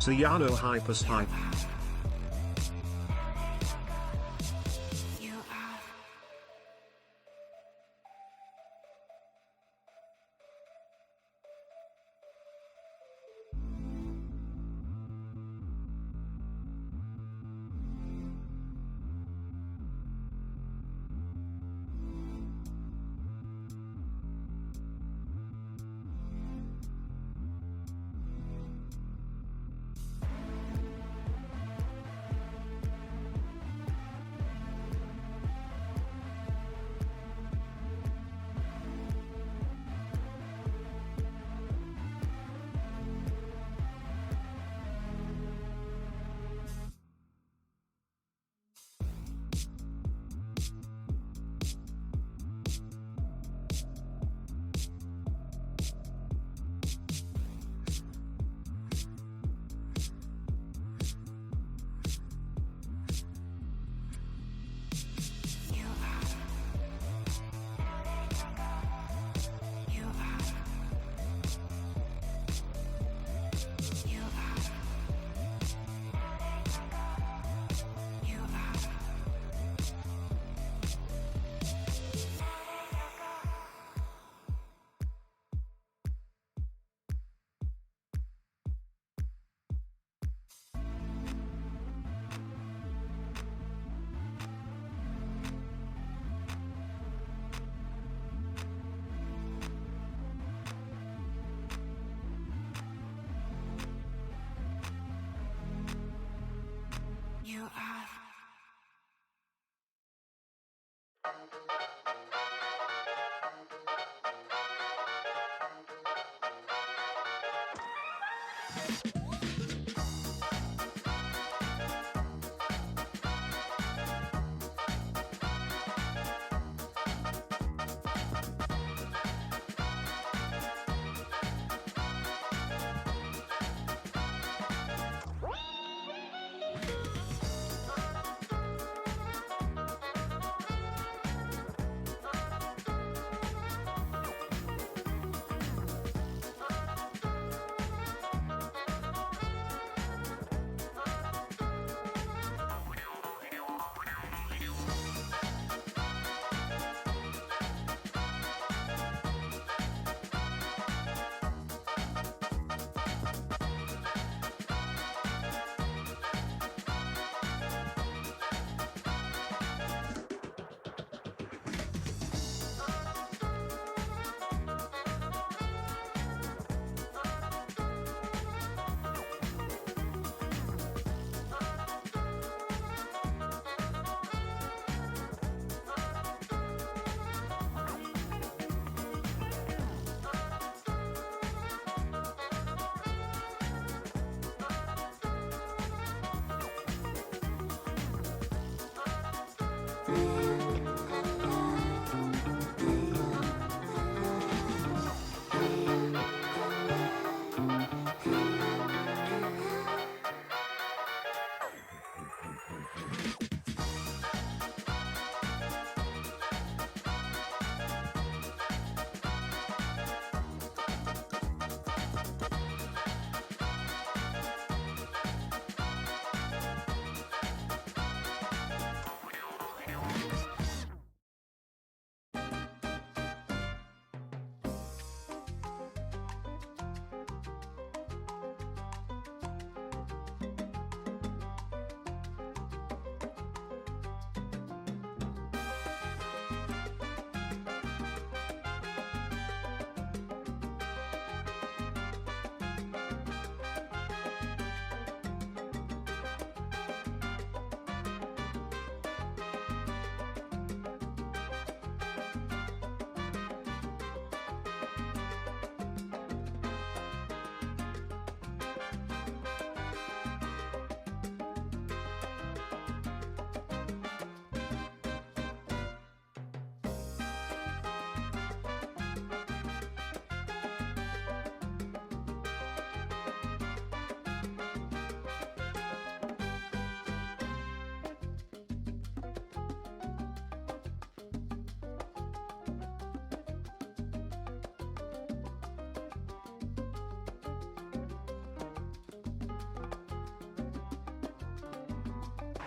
Sayano Hypers Hype.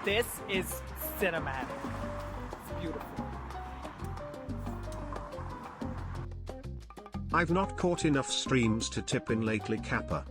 this is cinematic. It's beautiful. I've not caught enough streams to tip in lately, Kappa.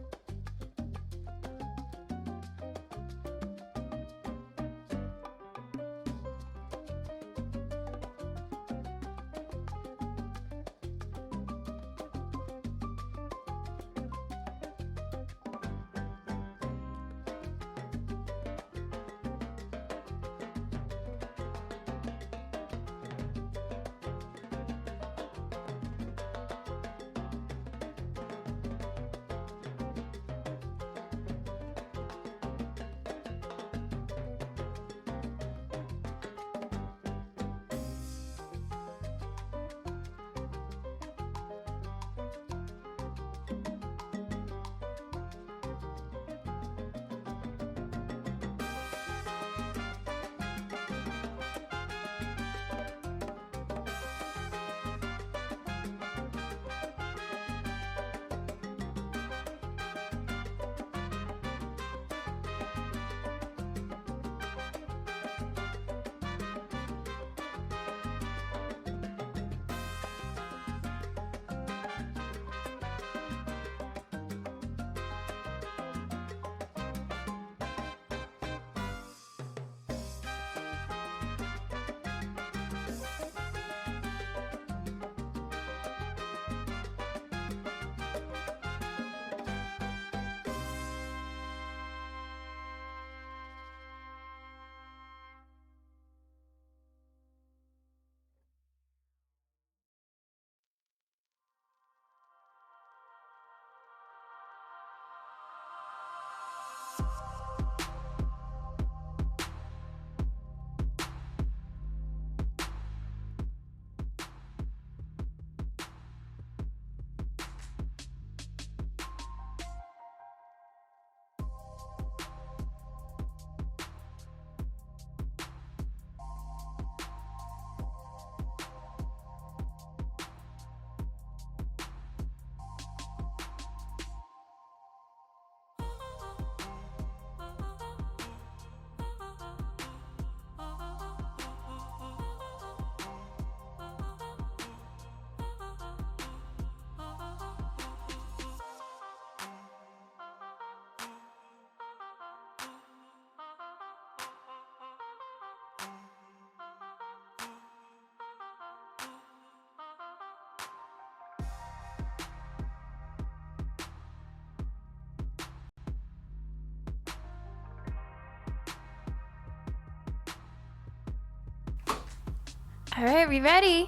All right, we ready?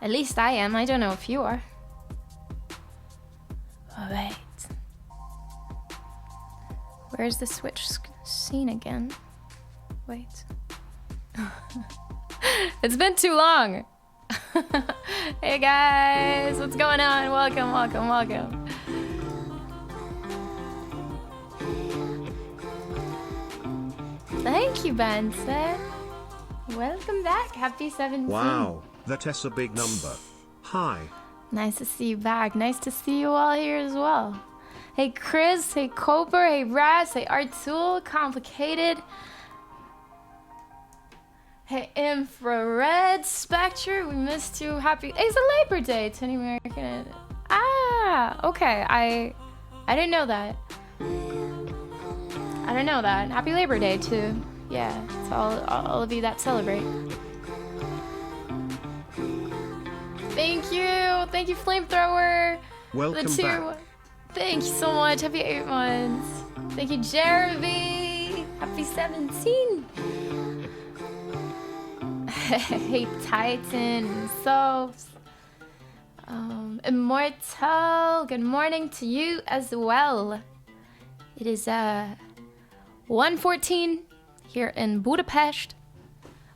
At least I am. I don't know if you are. All right. Where's the switch scene again? Wait. It's been too long. Hey guys, what's going on? Welcome, welcome, welcome. Thank you, Benson. Welcome back. Happy 17. Wow, that's a big number. Hi. Nice to see you back. Nice to see you all here as well. Hey Chris, hey Cooper, hey Raz, hey Artul, Complicated. Hey Infrared Spectre, we missed you. Happy, it's a Labor Day to any American. Ah, okay. I didn't know that. I didn't know that. Happy Labor Day to, yeah, to all of you that celebrate. Thank you, Flamethrower. Welcome back. Thank you so much. Happy 8 months. Thank you, Jeremy. Happy 17. Hey, Titan and Soaps. Immortal, good morning to you as well. It is 1:14 here in Budapest,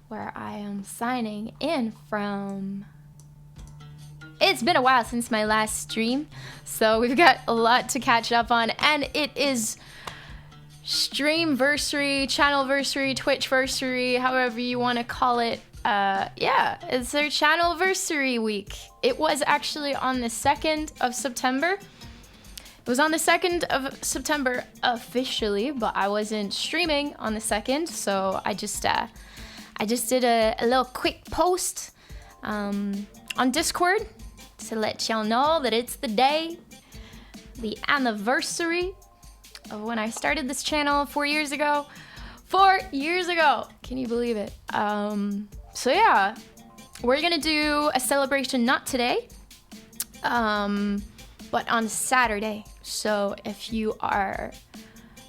where I am signing in from. It's been a while since my last stream, so we've got a lot to catch up on, and it is Streamversary, Channelversary, Twitchversary, however you want to call it. Yeah, it's their Channelversary week. It was actually on the 2nd of September. It was on the 2nd of September officially, but I wasn't streaming on the 2nd, so I just did a little quick post on Discord to let y'all know that it's the day, the anniversary of when I started this channel 4 years ago. 4 years ago! Can you believe it? So yeah, we're gonna do a celebration not today, but on Saturday. So if you are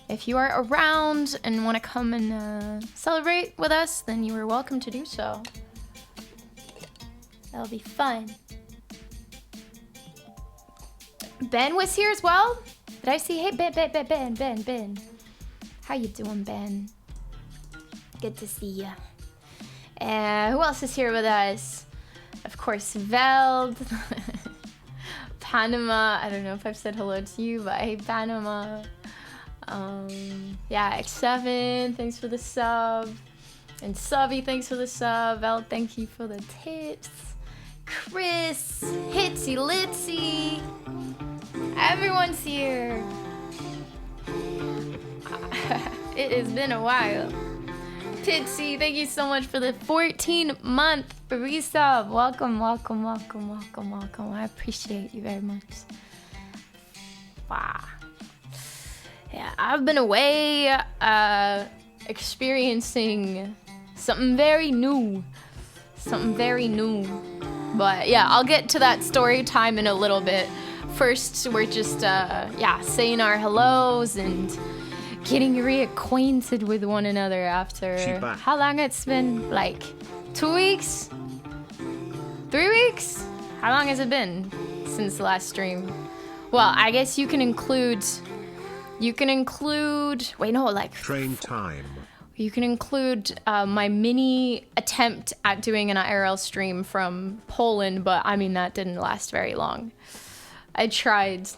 around and want to come and celebrate with us, then you are welcome to do so. That'll be fun. Ben was here as well. Did I see? Hey, Ben. How you doing, Ben? Good to see you. Who else is here with us? Of course, Veld. Panama. I don't know if I've said hello to you, but hey, Panama. Yeah, X7, thanks for the sub. And Subby, thanks for the sub. Veld, thank you for the tips. Chris, Hitsy Litsy. Everyone's here. It has been a while. Titsy, thank you so much for the 14-month resub. Welcome. I appreciate you very much. Wow. Yeah, I've been away experiencing something very new. But yeah, I'll get to that story time in a little bit. First, we're just saying our hellos and getting reacquainted with one another after how long it's been? Like 2 weeks? 3 weeks? How long has it been since the last stream? Well, I guess you can include wait, no, like train time. You can include my mini attempt at doing an IRL stream from Poland, but I mean that didn't last very long. I tried.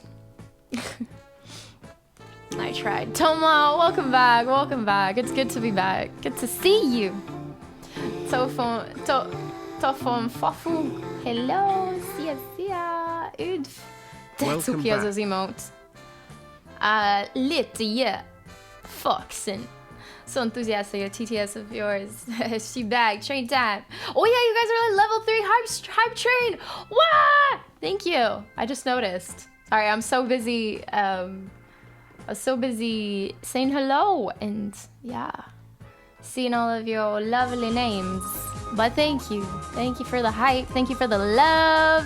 Toma, welcome back. It's good to be back. Good to see you. Tofon Fafu. Hello, sia. Udf. That's okay as those emotes. Lite Foxen. So enthusiastic, a TTS of yours. She back, train time. Oh yeah, you guys are like level 3 hype train. What? Thank you. I just noticed. Sorry, I'm so busy. I was so busy saying hello and yeah, seeing all of your lovely names. But thank you for the hype. Thank you for the love.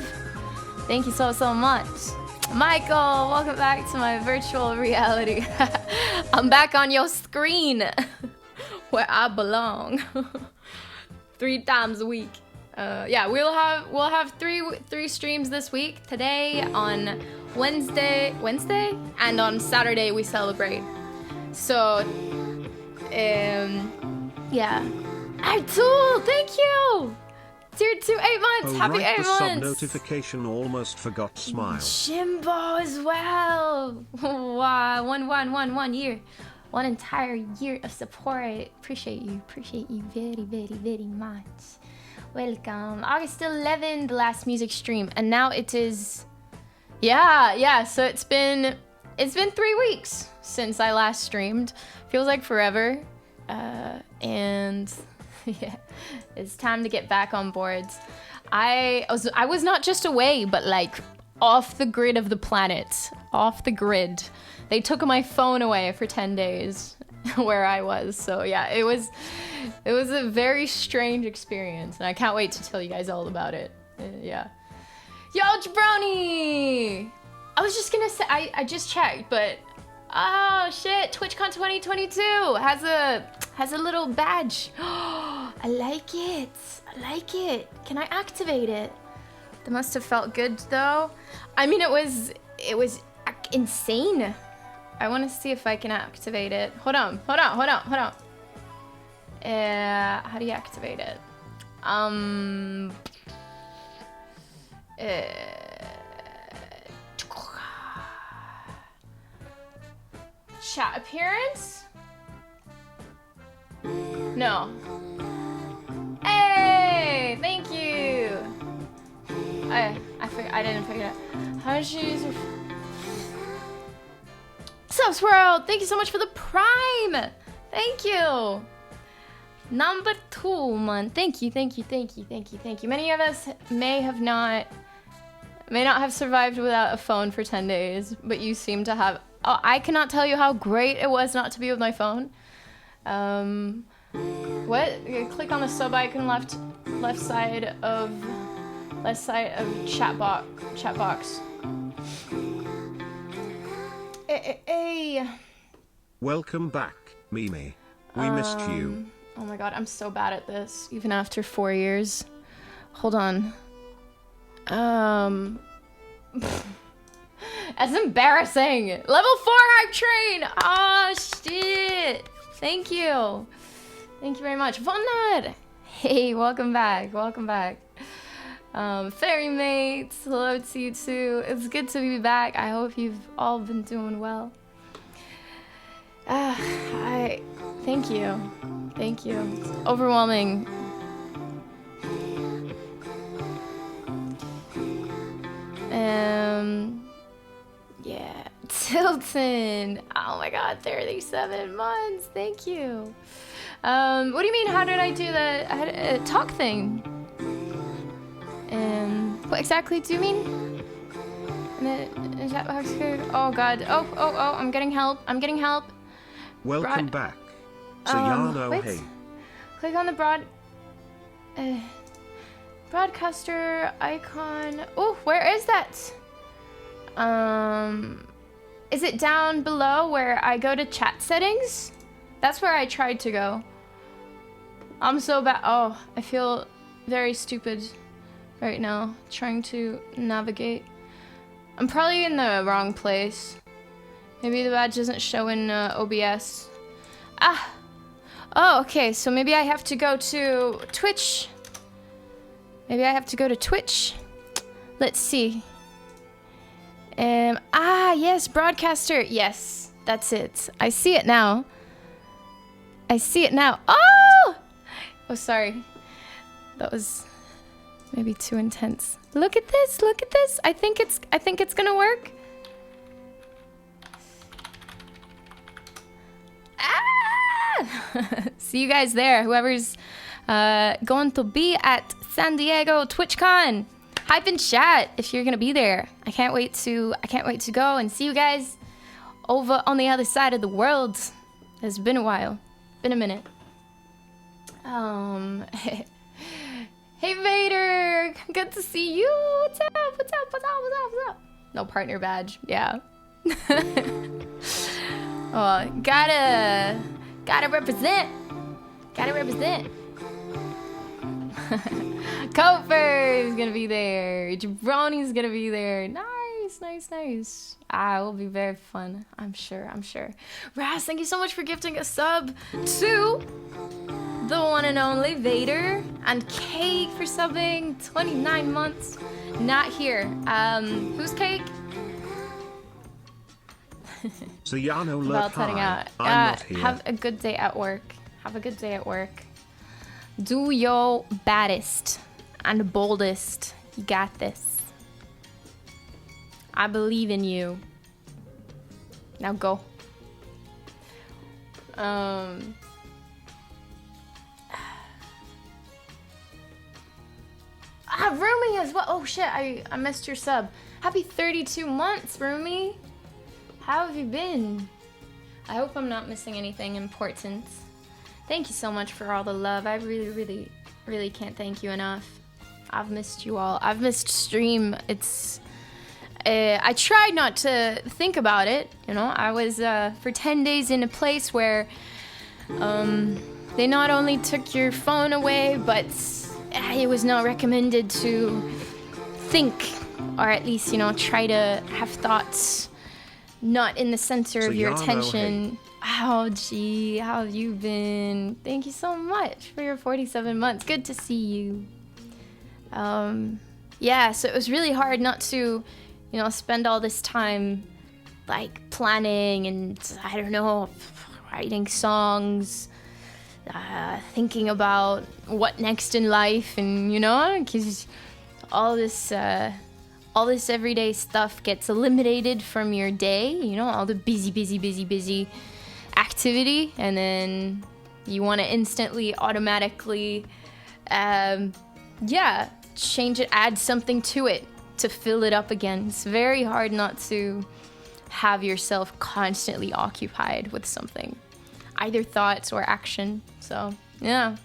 Thank you so much. Michael, welcome back to my virtual reality. I'm back on your screen where I belong. 3 times a week. Yeah, we'll have three streams this week. Today on Wednesday, and on Saturday we celebrate. So, yeah. Artul, thank you. Tier 2, 8 months. Happy 8 months. Sub notification almost forgot smile. Jimbo as well. Wow, 1 year. 1 entire year of support. Appreciate you very much. Welcome. August 11th, the last music stream, and now it is. Yeah. So it's been 3 weeks since I last streamed. Feels like forever. And yeah, it's time to get back on boards. I was not just away, but like off the grid of the planet. Off the grid. They took my phone away for 10 days where I was. So yeah, it was a very strange experience, and I can't wait to tell you guys all about it. Yeah. Yo, Jabroni! I was just gonna say, I just checked, but oh shit, TwitchCon 2022 has a little badge. I like it. Can I activate it? That must have felt good though. I mean, it was insane. I want to see if I can activate it. Hold on. How do you activate it? Chat appearance? No. Hey, thank you. I didn't figure it out. How did you use your... up, Swirl? Thank you so much for the Prime. Thank you. Number 2, man. Thank you. Many of us may not have survived without a phone for 10 days, but you seem to have. Oh, I cannot tell you how great it was not to be with my phone. What? Click on the sub icon left side of chat box. Hey. Welcome back, Mimi. We missed you. Oh my god, I'm so bad at this, even after 4 years. Hold on. That's embarrassing. Level 4 hype train. Oh shit. Thank you. Thank you very much. Vonad. Hey, welcome back. Fairy mates, hello to you too. It's good to be back. I hope you've all been doing well. Thank you. It's overwhelming. Yeah, Tilton. Oh my god, 37 months. Thank you. What do you mean? How did I do the talk thing? What exactly do you mean? Is that oh god. Oh, I'm getting help. Welcome back. Sayano, wait. hey. Click on the broadcaster icon. Oh, where is that? Is it down below where I go to chat settings? That's where I tried to go. I'm so bad. Oh, I feel very stupid right now trying to navigate. I'm probably in the wrong place. Maybe the badge doesn't show in OBS. Oh, okay, so maybe I have to go to Twitch. Let's see. Yes, broadcaster. Yes, that's it. I see it now. Oh! Oh, sorry. That was maybe too intense. Look at this. I think it's gonna work. See you guys there. Whoever's going to be at San Diego TwitchCon, hype in chat if you're gonna be there. I can't wait to go and see you guys over on the other side of the world. It's been a while, been a minute. Hey Vader, good to see you. What's up? No partner badge. Yeah. Oh, gotta represent. Kofer's gonna be there. Jabroni's gonna be there. Nice. It will be very fun. I'm sure. Raz, thank you so much for gifting a sub to the one and only Vader, and Cake for subbing 29 months. Not here. Who's Cake? Sayano, About heading out. I'm not here. Have a good day at work. Do your baddest and boldest. You got this. I believe in you. Now go. Rumi as well. Oh shit, I missed your sub. Happy 32 months, Rumi. How have you been? I hope I'm not missing anything important. Thank you so much for all the love. I really can't thank you enough. I've missed you all. I've missed stream. I tried not to think about it. I was for 10 days in a place where they not only took your phone away, but it was not recommended to think, or at least, try to have thoughts not in the center of your attention. Oh, gee, how have you been? Thank you so much for your 47 months. Good to see you. Yeah, so it was really hard not to, spend all this time, like, planning and, I don't know, writing songs, thinking about what next in life, and, because all all this everyday stuff gets eliminated from your day, you know, all the busy activity, and then you want to instantly, automatically, change it, add something to it to fill it up again. It's very hard not to have yourself constantly occupied with something, either thoughts or action. So, yeah.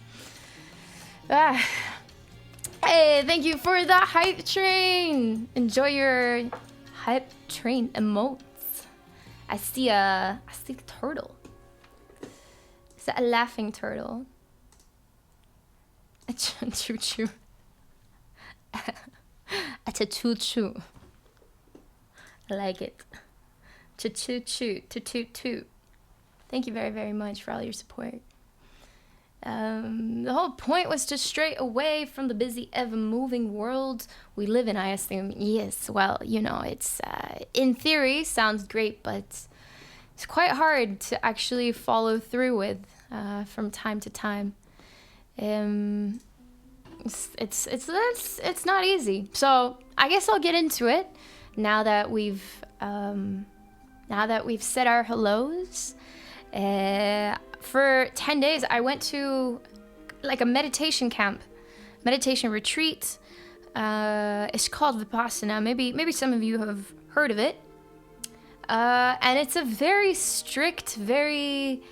Hey, thank you for the hype train. Enjoy your hype train emotes. I see a turtle. Is that a laughing turtle? A choo-choo. A choo-choo. I like it. Choo-choo-choo. Choo-choo-choo. Thank you very, very much for all your support. The whole point was to stray away from the busy, ever-moving world we live in, I assume. Yes, well, you know, it's, in theory, sounds great, but it's quite hard to actually follow through with, from time to time. It's not easy. So I guess I'll get into it now that we've said our hellos. For 10 days, I went to like a meditation camp, meditation retreat. It's called Vipassana. Maybe some of you have heard of it. And it's a very strict, very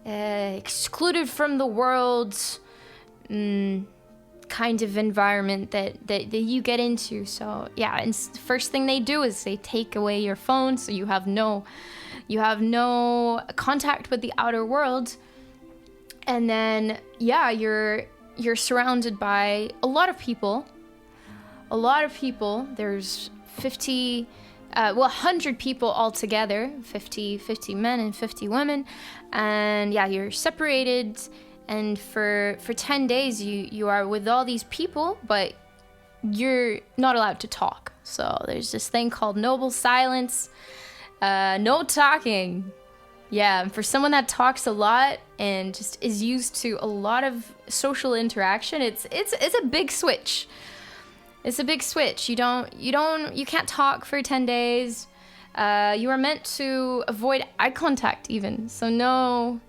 excluded from the world kind of environment that you get into. So yeah, and the first thing they do is they take away your phone, so you have no contact with the outer world. And then, yeah, you're surrounded by a lot of people. There's 100 people altogether, 50 men and 50 women. And yeah, you're separated. And for 10 days, you are with all these people, but you're not allowed to talk. So there's this thing called noble silence. No talking. Yeah, and for someone that talks a lot and just is used to a lot of social interaction, it's a big switch. It's a big switch. You can't talk for 10 days. You are meant to avoid eye contact even. So no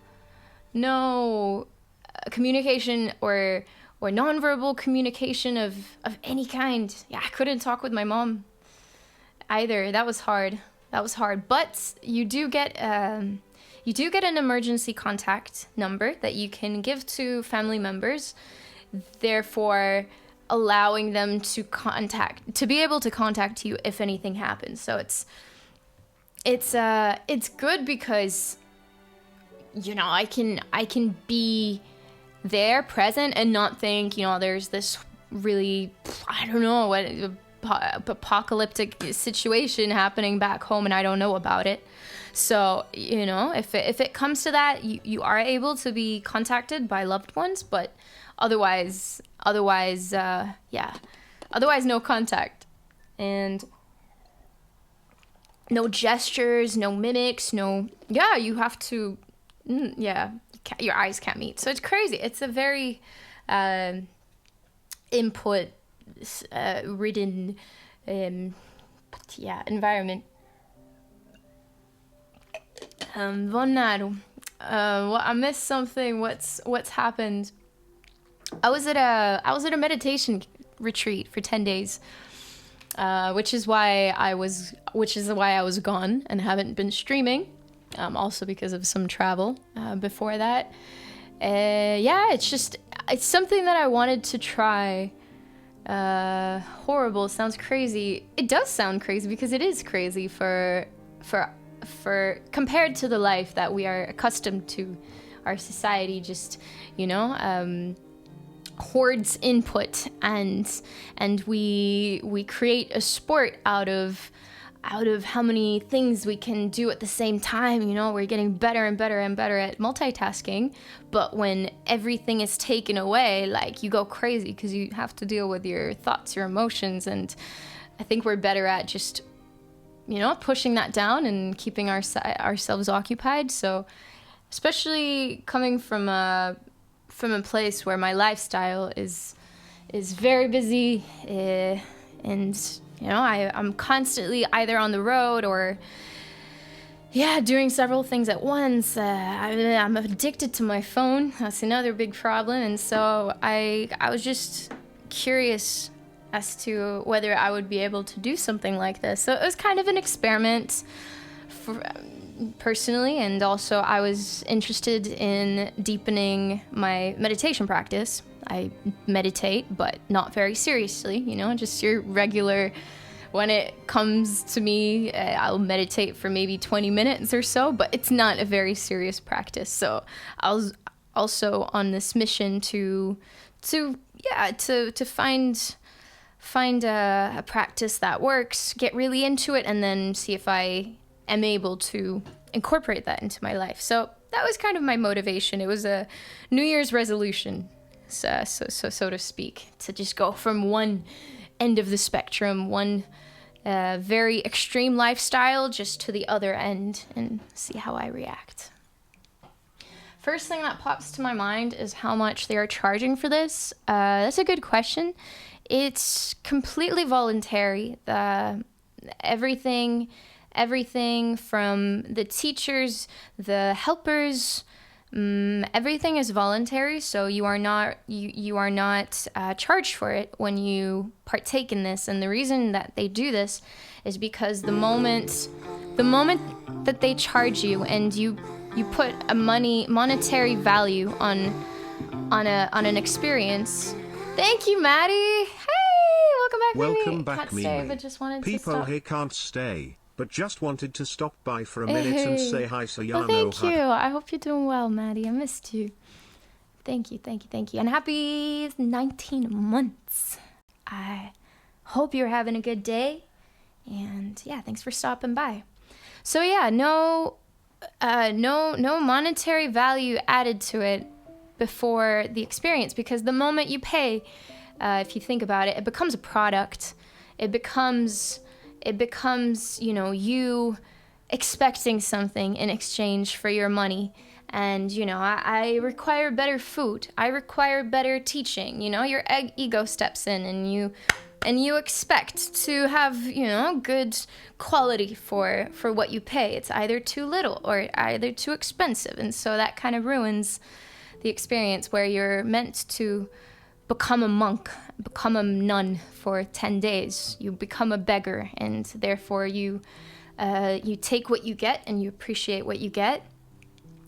communication or nonverbal communication of any kind. Yeah, I couldn't talk with my mom either. That was hard. But you do get an emergency contact number that you can give to family members, therefore allowing them to be able to contact you if anything happens. So it's good because, you know, I can be there present and not think, you know, there's this really, I don't know what apocalyptic situation happening back home and I don't know about it. So, you know, if it comes to that, you are able to be contacted by loved ones, but otherwise no contact. And no gestures, no mimics, you have to, your eyes can't meet. So it's crazy. It's a very input ridden environment. Well, I missed something. What's happened? I was at a meditation retreat for 10 days, which is why I was gone and haven't been streaming. Also because of some travel before that. It's something that I wanted to try. Horrible, sounds crazy. It does sound crazy because it is crazy for compared to the life that we are accustomed to. Our society just, you know, hoards input and we create a sport out of how many things we can do at the same time. You know, we're getting better and better and better at multitasking, but when everything is taken away, like, you go crazy because you have to deal with your thoughts, your emotions. And I think we're better at just, you know, pushing that down and keeping ourselves occupied. So especially coming from a place where my lifestyle is very busy, and You know, I'm constantly either on the road or, yeah, doing several things at once. I'm addicted to my phone. That's another big problem. And so I was just curious as to whether I would be able to do something like this. So it was kind of an experiment for, personally, and also I was interested in deepening my meditation practice. I meditate, but not very seriously, you know, just your regular, when it comes to me, I'll meditate for maybe 20 minutes or so, but it's not a very serious practice. So I was also on this mission to find a practice that works, get really into it, and then see if I am able to incorporate that into my life. So that was kind of my motivation. It was a New Year's resolution, so to speak, to just go from one end of the spectrum, one very extreme lifestyle, just to the other end and see how I react. First thing that pops to my mind is how much they are charging for this. That's a good question. It's completely voluntary. Everything from the teachers, the helpers, everything is voluntary. So you are not charged for it when you partake in this. And the reason that they do this is because the moment that they charge you and you put a monetary value on an experience. Thank you, Maddie. Hey, welcome back. Welcome back, Can't Mimi. stay, but just wanted to People stop. here can't stay, but just wanted to stop by for a minute and say hi, so Well, thank you. I hope you're doing well, Maddie. I missed you. Thank you. And happy 19 months. I hope you're having a good day. And yeah, thanks for stopping by. So yeah, no monetary value added to it before the experience, because the moment you pay, if you think about it, it becomes a product. It becomes, you know, you expecting something in exchange for your money. And, you know, I require better food. I require better teaching. You know, your ego steps in and you expect to have, you know, good quality for what you pay. It's either too little or either too expensive. And so that kind of ruins the experience where you're meant to become a monk, become a nun for 10 days. You become a beggar, and therefore you take what you get and you appreciate what you get,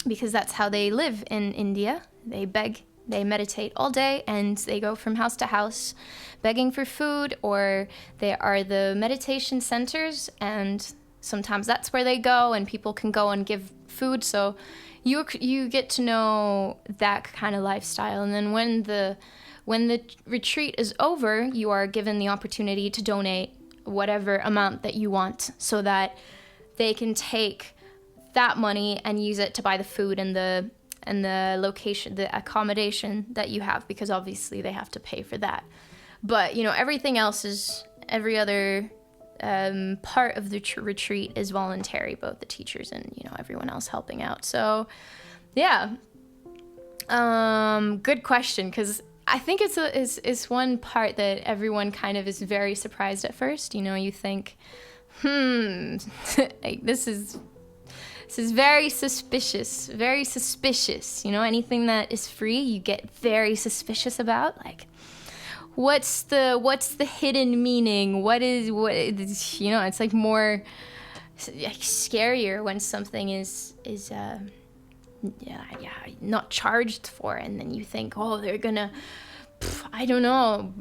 because that's how they live in India. They beg, they meditate all day, and they go from house to house begging for food, or they are the meditation centers, and sometimes that's where they go and people can go and give food. So you get to know that kind of lifestyle. And then when the retreat is over, you are given the opportunity to donate whatever amount that you want, so that they can take that money and use it to buy the food and the location, the accommodation that you have, because obviously they have to pay for that. But, you know, everything else is, every other part of the retreat is voluntary, both the teachers and, you know, everyone else helping out. So, yeah. Good question, because I think it's one part that everyone kind of is very surprised at first. You know, you think, like, this is very suspicious, very suspicious. You know, anything that is free, you get very suspicious about. Like, what's the hidden meaning? What is, you know, it's like more like scarier when something is not charged for, and then you think, oh, they're gonna, I don't know,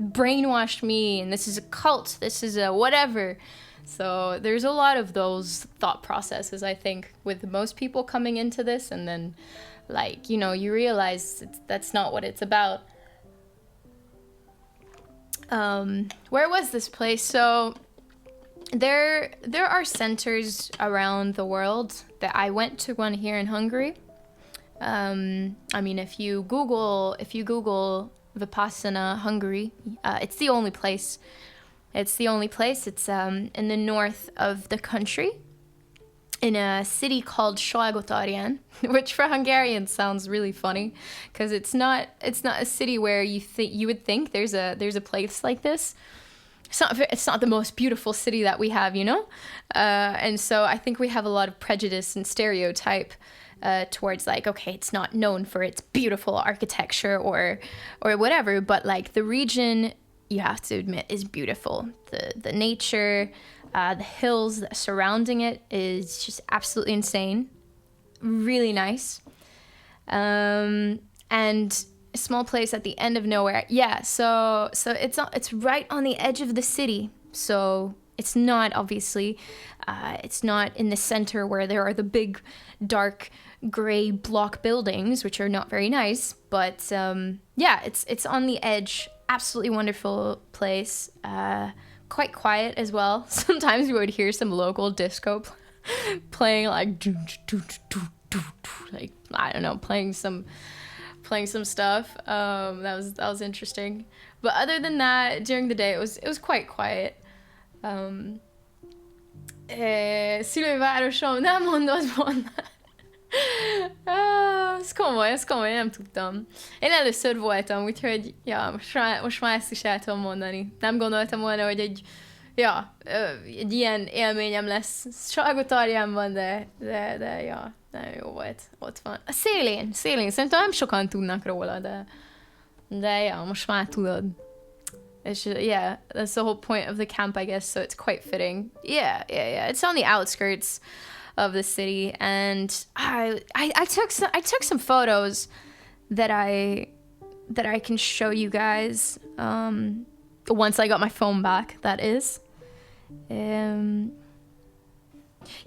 brainwash me, and this is a cult, this is a whatever. So there's a lot of those thought processes, I think, with most people coming into this, and then, like, you know, you realize that's not what it's about. Where was this place? So there are centers around the world. That I went to one here in Hungary. I mean, if you Google Vipassana Hungary, it's the only place. It's in the north of the country, in a city called Salgótarján, which for Hungarians sounds really funny, because it's not a city where you would think there's a place like this. it's not the most beautiful city that we have, you know? And so I think we have a lot of prejudice and stereotype towards like, okay, it's not known for its beautiful architecture or whatever, but like the region, you have to admit, is beautiful. The nature, the hills surrounding it is just absolutely insane. Really nice. And a small place at the end of nowhere. Yeah, so it's right on the edge of the city. So it's not, obviously, it's not in the center where there are the big, dark, gray block buildings, which are not very nice. But yeah, it's on the edge. Absolutely wonderful place. Quite quiet as well. Sometimes we would hear some local disco playing, like I don't know, playing some stuff. That was interesting. But other than that, during the day it was quite quiet. Szülővárosom, nem mondod volna. Ez komoly, nem tudtam. Én először voltam, úgyhogy ja, most már ezt is el tudom mondani. Nem gondoltam volna, hogy egy ilyen élményem lesz Salgótarjánban, de ja, nagyon jó volt. Ott van. A szélén. Szerintem nem sokan tudnak róla, de ja, most már tudod. It's just, yeah, that's the whole point of the camp, I guess, so it's quite fitting. Yeah. It's on the outskirts of the city, and I took some photos that I can show you guys once I got my phone back, that is.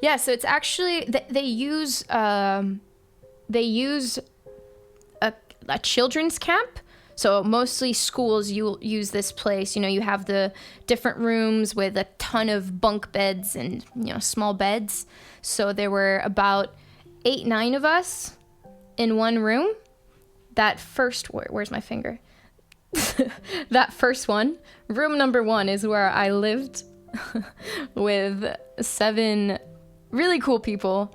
Yeah, so it's actually they use a children's camp. So mostly schools, you'll use this place. You know, you have the different rooms with a ton of bunk beds and, you know, small beds. So there were about 8-9 of us in one room. That first, where's my finger? That first one, room number 1 is where I lived with 7 really cool people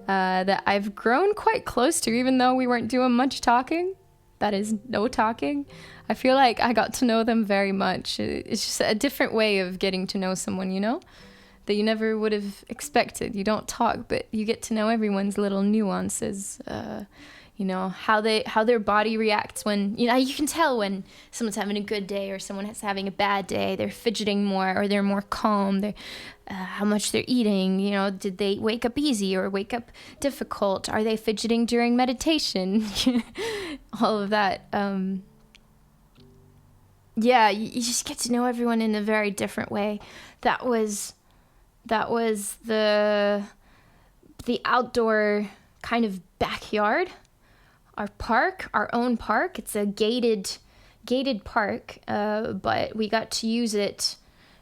that I've grown quite close to, even though we weren't doing much talking. That is no talking. I feel like I got to know them very much. It's just a different way of getting to know someone, you know, that you never would have expected. You don't talk, but you get to know everyone's little nuances. You know, how their body reacts when, you know, you can tell when someone's having a good day or someone is having a bad day. They're fidgeting more or they're more calm. They're how much they're eating. You know, did they wake up easy or wake up difficult? Are they fidgeting during meditation? All of that. Yeah, you just get to know everyone in a very different way. That was the outdoor kind of backyard. Our own park. It's a gated park, but we got to use it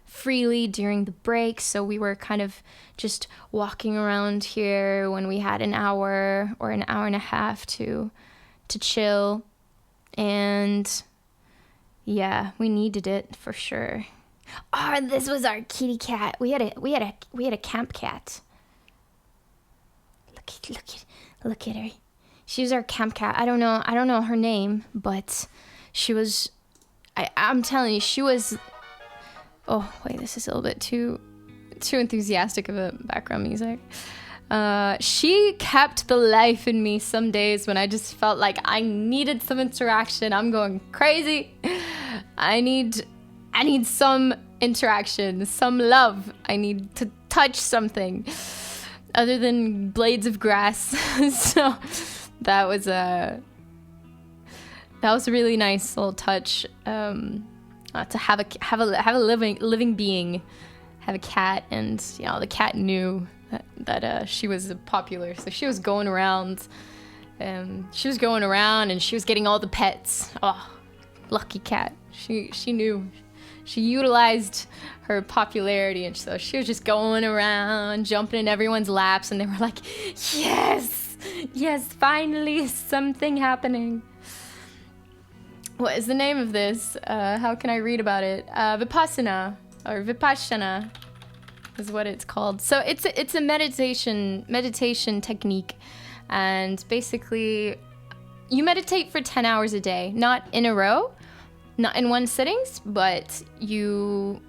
freely during the break. So we were kind of just walking around here when we had an hour or an hour and a half to chill, and yeah, we needed it for sure. Oh, this was our kitty cat. We had a camp cat. Look at her. She was our camp cat. I don't know her name, but she was, I'm telling you, she was, oh, wait, this is a little bit too enthusiastic of a background music. She kept the life in me some days when I just felt like I needed some interaction. I'm going crazy. I need some interaction, some love. I need to touch something other than blades of grass. So that was a really nice little touch, to have a living being, have a cat, and you know the cat knew that she was popular, so she was going around, and she was getting all the pets. Oh, lucky cat! She knew. She utilized her popularity, and so she was just going around, jumping in everyone's laps, and they were like, yes, finally something happening. What is the name of this? How can I read about it? Vipassana, or Vipassana is what it's called. So it's a meditation technique, and basically you meditate for 10 hours a day, not in a row, not in one sittings, but you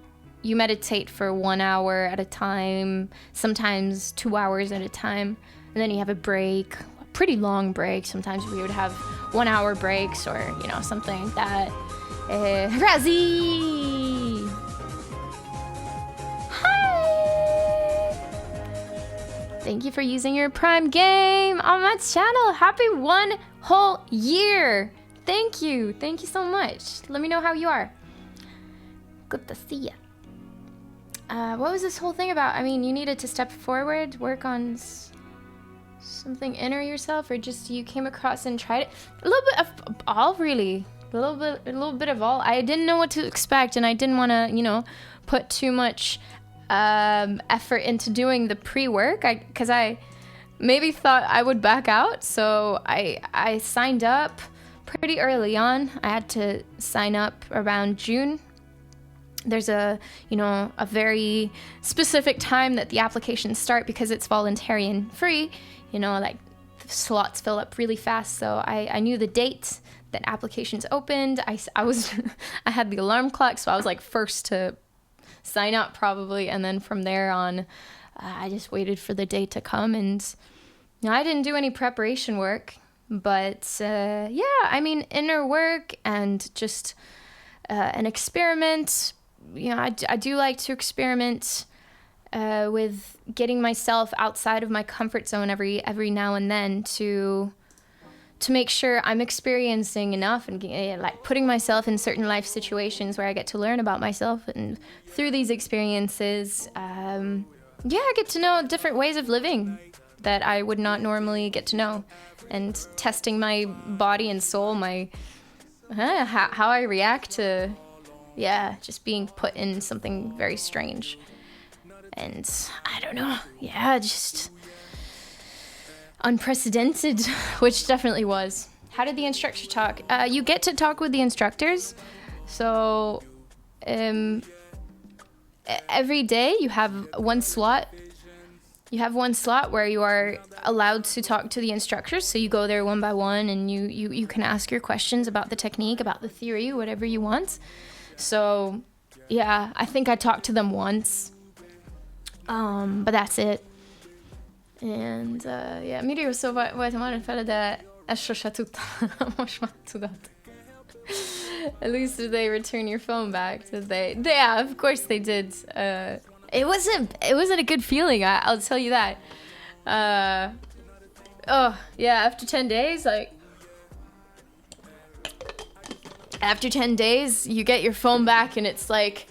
you meditate for 1 hour at a time, sometimes 2 hours at a time, and then you have a break, a pretty long break. Sometimes we would have 1 hour breaks or, you know, something like that. Razi! Hi! Thank you for using your Prime game on my channel. Happy 1 whole year. Thank you. Thank you so much. Let me know how you are. Good to see ya. What was this whole thing about? I mean, you needed to step forward, work on something inner yourself, or just you came across and tried it? A little bit of all, really. A little bit of all. I didn't know what to expect, and I didn't want to, you know, put too much effort into doing the pre-work, because I maybe thought I would back out. So I signed up pretty early on. I had to sign up around June. There's a very specific time that the applications start because it's voluntary and free. You know, like the slots fill up really fast. So I knew the date that applications opened. I had the alarm clock, so I was like first to sign up probably. And then from there on, I just waited for the day to come. And you know, I didn't do any preparation work, but yeah, I mean, inner work and just an experiment. You know, I do like to experiment with getting myself outside of my comfort zone every now and then to make sure I'm experiencing enough and like putting myself in certain life situations where I get to learn about myself. And through these experiences, I get to know different ways of living that I would not normally get to know, and testing my body and soul, my how I react to just being put in something very strange. And I don't know, just unprecedented, which definitely was. How did the instructor talk? You get to talk with the instructors. So every day you have one slot. You have one slot where you are allowed to talk to the instructors. So you go there one by one, and you can ask your questions about the technique, about the theory, whatever you want. So yeah, I think I talked to them once. But that's it. And mi ero så voltam för det tutta. At least did they return your phone back? Did they? Yeah, of course they did. It wasn't a good feeling. I'll tell you that. After 10 days, after 10 days, you get your phone back, and it's like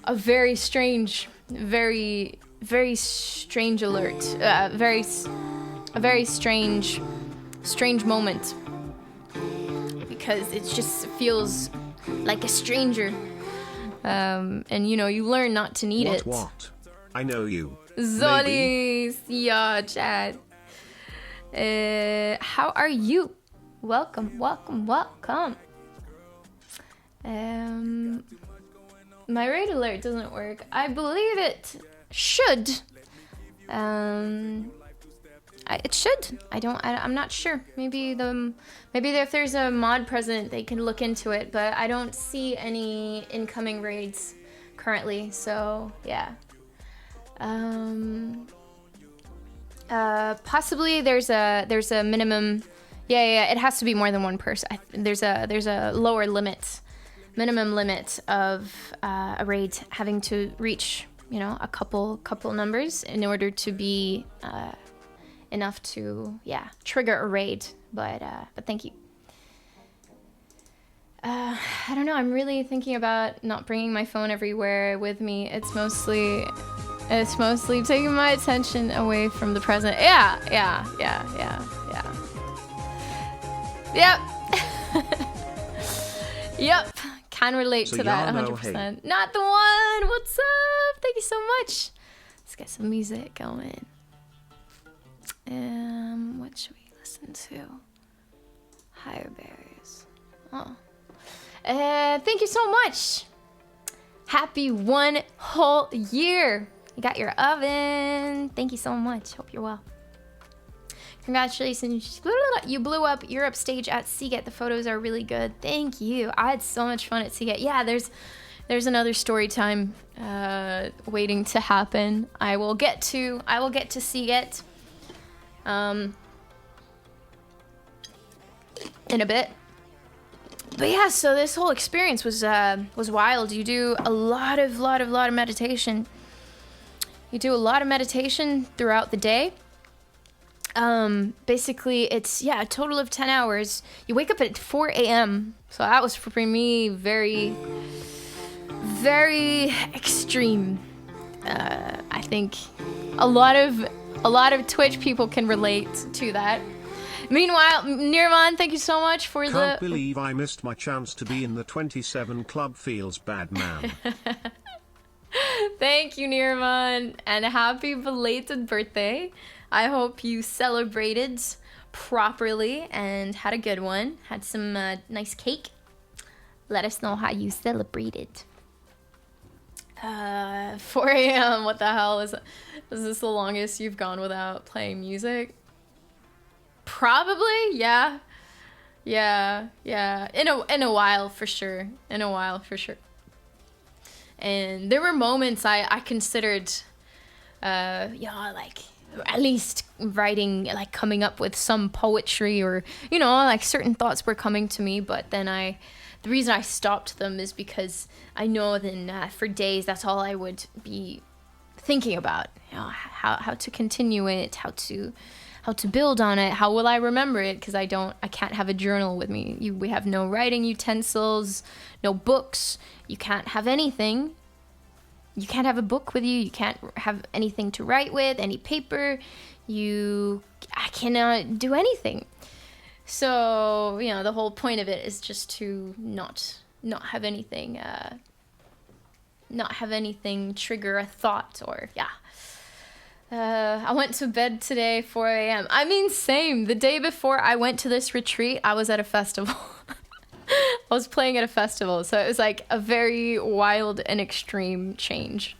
a very strange, very strange alert. A very strange moment, because it just feels like a stranger. And you know, you learn not to need it. What? I know you. Zolis, yeah, Chad. How are you? Welcome. My raid alert doesn't work. I believe it should. It should. I'm not sure. Maybe if there's a mod present, they can look into it. But I don't see any incoming raids currently. So yeah. Possibly there's a minimum. Yeah. It has to be more than one person. There's a lower minimum limit of a raid having to reach, you know, a couple numbers in order to be enough to trigger a raid. But thank you. I don't know, I'm really thinking about not bringing my phone everywhere with me. It's mostly taking my attention away from the present. Yeah. Yep. Yep. Can relate to that 100%. Not the one. What's up? Thank you so much. Let's get some music going. What should we listen to? Higher Berries. Oh. Thank you so much. Happy 1 whole year. You got your oven. Thank you so much. Hope you're well. Congratulations. You blew up Europe stage at Seagate. The photos are really good. Thank you. I had so much fun at Seagate. Yeah, there's There's another story time waiting to happen. I will get to see it in a bit. But yeah, so this whole experience was wild. You do a lot of meditation. You do a lot of meditation throughout the day. Basically, it's a total of 10 hours. You wake up at 4 a.m. So that was for me very, very extreme. I think a lot of Twitch people can relate to that. Meanwhile, Nirvan, thank you so much for Can't believe I missed my chance to be in the 27 club. Feels bad, man. Thank you, Nirvan, and happy belated birthday. I hope you celebrated properly and had a good one. Had some nice cake. Let us know how you celebrated. 4 a.m. What the hell is this the longest you've gone without playing music? Probably, yeah. In a while for sure. And there were moments I considered, like at least writing, like coming up with some poetry or, like certain thoughts were coming to me. But then the reason I stopped them is because I know then for days that's all I would be thinking about. How to continue it, how to build on it, how will I remember it, because I can't have a journal with me. We have no writing utensils, no books. You can't have anything. You can't have a book with you. You can't have anything to write with, any paper. I cannot do anything. So, the whole point of it is just to not have anything, trigger a thought or, I went to bed today, 4 a.m. I mean, same. The day before I went to this retreat, I was at a festival. I was playing at a festival, so it was like a very wild and extreme change.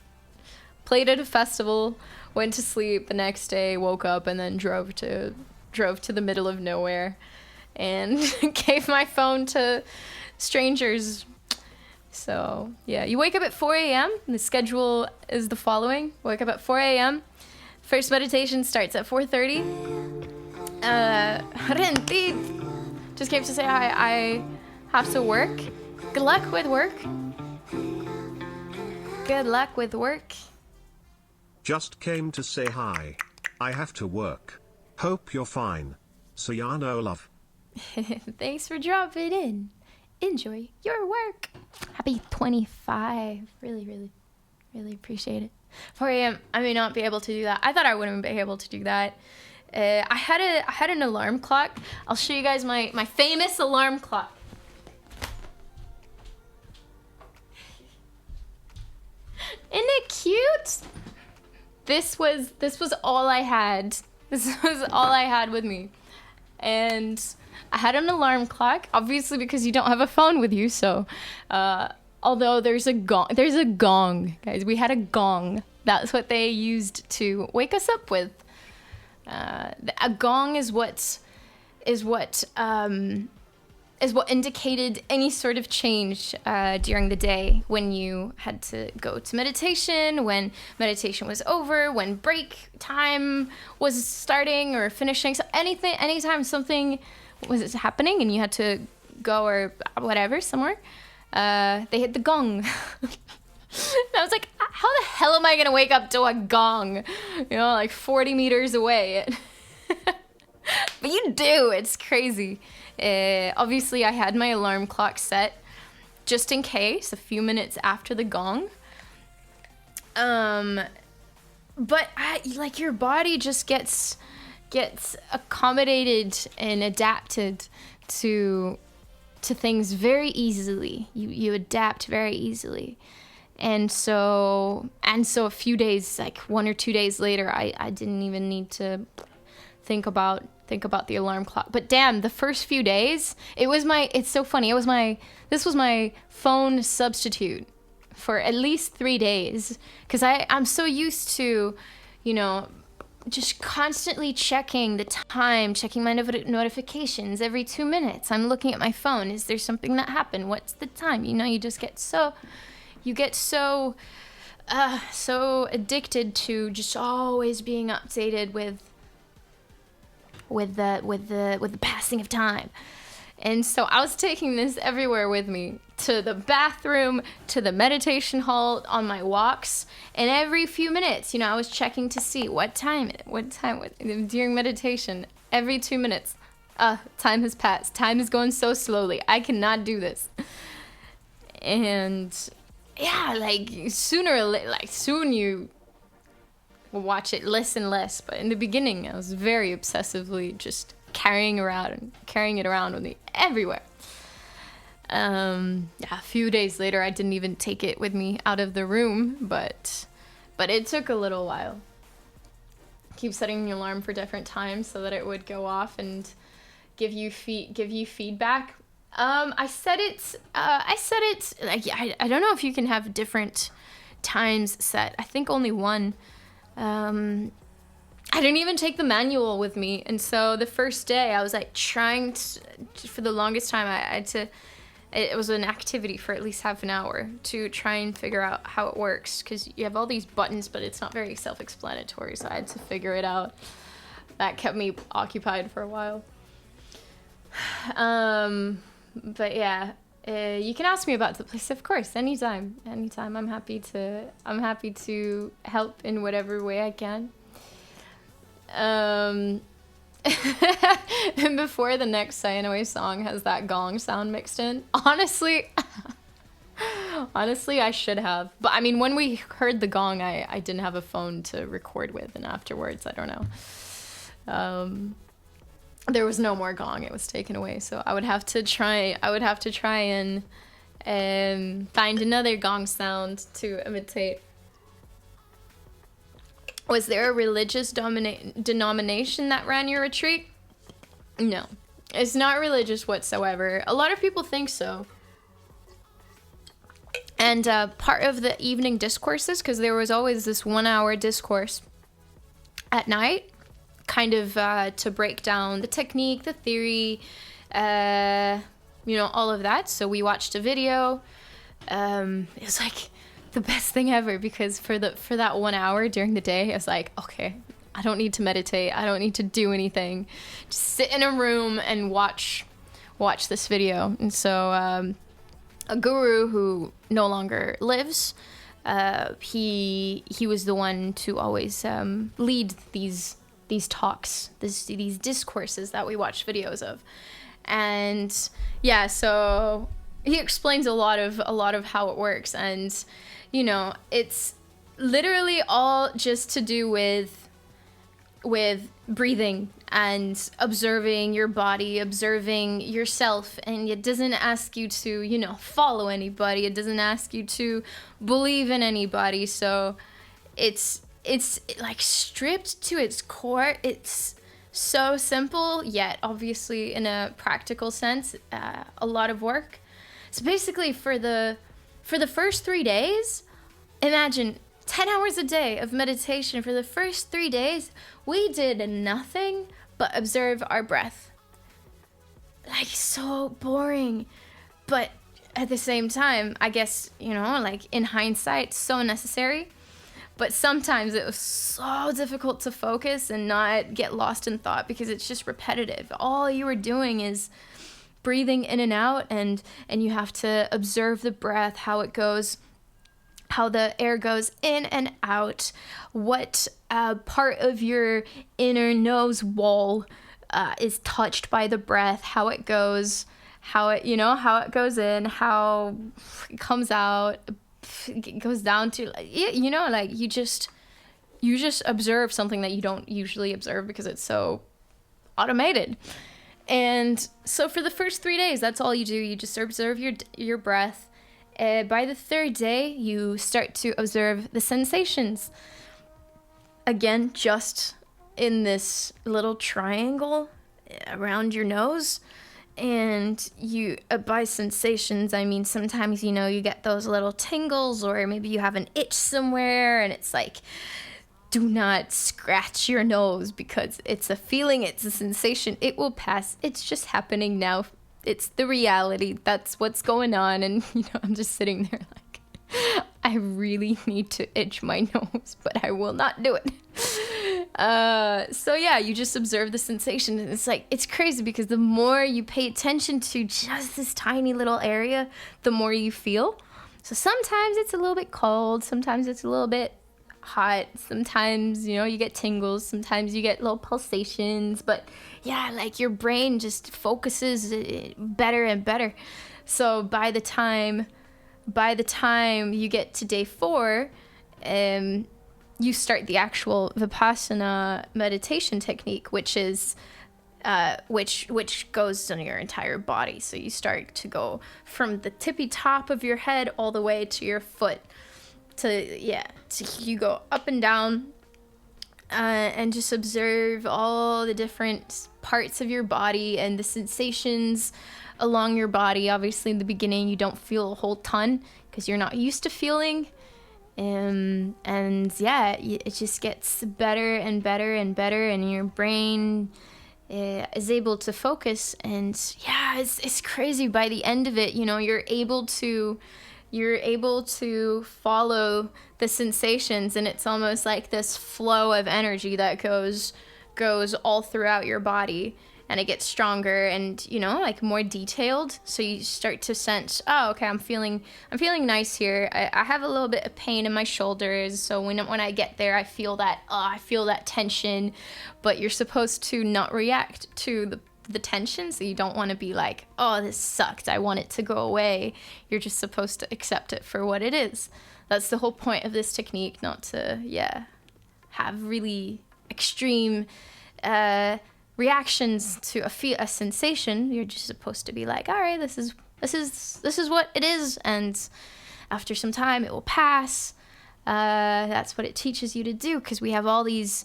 Played at a festival, went to sleep the next day, woke up, and then drove to the middle of nowhere and gave my phone to strangers. So, yeah, you wake up at 4 a.m. The schedule is the following. Wake up at 4 a.m. First meditation starts at 4:30. Just came to say hi. I have to work. Good luck with work. Just came to say hi. I have to work. Hope you're fine. So no love. Thanks for dropping in. Enjoy your work. Happy 25. Really appreciate it. 4 a.m. I may not be able to do that. I thought I wouldn't be able to do that. I had an alarm clock. I'll show you guys my famous alarm clock. Isn't it cute? This was all I had. This was all I had with me. And I had an alarm clock, obviously because you don't have a phone with you, so although there's a gong, guys. We had a gong. That's what they used to wake us up with. A gong is what indicated any sort of change during the day, when you had to go to meditation, when meditation was over, when break time was starting or finishing. So anytime something was happening and you had to go or whatever somewhere, they hit the gong. And I was like, how the hell am I gonna wake up to a gong? Like 40 meters away. But you do. It's crazy. Obviously, I had my alarm clock set just in case, a few minutes after the gong. But your body just gets accommodated and adapted to things very easily. You adapt very easily. And so a few days, like 1 or 2 days later, I didn't even need to think about the alarm clock. But damn, the first few days, it's so funny. This was my phone substitute for at least 3 days, because I'm so used to, just constantly checking the time, checking my notifications every 2 minutes. I'm looking at my phone. Is there something that happened? What's the time? You just get so you get so addicted to just always being updated with the passing of time. And so I was taking this everywhere with me, to the bathroom, to the meditation hall, on my walks, and every few minutes, I was checking to see what time during meditation. Every 2 minutes, time has passed. Time is going so slowly. I cannot do this. And yeah, like soon you will watch it less and less. But in the beginning, I was very obsessively just carrying it around with me everywhere. A few days later, I didn't even take it with me out of the room, but it took a little while. Keep setting the alarm for different times so that it would go off and give you feedback. I set it like, I don't know if you can have different times set. I think only one. I didn't even take the manual with me, and so the first day I was like trying to, for the longest time I had to, it was an activity for at least half an hour to try and figure out how it works, because you have all these buttons but it's not very self-explanatory, so I had to figure it out. That kept me occupied for a while. But yeah, you can ask me about the place, of course, anytime. I'm happy to help in whatever way I can. And before the next Sayonaway song has that gong sound mixed in, honestly, I should have. But I mean, when we heard the gong, I didn't have a phone to record with, and afterwards, I don't know. There was no more gong. It was taken away. So I would have to try and find another gong sound to imitate. Was there a religious denomination that ran your retreat? No. It's not religious whatsoever. A lot of people think so. And part of the evening discourses, because there was always this 1 hour discourse at night, kind of to break down the technique, the theory, all of that. So we watched a video. It was like the best thing ever, because for that 1 hour during the day, I was like, okay, I don't need to meditate. I don't need to do anything. Just sit in a room and watch this video. And so a guru who no longer lives, he was the one to always lead these talks, these discourses that we watch videos of. And yeah, so he explains a lot of how it works, and it's literally all just to do with breathing and observing your body, observing yourself. And it doesn't ask you to follow anybody. It doesn't ask you to believe in anybody. So it's like stripped to its core. It's so simple, yet obviously in a practical sense, a lot of work. So basically for the first 3 days, imagine 10 hours a day of meditation. For the first 3 days, we did nothing but observe our breath. Like, so boring. But at the same time, I guess, like in hindsight, so necessary. But sometimes it was so difficult to focus and not get lost in thought, because it's just repetitive. All you were doing is breathing in and out, and you have to observe the breath, how it goes, how the air goes in and out, what part of your inner nose wall is touched by the breath, how it goes, how it goes in, how it comes out. It goes down to, like you just observe something that you don't usually observe because it's so automated. And so for the first 3 days, that's all you do. You just observe your breath. By the third day, you start to observe the sensations. Again, just in this little triangle around your nose. And you, by sensations, I mean, sometimes, you get those little tingles, or maybe you have an itch somewhere, and it's like, do not scratch your nose, because it's a feeling, it's a sensation, it will pass, it's just happening now, it's the reality, that's what's going on. And, I'm just sitting there like, I really need to itch my nose, but I will not do it. So yeah, you just observe the sensation, and it's crazy because the more you pay attention to just this tiny little area, the more you feel. So sometimes it's a little bit cold, sometimes it's a little bit hot, sometimes, you get tingles, sometimes you get little pulsations, but yeah, like your brain just focuses better and better. So by the time you get to day 4, you start the actual Vipassana meditation technique, which is which goes on your entire body. So you start to go from the tippy top of your head all the way to your foot. So you go up and down, and just observe all the different parts of your body and the sensations along your body. Obviously, in the beginning, you don't feel a whole ton because you're not used to feeling. And yeah, it just gets better and better and better, and your brain is able to focus. And yeah, it's crazy. By the end of it, you're able to follow the sensations, and it's almost like this flow of energy that goes all throughout your body, and it gets stronger and like more detailed. So you start to sense, oh, okay, I'm feeling nice here. I have a little bit of pain in my shoulders, so when I get there, I feel that tension. But you're supposed to not react to the tension, so you don't want to be like, oh, this sucked, I want it to go away. You're just supposed to accept it for what it is. That's the whole point of this technique, not to have really extreme reactions to a sensation. You're just supposed to be like, all right, this is what it is, and after some time it will pass. That's what it teaches you to do, because we have all these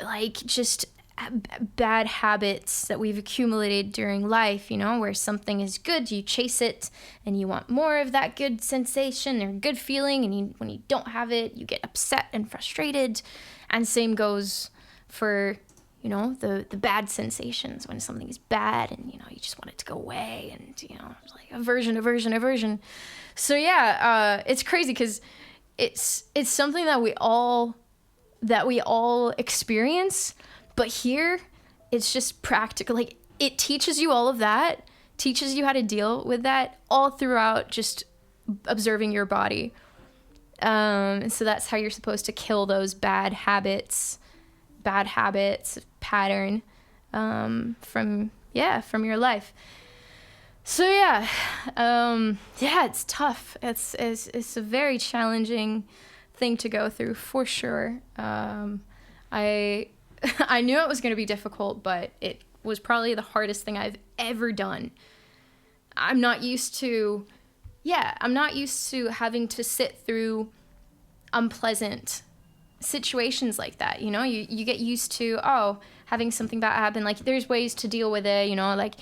like just bad habits that we've accumulated during life, where something is good, you chase it and you want more of that good sensation or good feeling, and when you don't have it, you get upset and frustrated. And same goes for the bad sensations. When something is bad and you just want it to go away, and like aversion. So yeah, it's crazy because it's something that we all experience. But here, it's just practical. Like, it teaches you all of that, teaches you how to deal with that all throughout just observing your body. And so that's how you're supposed to kill those bad habits, pattern, from your life. So yeah, it's tough. It's a very challenging thing to go through for sure. I knew it was going to be difficult, but it was probably the hardest thing I've ever done. I'm not used to having to sit through unpleasant situations like that. You get used to, having something bad happen. Like, there's ways to deal with it, like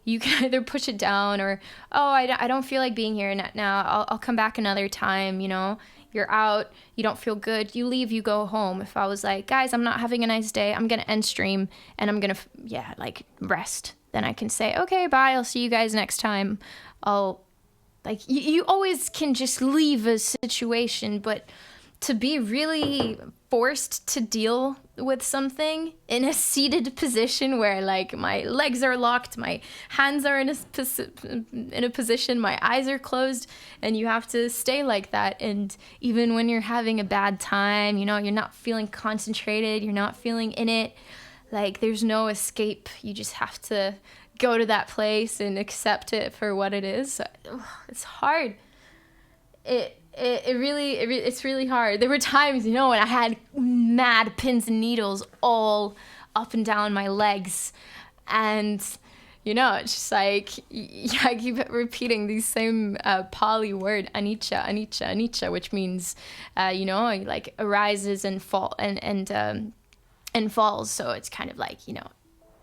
you can either push it down or, I don't feel like being here now. I'll come back another time, You're out, you don't feel good, you leave, you go home. If I was like, guys, I'm not having a nice day, I'm going to end stream and I'm going to, rest. Then I can say, okay, bye, I'll see you guys next time. You always can just leave a situation, but to be really forced to deal with something in a seated position where my legs are locked, my hands are in a position, my eyes are closed, and you have to stay like that. And even when you're having a bad time, you're not feeling concentrated, you're not feeling in it, there's no escape. You just have to go to that place and accept it for what it is. It's hard. It's really hard. There were times, when I had mad pins and needles all up and down my legs, and it's just I keep repeating these same Pali word, anicca, which means arises and fall and falls. So it's kind of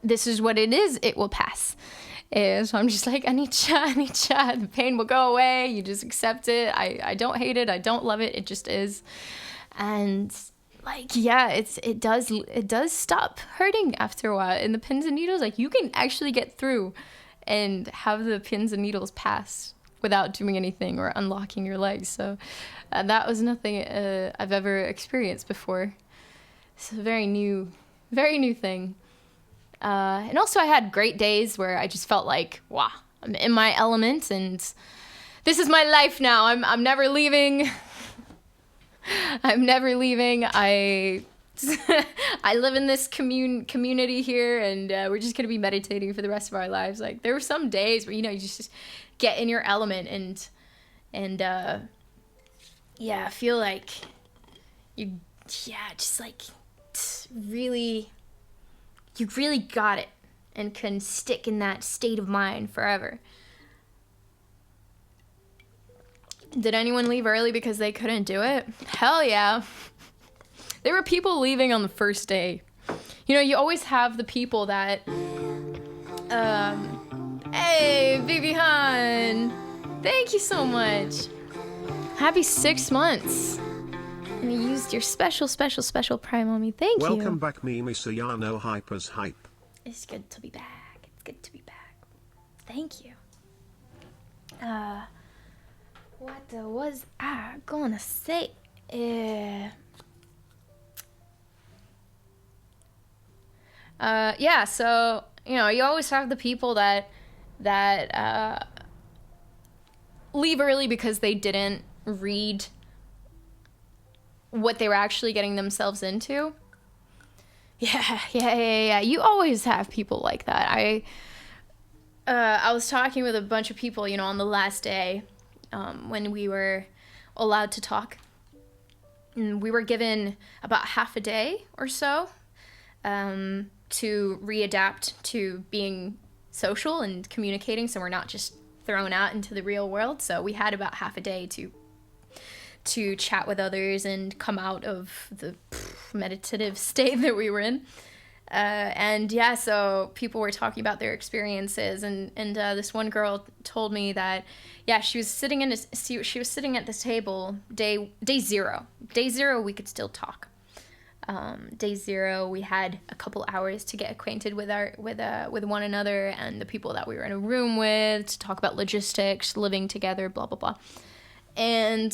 this is what it is, it will pass. So I'm just like, anicca, the pain will go away, you just accept it. I don't hate it, I don't love it, it just is. And it does stop hurting after a while. And the pins and needles, you can actually get through and have the pins and needles pass without doing anything or unlocking your legs. So that was nothing I've ever experienced before. It's a very new thing. And also I had great days where I just felt like, wow, I'm in my element and this is my life now. I'm never leaving. I'm never leaving. I live in this community here, and we're just gonna be meditating for the rest of our lives. Like, there were some days where, you know, you just get in your element and yeah, I feel like you really got it and can stick in that state of mind forever. Did anyone leave early because they couldn't do it? Hell yeah. There were people leaving on the first day. You know, you always have the people that, hey, Vivi Han, thank you so much. Happy 6 months. And you used your special prime on me. Thank you. Welcome back, Mimi Sayano Hyper's Hype. It's good to be back. It's good to be back. Thank you. What was I gonna say? Yeah, so, you know, you always have the people that leave early because they didn't read what they were actually getting themselves into. Yeah. You always have people like that. I was talking with a bunch of people, you know, on the last day, when we were allowed to talk. And we were given about half a day or so to readapt to being social and communicating, so we're not just thrown out into the real world. So we had about half a day to chat with others and come out of the meditative state that we were in. And yeah, so people were talking about their experiences, and this one girl told me that, yeah, she was sitting at this table day zero. Day zero, we could still talk. Day zero, we had a couple hours to get acquainted with one another and the people that we were in a room with, to talk about logistics, living together, blah blah blah. And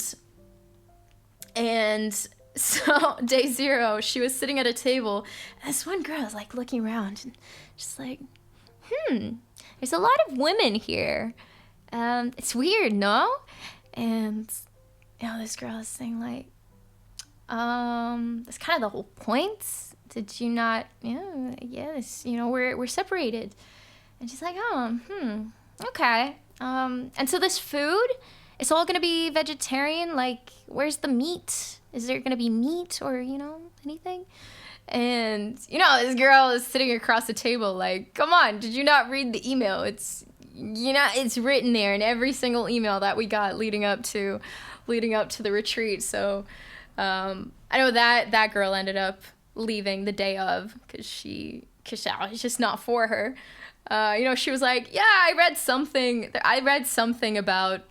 so day zero, she was sitting at a table, and this one girl was like looking around and just like, there's a lot of women here. It's weird, no? And, you know, this girl is saying like, that's kind of the whole point. Did you not, yes, you know, we're separated. And she's like, okay. And so this food, it's all gonna be vegetarian? Like, where's the meat? Is there gonna be meat or, you know, anything? And, you know, this girl is sitting across the table like, come on, did you not read the email? It's, you know, it's written there in every single email that we got leading up to the retreat. So I know that girl ended up leaving the day of because it's just not for her. You know, she was like, yeah, I read something about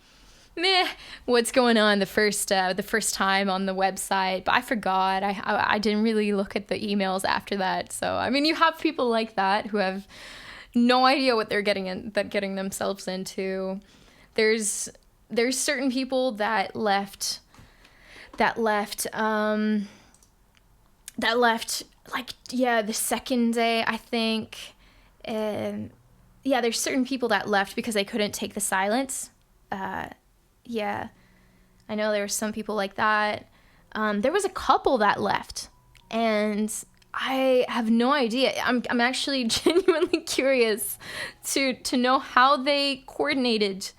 what's going on the first time on the website, but I forgot. I didn't really look at the emails after that. So I mean, you have people like that who have no idea what they're getting themselves into. There's certain people that left like, yeah, the second day, I think. Yeah, there's certain people that left because they couldn't take the silence. Yeah, I know there were some people like that. There was a couple that left, and I have no idea. I'm actually genuinely curious to know how they coordinated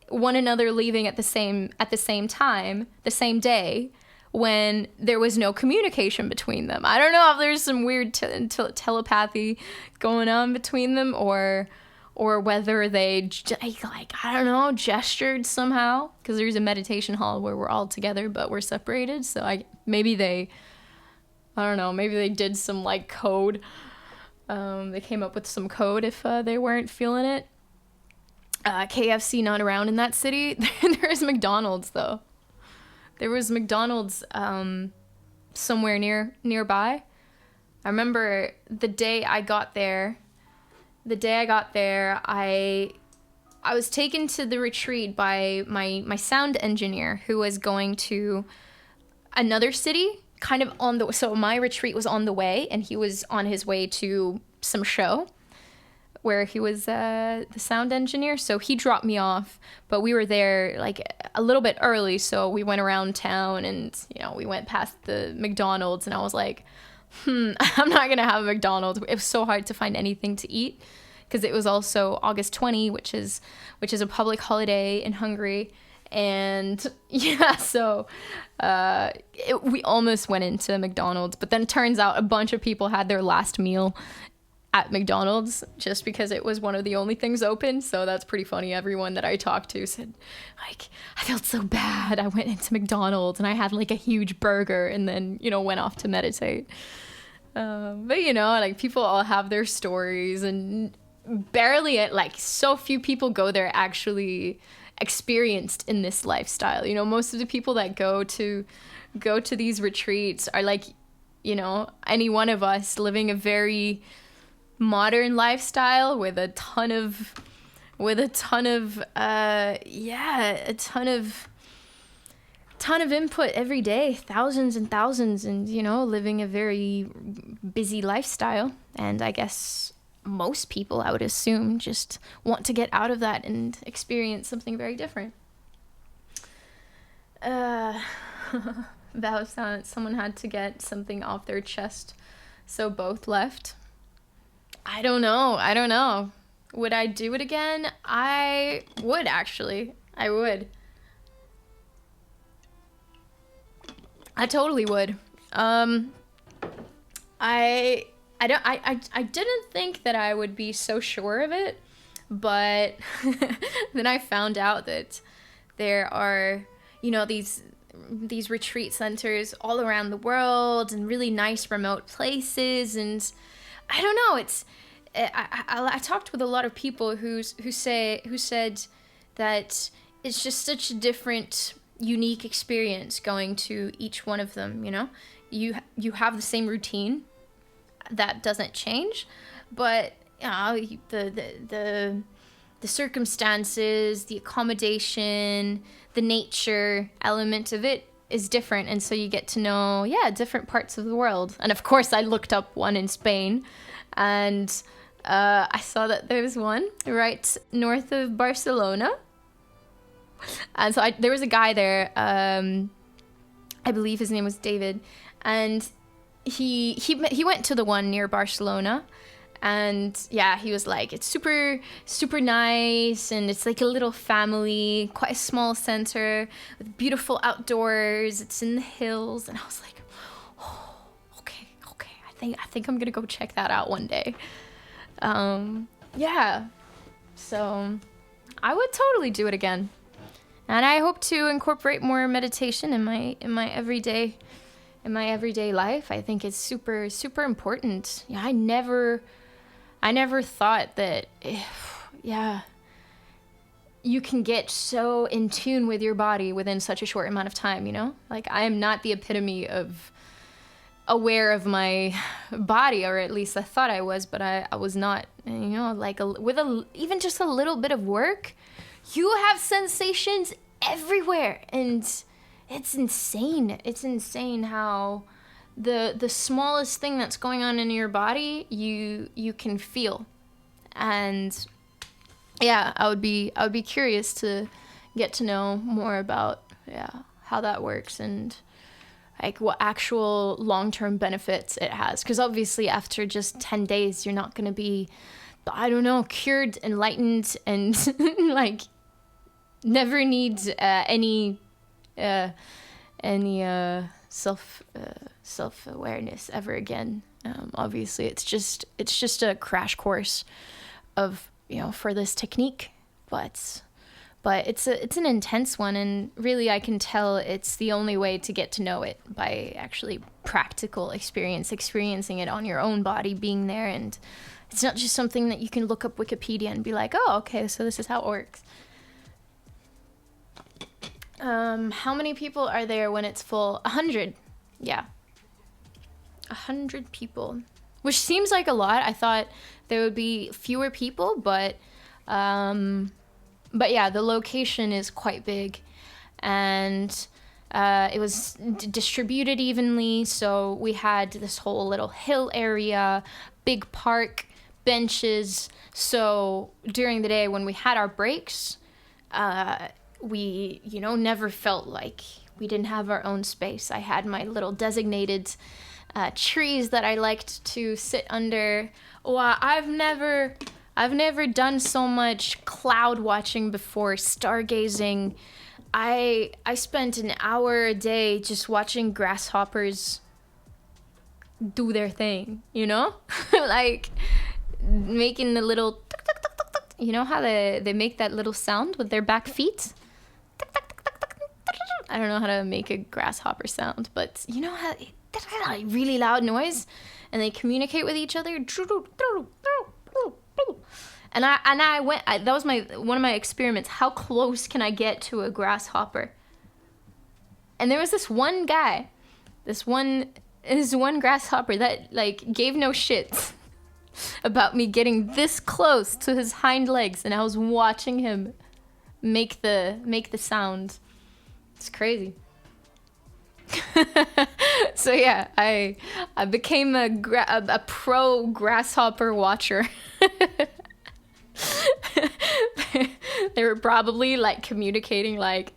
one another leaving at the same time, the same day, when there was no communication between them. I don't know if there's some weird telepathy going on between them, or whether they, like, I don't know, gestured somehow, because there's a meditation hall where we're all together but we're separated. So maybe they did some like code. They came up with some code if they weren't feeling it. KFC not around in that city. There is McDonald's though. There was McDonald's somewhere nearby. I remember the day I got there, I I was taken to the retreat by my sound engineer, who was going to another city, kind of on the, so my retreat was on the way, and he was on his way to some show where he was the sound engineer. So he dropped me off, but we were there like a little bit early, so we went around town, and we went past the McDonald's, and I was like, I'm not gonna have a McDonald's. It was so hard to find anything to eat because it was also August 20, which is a public holiday in Hungary. And yeah, so we almost went into McDonald's, but then turns out a bunch of people had their last meal at McDonald's just because it was one of the only things open. So that's pretty funny. Everyone that I talked to said, like, I felt so bad. I went into McDonald's and I had like a huge burger and then, went off to meditate. But like, people all have their stories, and barely like so few people go there actually experienced in this lifestyle. Most of the people that go to these retreats are like, any one of us living a very modern lifestyle with a ton of input every day, thousands and thousands, and living a very busy lifestyle. And I guess most people, I would assume, just want to get out of that and experience something very different. That was silent. Someone had to get something off their chest, so both left. I don't know. Would I do it again? I would, actually. I would. I totally would. I didn't think that I would be so sure of it, but then I found out that there are, these retreat centers all around the world and really nice remote places. And I don't know, I talked with a lot of people who said that it's just such a different, unique experience going to each one of them. You have the same routine that doesn't change, but the circumstances, the accommodation, the nature element of it is different, and so you get to know different parts of the world. And of course I looked up one in Spain, and I saw that there was one right north of Barcelona, and so there was a guy there, I believe his name was David, and he went to the one near Barcelona, and he was like, it's super, super nice, and it's like a little family, quite a small center with beautiful outdoors. It's in the hills, and I was like, oh, okay, I think I'm gonna go check that out one day. So I would totally do it again, and I hope to incorporate more meditation in my everyday life. I think it's super, super important. I never thought that, you can get so in tune with your body within such a short amount of time, Like, I am not the epitome of aware of my body, or at least I thought I was, but I was not, like, even just a little bit of work, you have sensations everywhere, and it's insane. It's insane how the smallest thing that's going on in your body, you can feel. And I would be curious to get to know more about how that works, and like what actual long-term benefits it has. Because obviously after just 10 days, you're not going to be, I don't know, cured, enlightened, and like never need any self-awareness ever again. Obviously it's just a crash course of, for this technique, but it's an intense one, and really I can tell it's the only way to get to know it, by actually practical experiencing it on your own body, being there. And it's not just something that you can look up Wikipedia and be like, oh, okay, so this is how it works. How many people are there when it's full? 100. Yeah. 100 people. Which seems like a lot. I thought there would be fewer people, but But yeah, the location is quite big, and it was distributed evenly. So we had this whole little hill area, big park, benches. So during the day when we had our breaks, we, never felt like we didn't have our own space. I had my little designated trees that I liked to sit under. Wow, I've never done so much cloud watching before, stargazing. I spent an hour a day just watching grasshoppers do their thing, like making the little tuk, tuk, tuk, tuk, tuk. You know how they make that little sound with their back feet? Tuk, tuk, tuk, tuk, tuk, tuk. I don't know how to make a grasshopper sound, but you know how really loud noise, and they communicate with each other. And I went. That was one of my experiments. How close can I get to a grasshopper? And there was this one guy, this one grasshopper that like gave no shits about me getting this close to his hind legs, and I was watching him make the sound. It's crazy. So yeah, I became a pro grasshopper watcher. They were probably like communicating like,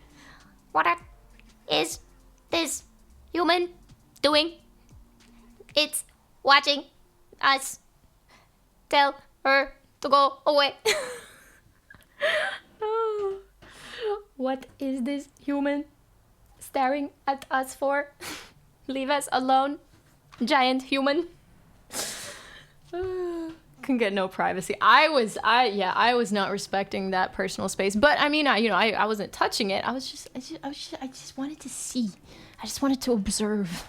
what is this human doing? It's watching us. Tell her to go away. Oh, what is this human staring at us for? Leave us alone, giant human. Can get no privacy. I was not respecting that personal space. But I mean, I wasn't touching it. I just wanted to see. I just wanted to observe.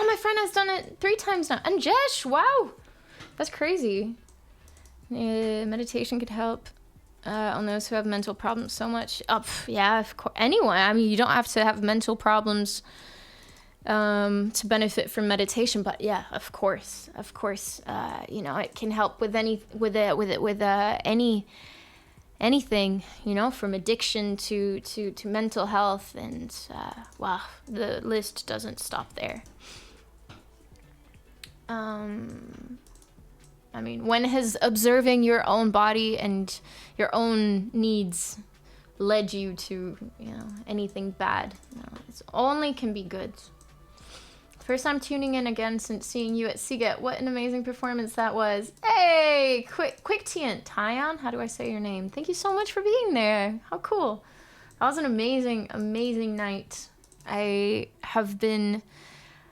My friend has done it 3 times now. And Jesh, wow, that's crazy. Meditation could help on those who have mental problems so much. Yeah, of course. Anyone. I mean, you don't have to have mental problems to benefit from meditation, but yeah, of course, it can help with anything, from addiction to mental health, and wow, the list doesn't stop there. I mean, when has observing your own body and your own needs led you to, anything bad? No, it only can be good. First time tuning in again since seeing you at Seagate. What an amazing performance that was. Hey, quick Tyon, how do I say your name? Thank you so much for being there. How cool. That was an amazing, amazing night. I have been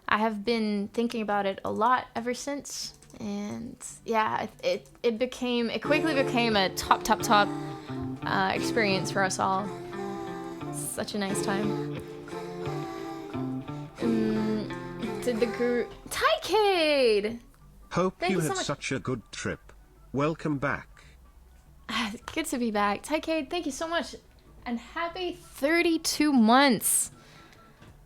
thinking about it a lot ever since. And yeah, it quickly became a top experience for us all. Such a nice time. Did the guru Tycade? Hope you had such a good trip. Welcome back. Good to be back. Tycade, thank you so much. And happy 32 months.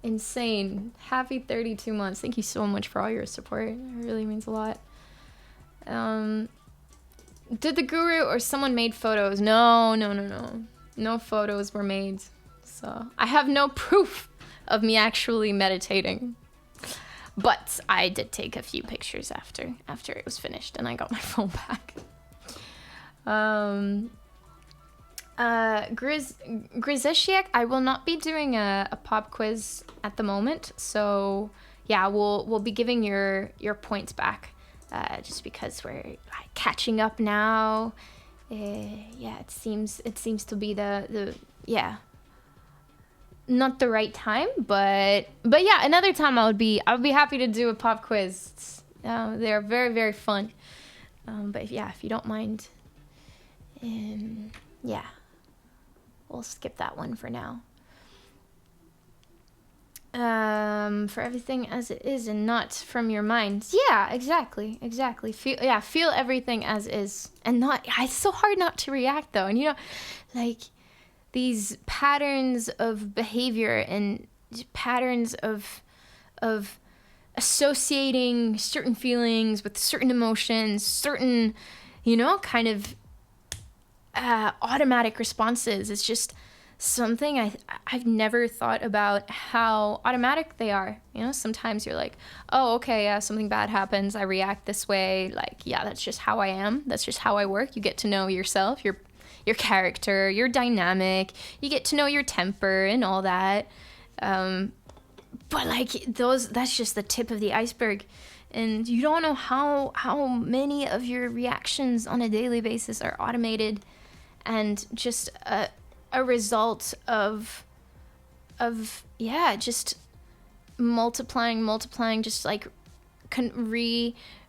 Insane. Happy 32 months. Thank you so much for all your support. It really means a lot. Did the guru or someone made photos? No. No photos were made. So I have no proof of me actually meditating. But I did take a few pictures after it was finished, and I got my phone back. Grizeshiak, I will not be doing a pop quiz at the moment, so yeah, we'll be giving your points back, just because we're catching up now. Yeah, it seems to be the not the right time, but yeah, another time I would be happy to do a pop quiz. They're very, very fun. But if you don't mind, yeah, we'll skip that one for now. For everything as it is and not from your mind. Yeah, exactly. Feel everything as is, and not. It's so hard not to react though, and like these patterns of behavior and patterns of associating certain feelings with certain emotions, certain, kind of automatic responses. It's just something I've never thought about how automatic they are. Sometimes you're like, oh, okay, yeah, something bad happens, I react this way. Like, yeah, that's just how I am. That's just how I work. You get to know yourself, your character, your dynamic. You get to know your temper and all that. But like that's just the tip of the iceberg. And you don't know how many of your reactions on a daily basis are automated and just a result of just multiplying, just like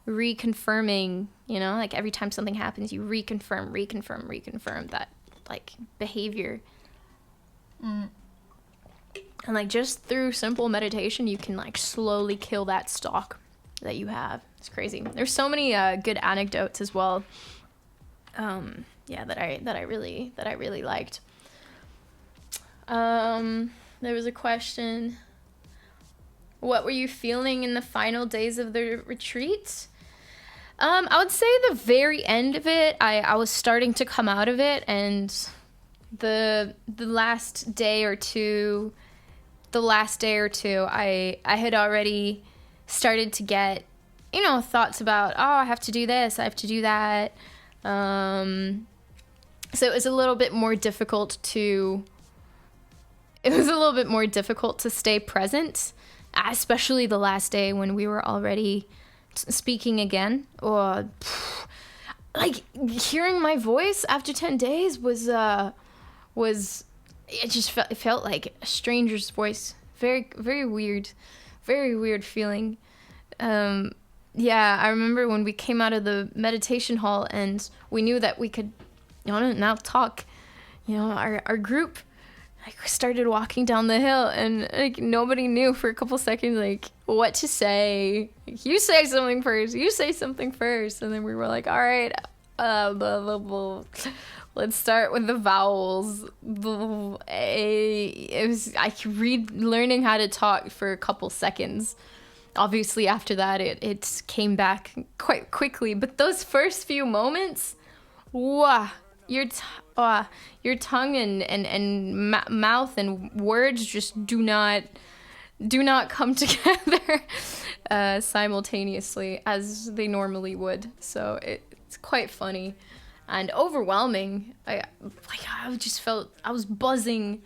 reconfirming, like every time something happens, you reconfirm that like behavior. And like just through simple meditation, you can like slowly kill that stalk that you have. It's crazy. There's so many good anecdotes as well. That I really liked. There was a question. What were you feeling in the final days of the retreat? I would say the very end of it, I was starting to come out of it, and the last day or two, I had already started to get, thoughts about, oh, I have to do this, I have to do that. So it was a little bit more difficult to stay present, especially the last day when we were already speaking again. Or like hearing my voice after 10 days was it felt like a stranger's voice. Very, very weird feeling. I remember when we came out of the meditation hall and we knew that we could now talk. Our group like started walking down the hill, and like nobody knew for a couple seconds like what to say. Like, you say something first, and then we were like, all right, let's start with the vowels. I could read learning how to talk for a couple seconds. Obviously after that it came back quite quickly, but those first few moments, wow, your tongue and mouth and words just do not come together simultaneously as they normally would. So it's quite funny and overwhelming. I just felt I was buzzing.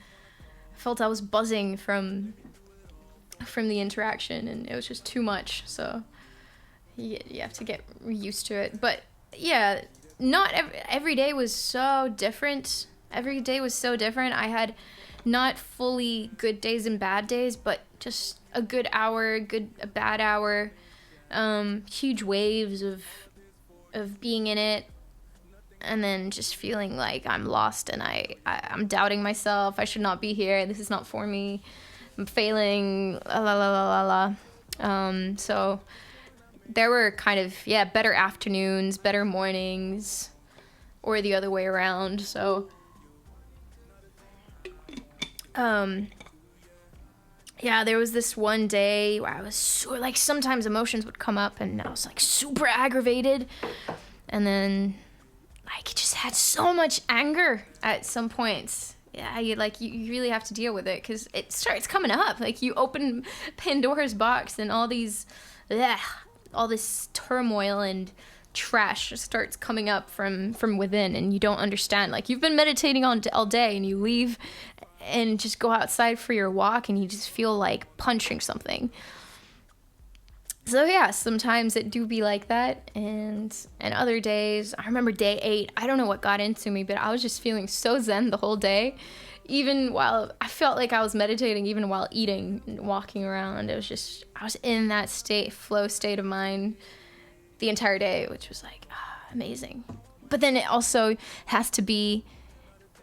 I was buzzing from the interaction, and it was just too much. So you have to get used to it. But yeah, not every day was so different. I had not fully good days and bad days, but just a good hour, a bad hour, huge waves of being in it, and then just feeling like I'm lost and I'm doubting myself. I should not be here. This is not for me. I'm failing. So there were kind of better afternoons, better mornings, or the other way around. So there was this one day where I was sometimes emotions would come up and I was like super aggravated, and then like just had so much anger at some points. Yeah, you really have to deal with it because it starts coming up. Like you open Pandora's box and all this turmoil and trash starts coming up from within, and you don't understand. Like you've been meditating all day, and you leave and just go outside for your walk, and you just feel like punching something. So yeah, sometimes it do be like that, and other days, I remember day 8, I don't know what got into me, but I was just feeling so zen the whole day. Even while I felt like I was meditating, even while eating and walking around, I was in that flow state of mind the entire day, which was like amazing. But then it also has to be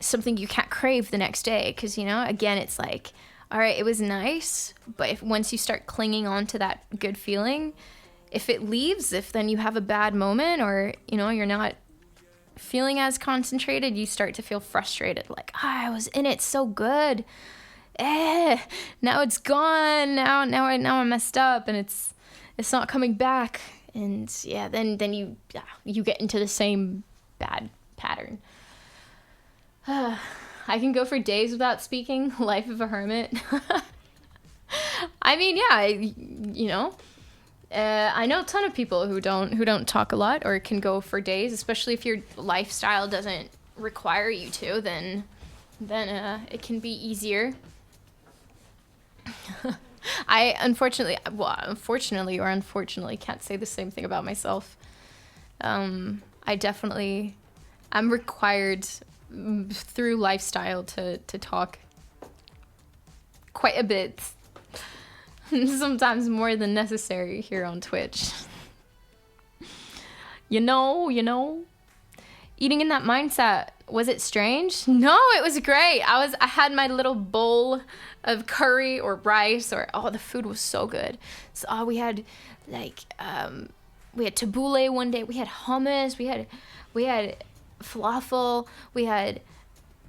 something you can't crave the next day, because again, it's like, all right, it was nice, but once you start clinging on to that good feeling, if it leaves, if then you have a bad moment, or you're not feeling as concentrated, you start to feel frustrated, like, I was in it so good, now it's gone, now I messed up, and it's it's not coming back. And yeah, then you get into the same bad pattern. I can go for days without speaking. Life of a hermit. I mean, yeah, you know, I know a ton of people who don't talk a lot or can go for days, especially if your lifestyle doesn't require you to. Then it can be easier. I unfortunately can't say the same thing about myself. I'm required through lifestyle to talk quite a bit. Sometimes more than necessary here on Twitch. You know. Eating in that mindset, was it strange? No, it was great. I had my little bowl of curry or rice the food was so good. So we had we had tabbouleh one day, we had hummus, we had falafel, we had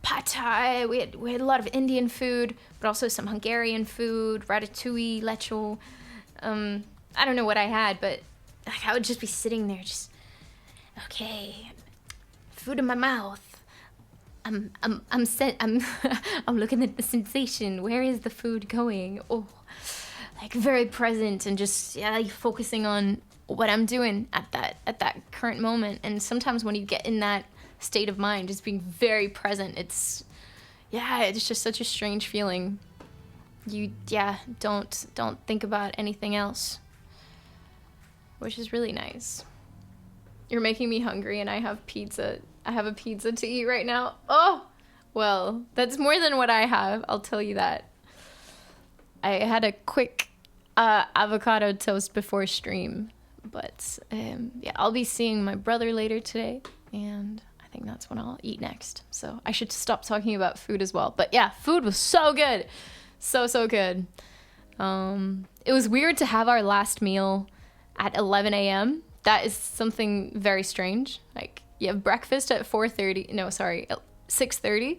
pad thai, we had a lot of Indian food, but also some Hungarian food, ratatouille, lecho. I don't know what I had, but I would just be sitting there just, okay, food in my mouth. I'm looking at the sensation. Where is the food going? Oh, like very present and just focusing on what I'm doing at that current moment. And sometimes when you get in that state of mind, just being very present, it's just such a strange feeling. You don't think about anything else, which is really nice. You're making me hungry, and I have pizza. I have a pizza to eat right now. Oh, well, that's more than what I have. I'll tell you that. I had a quick avocado toast before stream, but I'll be seeing my brother later today, and I think that's when I'll eat next. So I should stop talking about food as well. But yeah, food was so good. So good. It was weird to have our last meal at 11 a.m. That is something very strange. Like, you have breakfast at 6:30.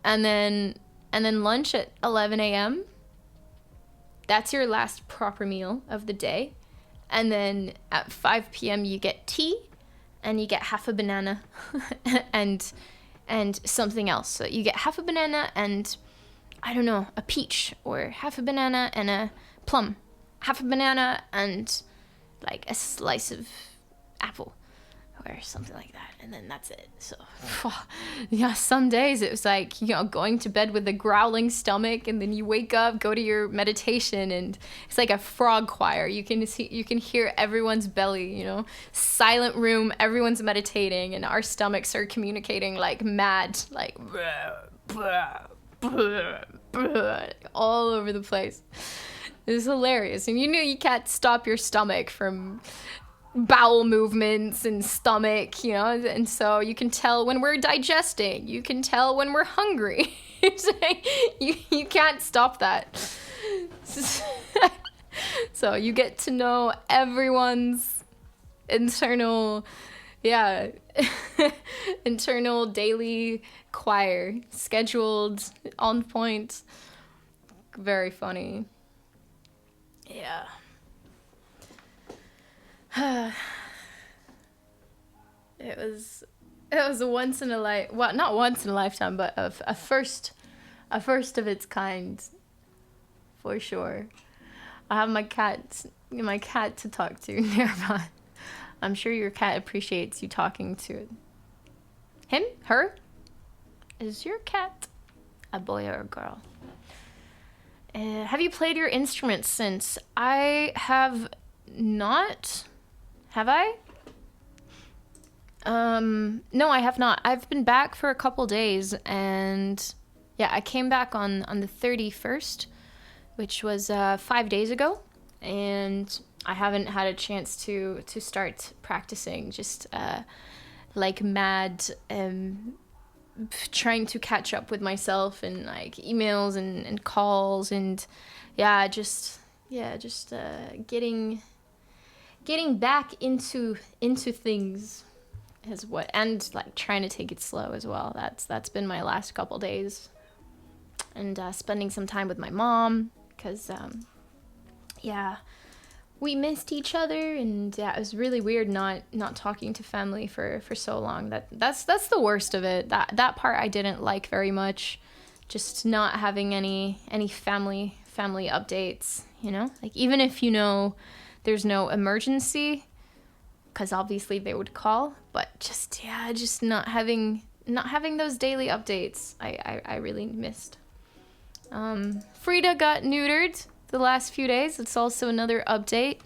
And then lunch at 11 a.m. That's your last proper meal of the day. And then at 5 p.m. you get tea, and you get half a banana and something else. So you get half a banana and, I don't know, a peach, or half a banana and a plum. Half a banana and like a slice of apple or something like that, and then that's it. So yeah, some days it was like, going to bed with a growling stomach, and then you wake up, go to your meditation, and it's like a frog choir. You can hear everyone's belly, silent room, everyone's meditating, and our stomachs are communicating like mad, like all over the place. It's hilarious. And you can't stop your stomach from bowel movements and stomach, and so you can tell when we're digesting. You can tell when we're hungry. you can't stop that. So you get to know everyone's internal daily choir, scheduled, on point. Very funny. Yeah. It was a once in a not once in a lifetime, but a first of its kind, for sure. I have my cat to talk to nearby. I'm sure your cat appreciates you talking to him, her. Is your cat a boy or a girl? Have you played your instruments since? I have not. Have I? No, I have not. I've been back for a couple days, and I came back on the 31st, which was 5 days ago, and I haven't had a chance to start practicing. Just like mad, trying to catch up with myself, and like emails and calls, and just getting back into things is what, and like trying to take it slow as well. That's been my last couple days, and spending some time with my mom, because we missed each other, and yeah, it was really weird not talking to family for so long. That's the worst of it. That part I didn't like very much, just not having any family updates, you know, like even if, you know, there's no emergency, because obviously they would call, but just not having those daily updates I really missed. Frida got neutered the last few days. It's also another update.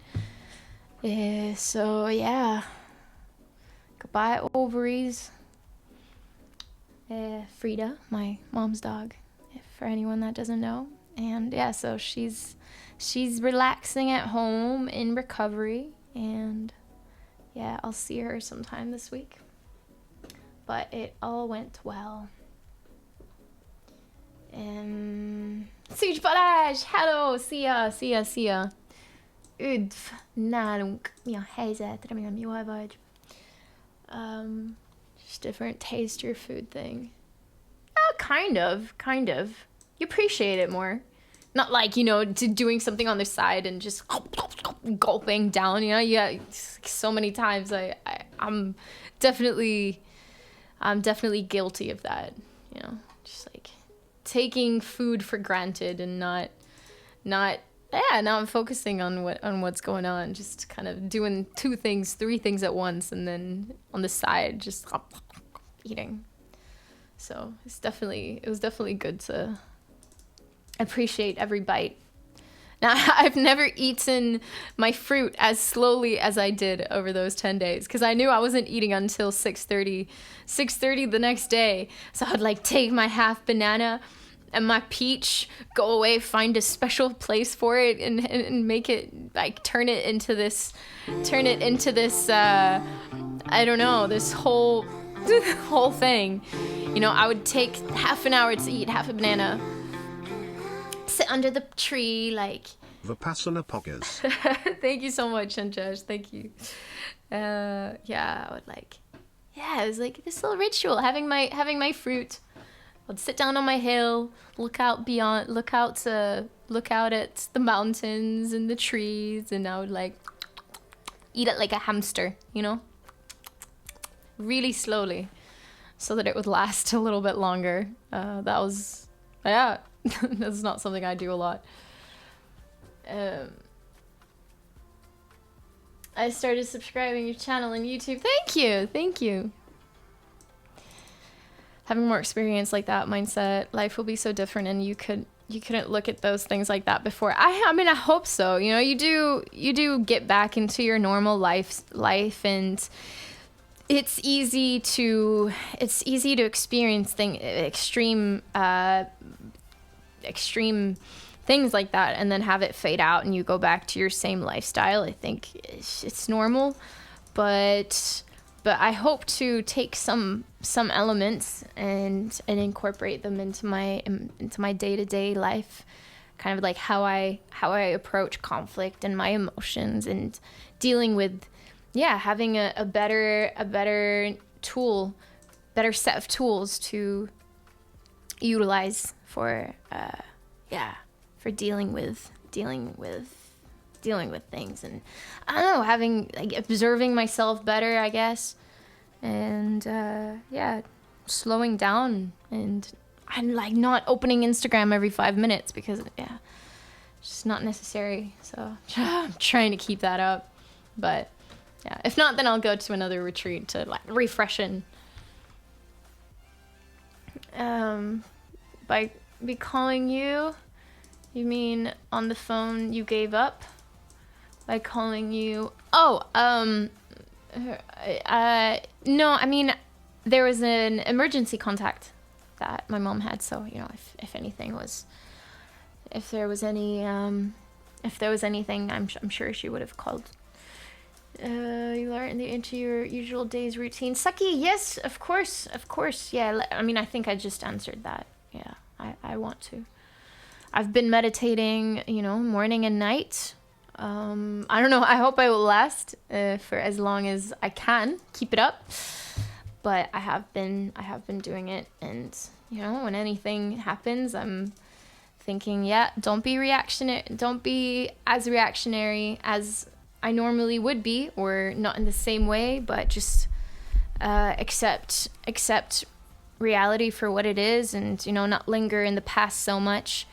So yeah, goodbye ovaries. Frida, my mom's dog, for anyone that doesn't know. And yeah, so she's relaxing at home in recovery, and yeah, I'll see her sometime this week. But it all went well. Siege Balázs, hello, szia. Üdv nálunk. Mi a helyzet? Remélem jól vagy. Just different taste your food thing. Kind of. You appreciate it more. Not like, you know, doing something on the side and just gulping down, you know? Yeah, so many times I'm definitely guilty of that, you know? Just like taking food for granted and not focusing on what's going on, just kind of doing 2 things, 3 things at once, and then on the side just eating. So it was definitely good to appreciate every bite. Now, I've never eaten my fruit as slowly as I did over those 10 days, because I knew I wasn't eating until 6:30 the next day. So I'd like take my half banana and my peach, go away, find a special place for it, and make it, like, turn it into this I don't know, this whole thing. You know, I would take half an hour to eat half a banana, sit under the tree, like... Vipassana poggers. Thank you so much, Shantash. Thank you. Yeah, I would like... Yeah, it was like this little ritual, having my fruit. I'd sit down on my hill, look out at the mountains and the trees, and I would like eat it like a hamster, you know? Really slowly, so that it would last a little bit longer. That's not something I do a lot. I started subscribing to your channel on YouTube. Thank you. Having more experience like that mindset, life will be so different, and you couldn't look at those things like that before. I mean, I hope so. You know, you do get back into your normal life, and it's easy to experience extreme things like that, and then have it fade out and you go back to your same lifestyle. I think it's normal, but I hope to take some elements and incorporate them into my day-to-day life, kind of like how I approach conflict and my emotions, and dealing with having a better set of tools to utilize for dealing with things. And I don't know, having, like, observing myself better, I guess, and slowing down, and I'm like not opening Instagram every 5 minutes, because it's just not necessary. So I'm trying to keep that up, but yeah, if not, then I'll go to another retreat to like refreshen. By calling you mean on the phone you gave up? By calling you... no, I mean, there was an emergency contact that my mom had, so, you know, if there was anything, I'm sure she would have called. You learn into your usual day's routine. Saki, yes, of course. Yeah, I mean, I think I just answered that. Yeah, I want to. I've been meditating, you know, morning and night. I don't know. I hope I will last for as long as I can. Keep it up. But I have been doing it, and, you know, when anything happens, I'm thinking, yeah, don't be as reactionary as I normally would be, or not in the same way, but just accept reality for what it is, and not linger in the past so much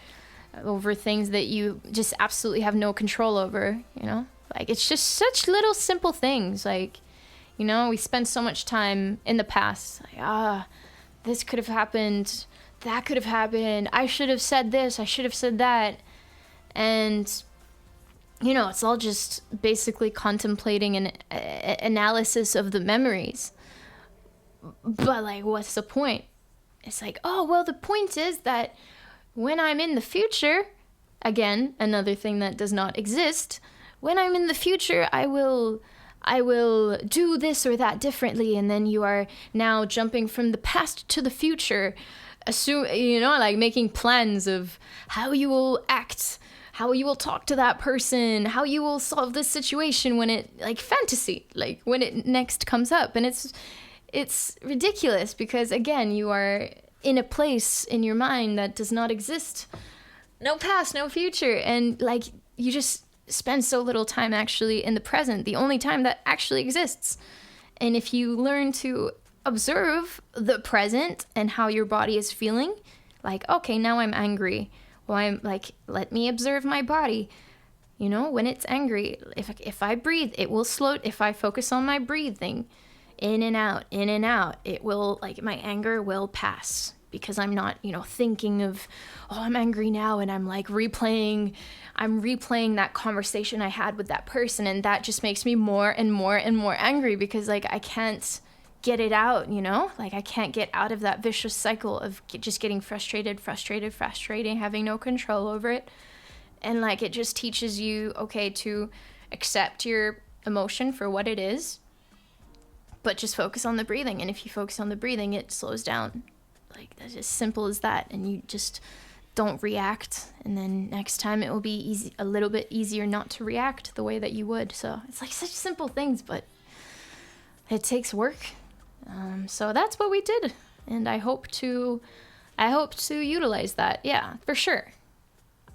over things that you just absolutely have no control over. Like, it's just such little simple things. Like, we spend so much time in the past, like, this could have happened, that could have happened, I should have said this, I should have said that. And it's all just basically contemplating an analysis of the memories. But, like, what's the point? It's like, oh, well, the point is that when I'm in the future, again, another thing that does not exist, when I'm in the future, I will do this or that differently. And then you are now jumping from the past to the future, like making plans of how you will act, how you will talk to that person, how you will solve this situation when it, like, fantasy, like when it next comes up. And it's ridiculous, because again, you are in a place in your mind that does not exist. No past, no future. And, like, you just spend so little time actually in the present, the only time that actually exists. And if you learn to observe the present and how your body is feeling, like, okay, now I'm angry. Well, I'm like, let me observe my body. When it's angry, if I breathe, it will slow. If I focus on my breathing, in and out, it will, like, my anger will pass, because I'm not, thinking of, oh, I'm angry now, and I'm like replaying that conversation I had with that person, and that just makes me more and more and more angry, because, like, I can't get it out, like, I can't get out of that vicious cycle of just getting frustrated, having no control over it. And, like, it just teaches you, okay, to accept your emotion for what it is, but just focus on the breathing. And if you focus on the breathing, it slows down. Like, that's as simple as that. And you just don't react. And then next time it will be a little bit easier not to react the way that you would. So it's like such simple things, but it takes work. So that's what we did. And I hope to utilize that. Yeah, for sure.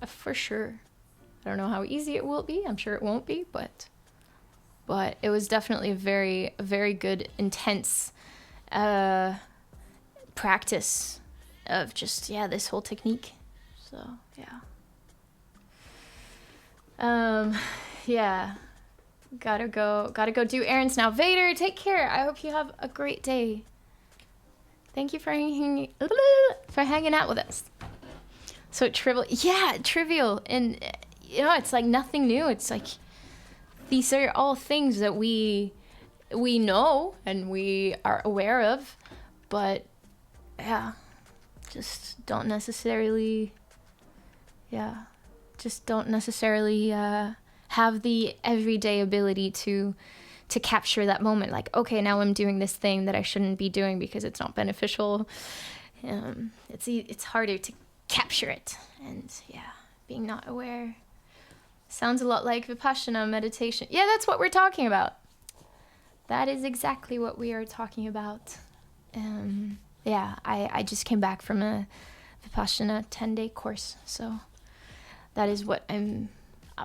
For sure. I don't know how easy it will be. I'm sure it won't be, but it was definitely a very, very good, intense practice of just, this whole technique. So, yeah. Gotta go do errands now. Vader, take care. I hope you have a great day. Thank you for hanging out with us. So trivial. Yeah, trivial. And, it's like nothing new. It's like, these are all things that we know and we are aware of, but just don't necessarily have the everyday ability to capture that moment. Like, okay, now I'm doing this thing that I shouldn't be doing because it's not beneficial. It's harder to capture it, and being not aware. Sounds a lot like Vipassana meditation. Yeah, that's what we're talking about. That is exactly what we are talking about. I just came back from a Vipassana 10-day course, so that is what I've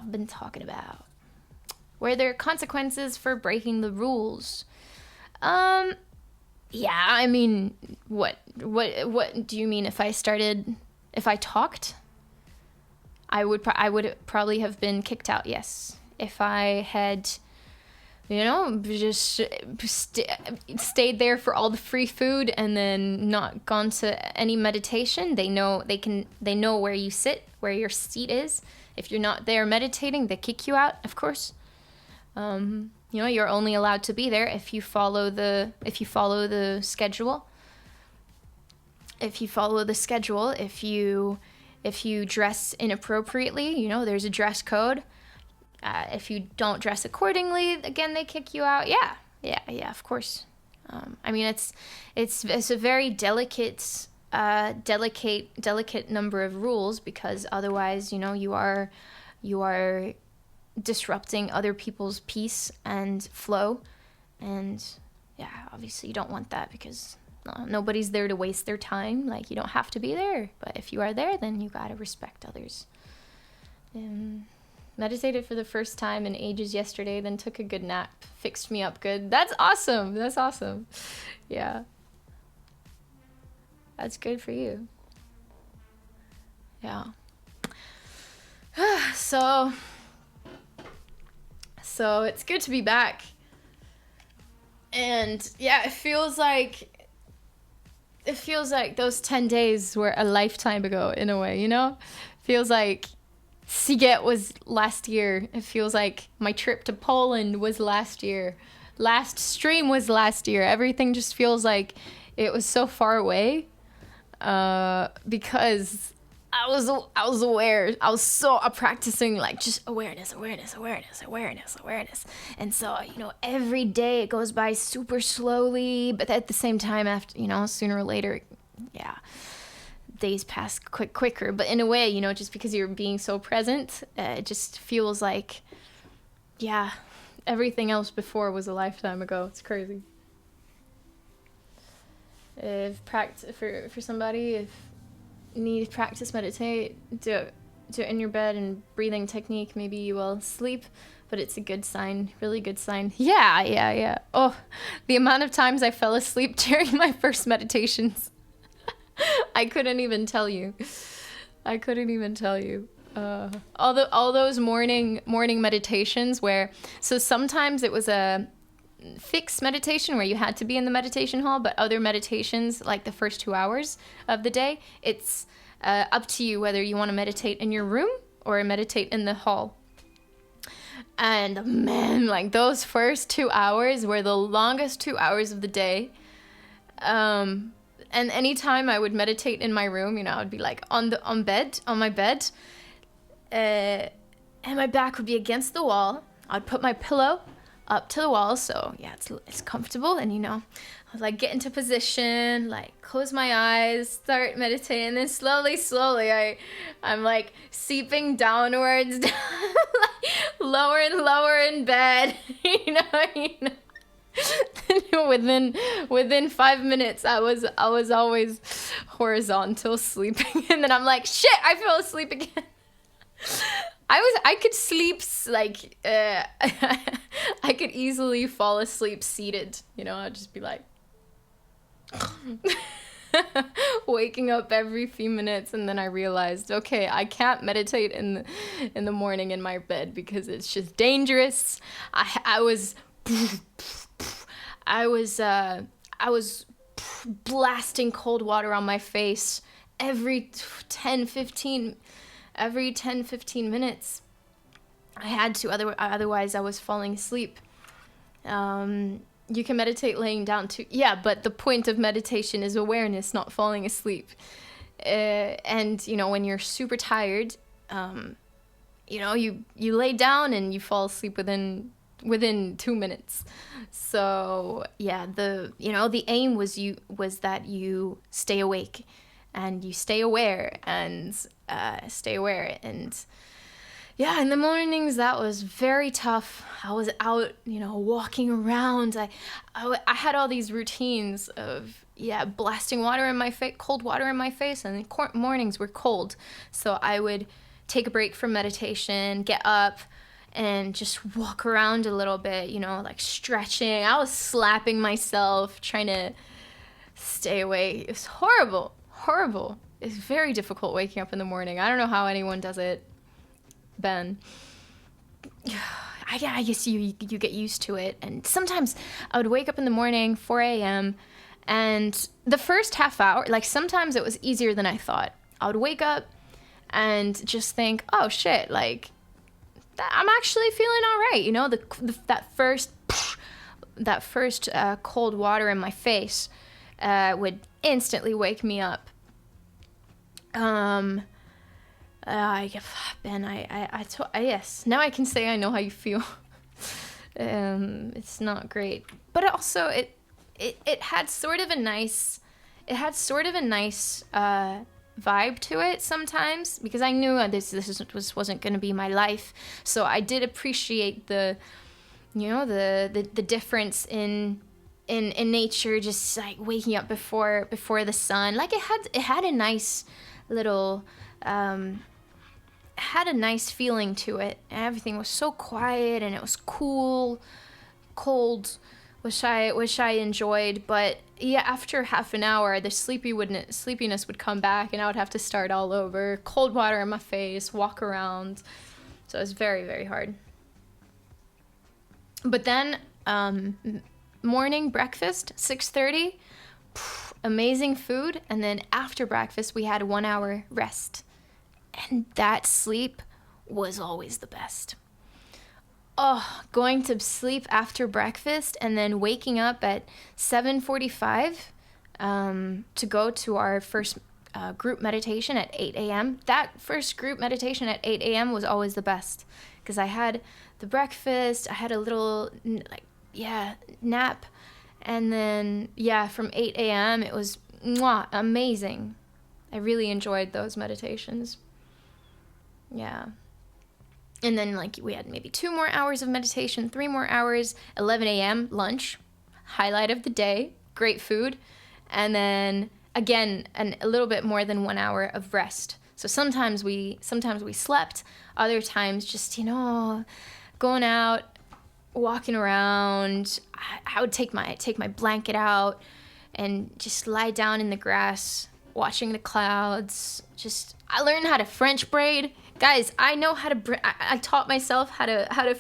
been talking about. Were there consequences for breaking the rules? I mean, what do you mean? If I talked? I would probably have been kicked out, yes. If I had, just stayed there for all the free food and then not gone to any meditation, they know where you sit, where your seat is. If you're not there meditating, they kick you out, of course. You're only allowed to be there if you follow the schedule. If you dress inappropriately, there's a dress code. If you don't dress accordingly, again, they kick you out. Yeah, of course. I mean, it's a very delicate number of rules, because otherwise, you are disrupting other people's peace and flow, and obviously you don't want that, because Nobody's there to waste their time. Like, you don't have to be there, but if you are there, then you gotta respect others. Meditated for the first time in ages yesterday, then took a good nap. Fixed me up good. That's awesome. That's awesome. Yeah. That's good for you. Yeah. So it's good to be back. And yeah, it feels like those 10 days were a lifetime ago in a way, you know? Feels like Siget was last year. It feels like my trip to Poland was last year. Last stream was last year. Everything just feels like it was so far away. Because I was aware. I was practicing like just awareness. And so, you know, every day it goes by super slowly, but at the same time, after, you know, sooner or later, yeah, days pass quicker. But in a way, you know, just because you're being so present, it just feels like, yeah, everything else before was a lifetime ago. It's crazy. If practice for somebody, if you need to practice meditate, do it in your bed and breathing technique, maybe you will sleep, but it's a good sign, really good sign. Yeah. Oh, the amount of times I fell asleep during my first meditations. I couldn't even tell you. All those morning meditations where, so sometimes it was a fixed meditation where you had to be in the meditation hall, but other meditations, like the first 2 hours of the day, it's up to you whether you want to meditate in your room or meditate in the hall. And man, like those first 2 hours were the longest 2 hours of the day. And anytime I would meditate in my room, you know, I would be like on my bed, and my back would be against the wall. I'd put my pillow up to the wall, so yeah, it's comfortable, and you know, I would like get into position, like close my eyes, start meditating, and then slowly I'm like seeping downwards, like, lower and lower in bed, you know. within 5 minutes I was always horizontal sleeping, and then I'm like, shit, I fell asleep again. I could sleep like I could easily fall asleep seated, you know. I'd just be like waking up every few minutes, and then I realized, okay, I can't meditate in the morning in my bed because it's just dangerous. I was blasting cold water on my face every 10-15 minutes. I had to, otherwise I was falling asleep. You can meditate laying down too. Yeah, but the point of meditation is awareness, not falling asleep. And, you know, when you're super tired, you know, you lay down and you fall asleep within 2 minutes. So yeah, the aim was that you stay awake and you stay aware and yeah, in the mornings that was very tough. I was out, you know, walking around. I had all these routines of blasting water in my face, cold water in my face, and the mornings were cold. So I would take a break from meditation, get up, and just walk around a little bit, you know, like stretching. I was slapping myself, trying to stay awake. It was horrible. It's very difficult waking up in the morning. I don't know how anyone does it, Ben. I guess you get used to it. And sometimes I would wake up in the morning, 4 a.m., and the first half hour, like sometimes it was easier than I thought. I would wake up and just think, oh shit, like I'm actually feeling all right, you know. That first cold water in my face would instantly wake me up. Yes, now I can say I know how you feel. It's not great, but also it had sort of a nice vibe to it sometimes, because I knew this wasn't going to be my life. So I did appreciate the difference in in nature, just like waking up before the sun. Like it had a nice little had a nice feeling to it. Everything was so quiet and it was cold, which I enjoyed. But yeah, after half an hour, the sleepiness would come back, and I would have to start all over. Cold water in my face, walk around. So it was very, very hard. But then morning breakfast, 6:30, amazing food, and then after breakfast we had a 1 hour rest, and that sleep was always the best. Oh, going to sleep after breakfast and then waking up at 7:45 to go to our first group meditation at 8 a.m. That first group meditation at 8 a.m. was always the best, because I had the breakfast, I had a little nap, and then from 8 a.m. it was amazing. I really enjoyed those meditations. Yeah. And then we had maybe 2 more hours of meditation, 3 more hours, 11 a.m. lunch, highlight of the day, great food, and then again a little bit more than 1 hour of rest. So sometimes we slept, other times just going out, walking around. I would take my blanket out and just lie down in the grass, watching the clouds. I learned how to French braid. Guys, I know how to I taught myself how to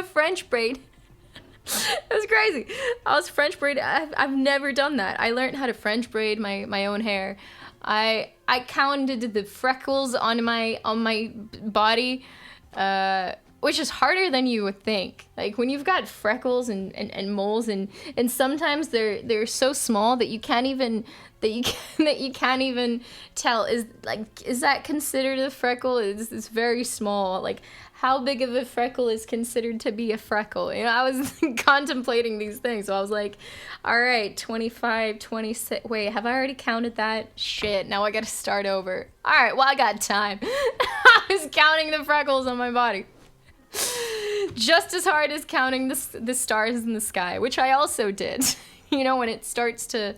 French braid. It was crazy. I was French braid. I've never done that. I learned how to French braid my own hair. I counted the freckles on my body, which is harder than you would think. Like when you've got freckles and moles, and sometimes they're so small that you can't even tell, is that considered a freckle? It's very small. Like, how big of a freckle is considered to be a freckle? I was contemplating these things. So I was like, all right, 25, 26. Wait, have I already counted that? Shit, now I gotta start over. All right, well, I got time. I was counting the freckles on my body. Just as hard as counting the stars in the sky, which I also did. When it starts to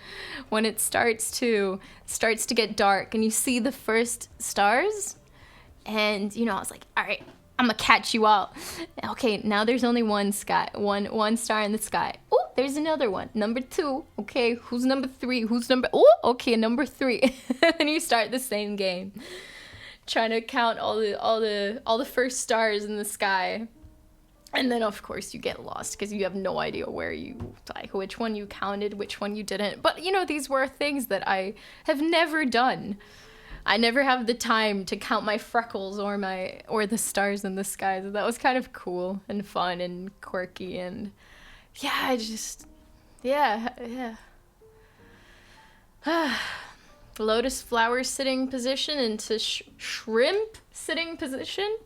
get dark and you see the first stars, and I was like, all right, I'm gonna catch you all. Okay, now there's only one star in the sky. Oh, there's another one, number 2. Okay, who's number 3? Okay, number 3. And you start the same game, trying to count all the first stars in the sky. And then, of course, you get lost because you have no idea which one you counted, which one you didn't. But, these were things that I have never done. I never have the time to count my freckles or the stars in the sky. So that was kind of cool and fun and quirky. And, Lotus flower sitting position into shrimp sitting position.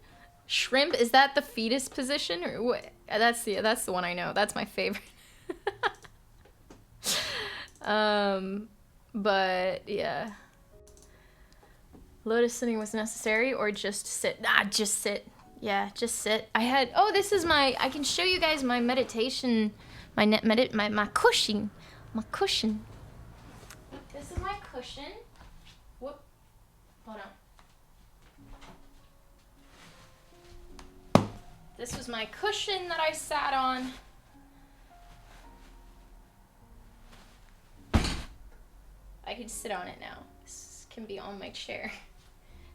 Shrimp, is that the fetus position, or what? That's the one I know. That's my favorite. But yeah, lotus sitting was necessary, or just sit. Just sit. Yeah, just sit. This is I can show you guys my meditation, my cushion. My cushion. This is my cushion. Whoop. Hold on. This was my cushion that I sat on. I can sit on it now. This can be on my chair.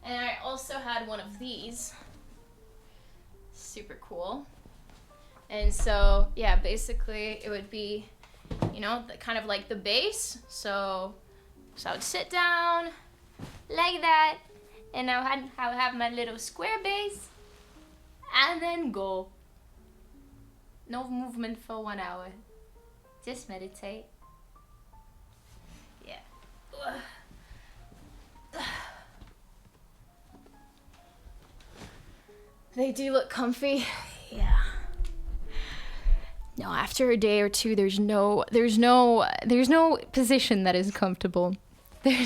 And I also had one of these. Super cool. And so, yeah, basically it would be, kind of like the base. So I would sit down like that, and I would have my little square base. And then go. No movement for 1 hour. Just meditate. Yeah. They do look comfy. Yeah. No, after a day or two, there's no position that is comfortable. There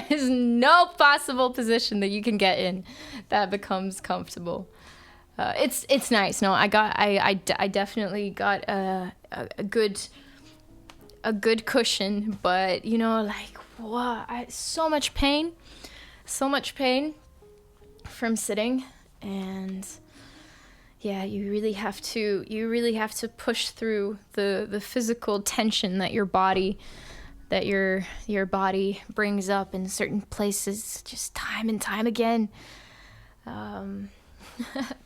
is no possible position that you can get in that becomes comfortable. It's nice. No, I definitely got a good a good cushion, but you know, like, wow, so much pain from sitting. And yeah, you really have to push through the physical tension that your body brings up in certain places, just time and time again.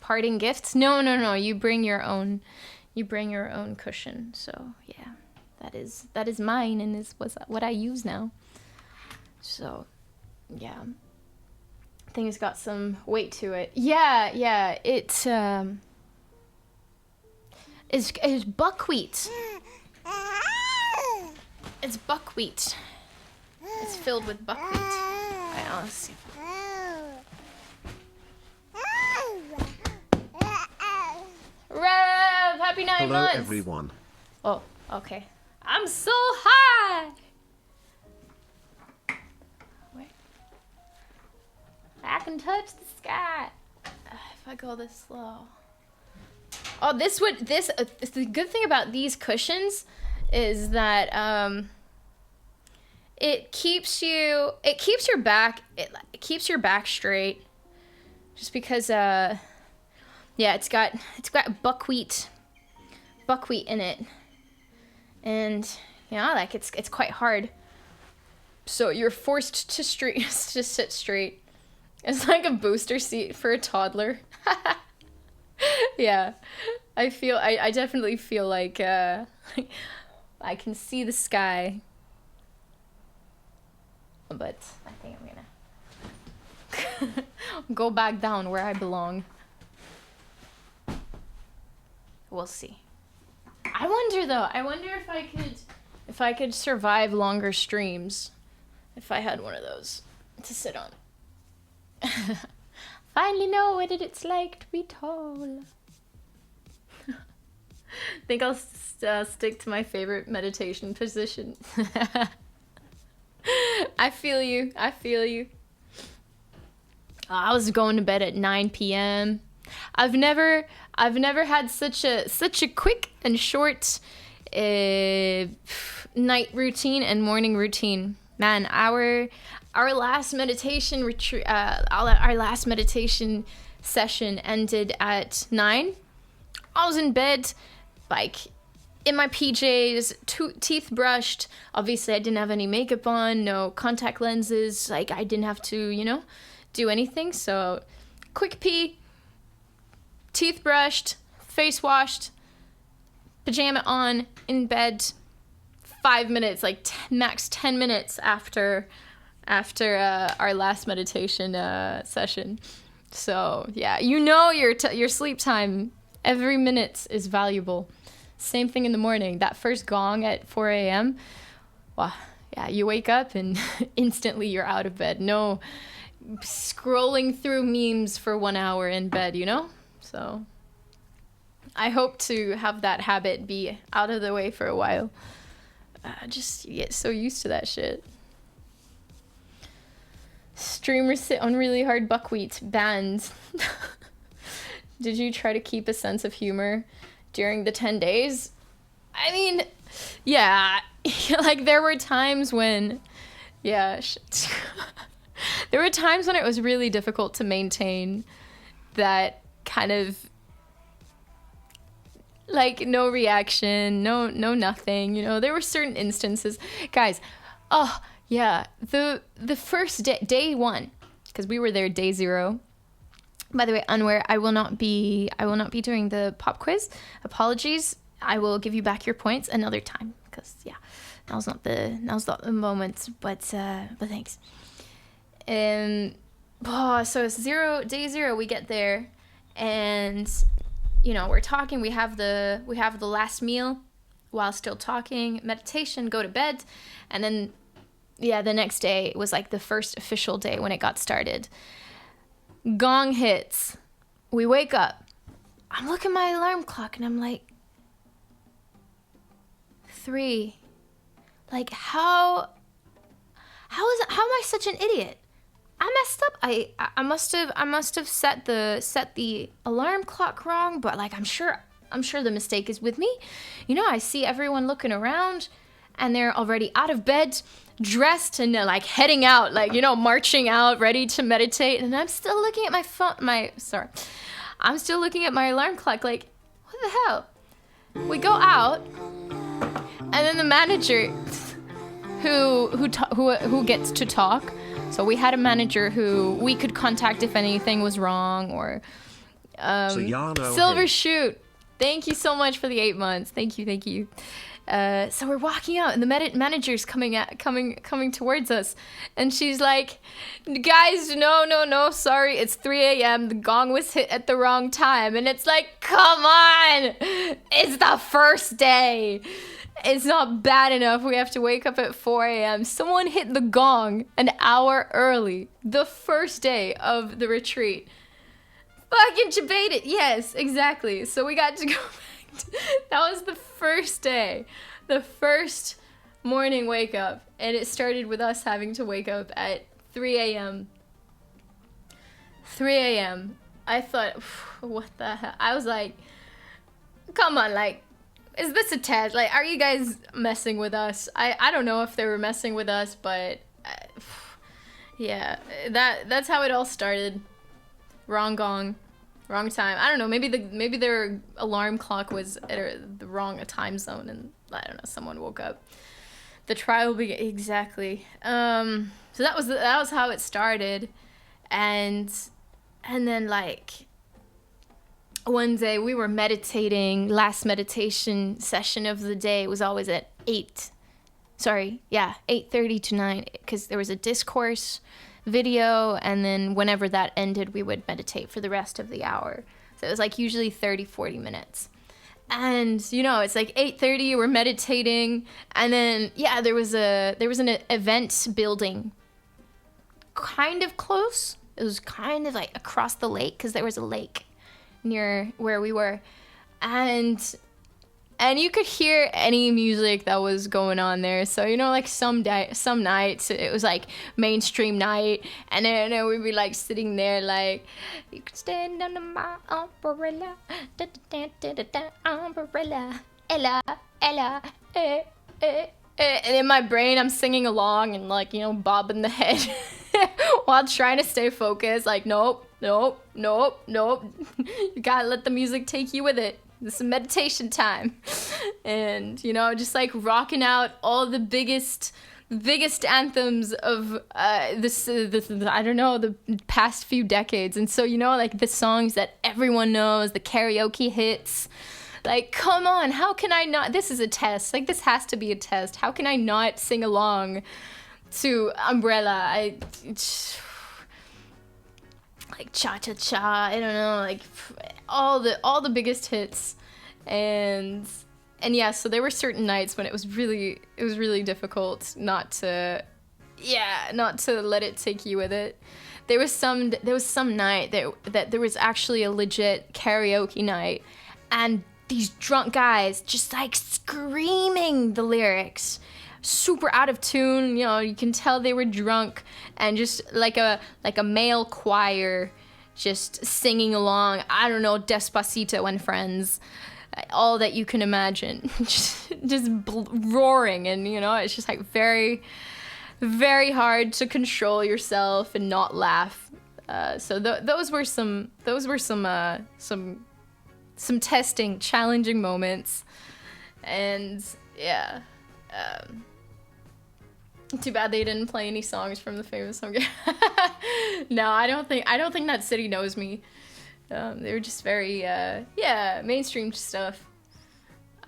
Parting gifts? No. You bring your own cushion. So yeah, that is mine, and is what I use now. So yeah, thing's got some weight to it. Yeah. It's buckwheat. It's buckwheat. It's filled with buckwheat. Let's see. Rev, happy 9 months. Hello everyone. Oh, okay. I'm so high. Wait. I can touch the sky. If I go this slow. Oh, the good thing about these cushions is that it keeps your back straight, just because yeah, it's got buckwheat in it, and you know, like it's quite hard, so you're forced to sit straight. It's like a booster seat for a toddler. Yeah, I definitely feel like I can see the sky, but I think I'm gonna go back down where I belong. We'll see. I wonder if I could survive longer streams if I had one of those to sit on. Finally know what it's like to be tall. Think I'll stick to my favorite meditation position. I feel you. I was going to bed at 9 p.m. I've never had such a quick and short night routine and morning routine. Man, our last meditation retreat, our last meditation session ended at 9. I was in bed, like in my PJs, teeth brushed. Obviously, I didn't have any makeup on, no contact lenses. Like, I didn't have to, do anything. So, quick pee, teeth brushed, face washed, pajama on, in bed. 5 minutes, like max 10 minutes after our last meditation session. So yeah, your sleep time, every minute is valuable. Same thing in the morning. That first gong at 4 a.m. Wow, yeah, you wake up and instantly you're out of bed. No scrolling through memes for 1 hour in bed, So I hope to have that habit be out of the way for a while. Just get so used to that shit. Streamers sit on really hard buckwheat. Banned. Did you try to keep a sense of humor during the 10 days? I mean, yeah. Like, there were times when... Yeah. There were times when it was really difficult to maintain that kind of... Like, no reaction, no nothing, There were certain instances. Guys, oh, yeah, the first day 1, because we were there day 0. By the way, Unware, I will not be doing the pop quiz. Apologies. I will give you back your points another time, because, yeah, now's not the moment, but thanks. So it's day 0, we get there, and... we're talking, we have the last meal while still talking, meditation, go to bed. And then, yeah, the next day was like the first official day when it got started. Gong hits. We wake up. I'm looking at my alarm clock and I'm like, 3. Like, how am I such an idiot? I messed up. I must have set the alarm clock wrong, but like I'm sure the mistake is with me. I see everyone looking around and they're already out of bed, dressed, and they're like heading out, like, you know, marching out, ready to meditate. And I'm still looking at my phone, I'm still looking at my alarm clock, like, what the hell? We go out, and then the manager who gets to talk. So we had a manager who we could contact if anything was wrong, or Silver Shoot. Thank you so much for the 8 months. Thank you. So we're walking out, and the manager's coming towards us, and she's like, "Guys, no, sorry, it's 3 a.m. The gong was hit at the wrong time." And it's like, come on, it's the first day. It's not bad enough we have to wake up at 4 a.m. Someone hit the gong an hour early, the first day of the retreat. Fucking debated. Yes, exactly. So we got to go back. That was the first day. The first morning wake up. And it started with us having to wake up at 3 a.m. 3 a.m. I thought, what the hell? I was like, come on, like, is this a test? Like, are you guys messing with us? I don't know if they were messing with us, but yeah, that's how it all started. Wrong gong, wrong time. I don't know. Maybe their alarm clock was at the wrong time zone, and I don't know. Someone woke up. The trial began exactly. So that was how it started, and then like one day we were meditating. Last meditation session of the day was always at 8:30 to 9, because there was a discourse video, and then whenever that ended, we would meditate for the rest of the hour. So it was like usually 30-40 minutes. And you know, it's like 8:30, we're meditating, and then there was an event building kind of close. It was kind of like across the lake, because there was a lake near where we were, and you could hear any music that was going on there. So, you know, like some nights it was like mainstream night, and then we'd be like sitting there like, you could stand under my umbrella, da, da, da, da, da, umbrella, Ella, Ella, eh, eh, eh. And in my brain I'm singing along and, like, you know, bobbing the head while trying to stay focused, like, nope. You gotta let the music take you with it. This is meditation time. And, you know, just like rocking out all the biggest anthems of this I don't know, the past few decades. And so, you know, like the songs that everyone knows, the karaoke hits. Like, come on, how can I not? This is a test. Like, this has to be a test. How can I not sing along to Umbrella? Like Cha Cha Cha, I don't know, like all the biggest hits, and yeah, so there were certain nights when it was really difficult not to let it take you with it. There was some night that there was actually a legit karaoke night, and these drunk guys just like screaming the lyrics, super out of tune. You know, you can tell they were drunk, and just like a male choir just singing along, I don't know, Despacito and Friends, all that you can imagine, just roaring. And, you know, it's just like very, very hard to control yourself and not laugh. So those were some testing, challenging moments. And yeah, too bad they didn't play any songs from the famous song. No, I don't think that city knows me. They were just very mainstream stuff.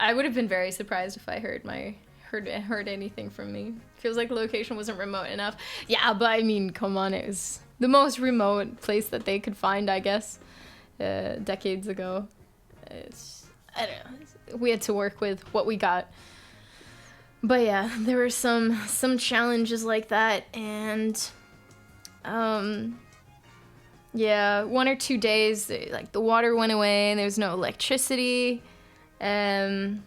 I would have been very surprised if I heard anything from me. Feels like the location wasn't remote enough. Yeah, but I mean, come on, it was the most remote place that they could find, I guess, decades ago. I don't know. We had to work with what we got. But yeah, there were some challenges like that, and 1 or 2 days, like the water went away and there was no electricity. Yeah,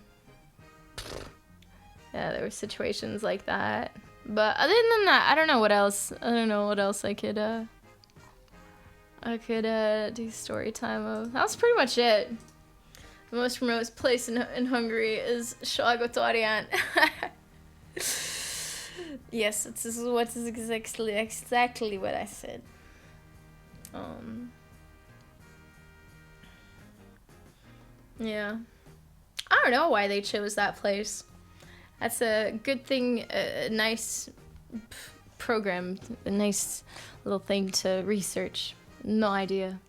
there were situations like that. But other than that, I don't know what else I could do story time of. That was pretty much it. The most remote place in Hungary is Salgótarján. Yes, this is what is exactly what I said. Yeah. I don't know why they chose that place. That's a good thing, a nice program, a nice little thing to research. No idea.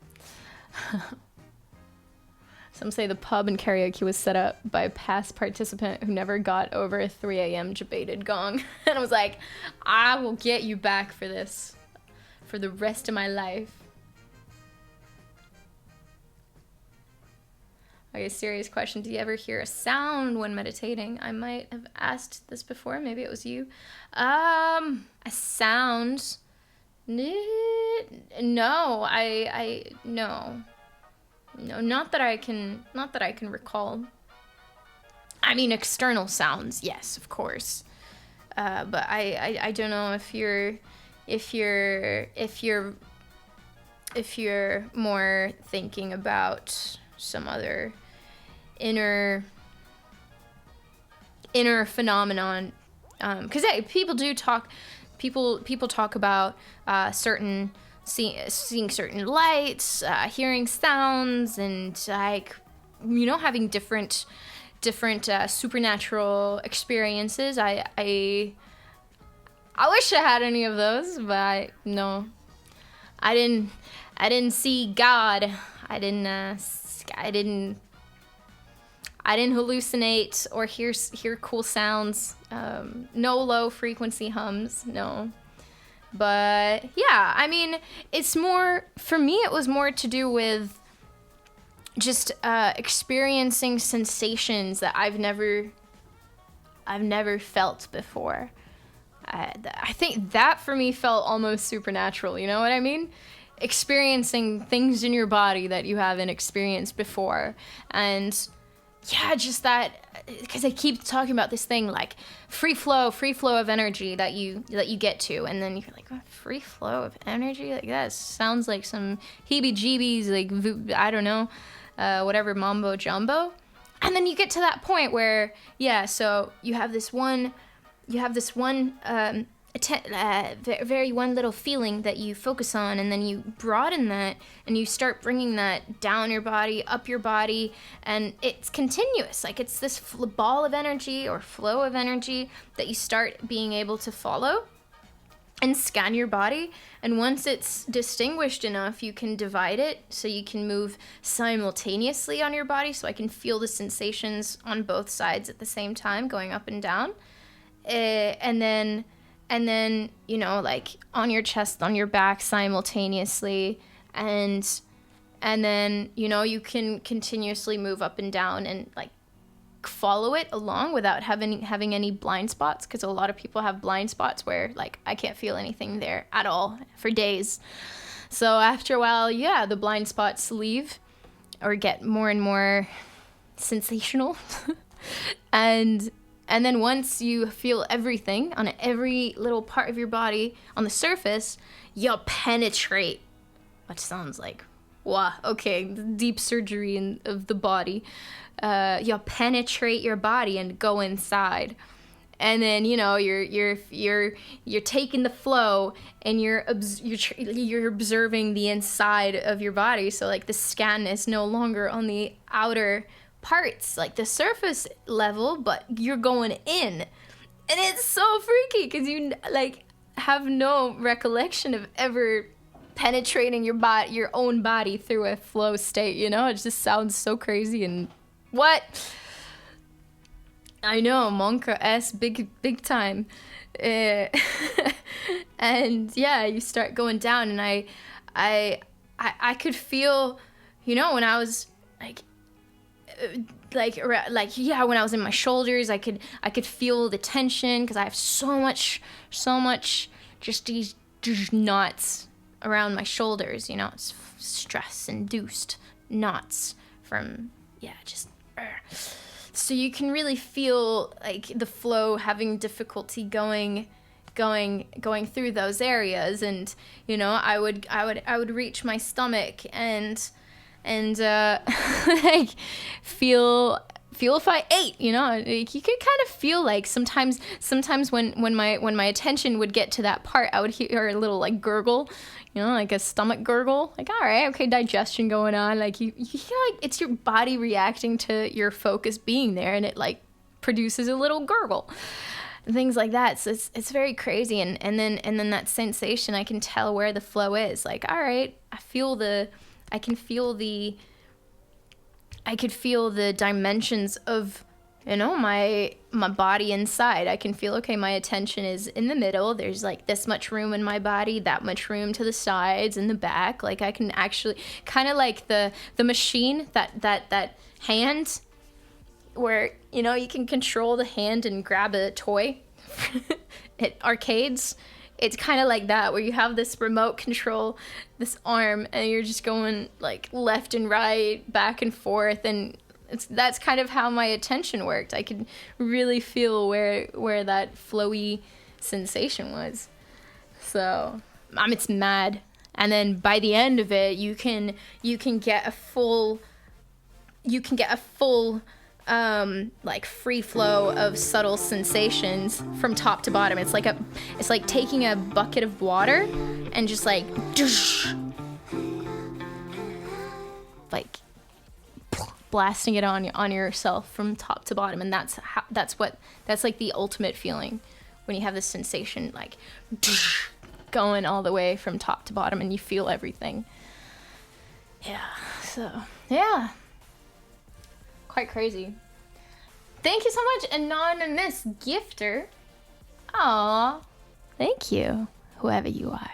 Some say the pub and karaoke was set up by a past participant who never got over a 3 a.m. debated gong. And I was like, I will get you back for this for the rest of my life. Okay, serious question. Do you ever hear a sound when meditating? I might have asked this before. Maybe it was you. A sound? No, no. No, not that I can recall. I mean, external sounds, yes, of course. But I don't know if you're more thinking about some other inner phenomenon, because people talk about seeing certain lights, hearing sounds, and like, you know, having different supernatural experiences. I wish I had any of those, but no, I didn't see God. I didn't hallucinate or hear cool sounds. No low frequency hums. No. But yeah, I mean, it's more, for me, it was more to do with just experiencing sensations that I've never felt before. I think that for me felt almost supernatural, you know what I mean? Experiencing things in your body that you haven't experienced before. And yeah, just that, because I keep talking about this thing like free flow of energy that you get to, and then you're like, oh, free flow of energy, like that sounds like some heebie-jeebies, like I don't know, whatever mambo jumbo, and then you get to that point where so you have this one very one little feeling that you focus on, and then you broaden that and you start bringing that down your body, up your body, and it's continuous. Like, it's this ball of energy or flow of energy that you start being able to follow and scan your body. And once it's distinguished enough, you can divide it so you can move simultaneously on your body, so I can feel the sensations on both sides at the same time going up and down. And then, you know, like on your chest, on your back simultaneously. And then, you know, you can continuously move up and down and like follow it along without having any blind spots. Because a lot of people have blind spots where like I can't feel anything there at all for days. So after a while, the blind spots leave or get more and more sensational. And then once you feel everything on every little part of your body on the surface, you'll penetrate, which sounds like, wow, okay, deep surgery of the body. You'll penetrate your body and go inside. And then, you know, you're taking the flow, and you're observing the inside of your body. So like the scan is no longer on the outer parts, like the surface level, but you're going in, and it's so freaky because you like have no recollection of ever penetrating your own body through a flow state, you know? It just sounds so crazy. And what I know, Monka S big time. And yeah, you start going down, and I could feel, you know, when I was when I was in my shoulders, I could feel the tension because I have so much just these knots around my shoulders, you know. It's stress induced knots from so you can really feel like the flow having difficulty going through those areas. And you know, I would reach my stomach and like feel feel if I ate, you know, like, you could kind of feel like sometimes when my attention would get to that part, I would hear a little like gurgle, you know, like a stomach gurgle, like, all right, okay, digestion going on. Like you feel like it's your body reacting to your focus being there, and it like produces a little gurgle, things like that. So it's very crazy. And then that sensation, I can tell where the flow is. Like, all right, I could feel the dimensions of, you know, my body inside. I can feel, okay, my attention is in the middle. There's like this much room in my body, that much room to the sides and the back. Like I can actually kind of like the machine, that hand where, you know, you can control the hand and grab a toy at arcades. It's kind of like that, where you have this remote control, this arm, and you're just going like left and right, back and forth, and that's kind of how my attention worked. I could really feel where that flowy sensation was. So it's mad. And then by the end of it, you can get a full like free flow of subtle sensations from top to bottom. It's like taking a bucket of water and just like blasting it on yourself from top to bottom. And that's like the ultimate feeling, when you have this sensation like going all the way from top to bottom and you feel everything. Yeah. So yeah. Quite crazy. Thank you so much, anonymous gifter. Aw, thank you, whoever you are.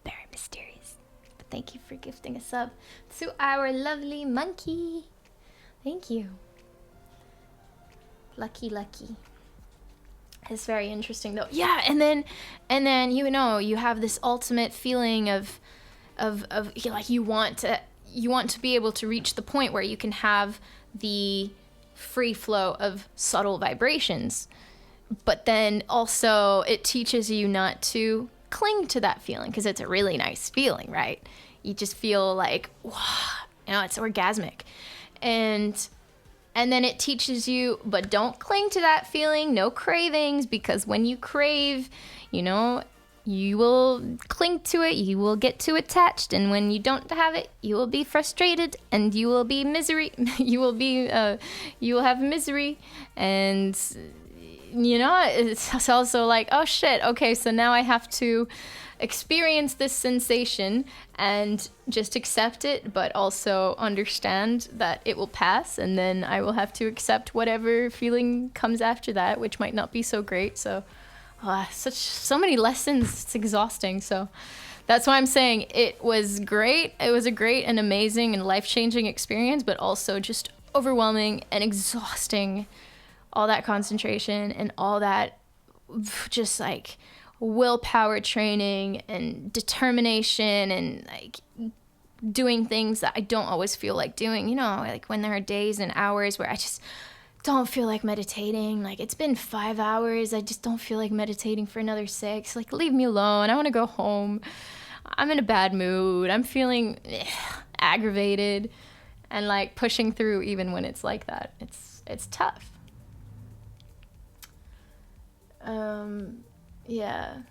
Very mysterious. But thank you for gifting a sub to our lovely monkey. Thank you. Lucky. It's very interesting though. Yeah, and then you know, you have this ultimate feeling of like you want to be able to reach the point where you can have the free flow of subtle vibrations, but then also it teaches you not to cling to that feeling, because it's a really nice feeling, right? You just feel like, wow, you know, it's orgasmic. And then it teaches you, but don't cling to that feeling, no cravings, because when you crave, you know, you will cling to it, you will get too attached, and when you don't have it, you will be frustrated, and you will be misery. you will have misery, and you know, it's also like, oh shit, okay, so now I have to experience this sensation and just accept it, but also understand that it will pass, and then I will have to accept whatever feeling comes after that, which might not be so great. So so many lessons. It's exhausting. So that's why I'm saying it was great. It was a great and amazing and life-changing experience, but also just overwhelming and exhausting. All that concentration and all that just like willpower training and determination and like doing things that I don't always feel like doing. You know, like when there are days and hours where I just don't feel like meditating. Like, it's been 5 hours. I just don't feel like meditating for another 6. Like, leave me alone. I want to go home. I'm in a bad mood. I'm feeling aggravated and like pushing through even when it's like that. It's tough. Yeah.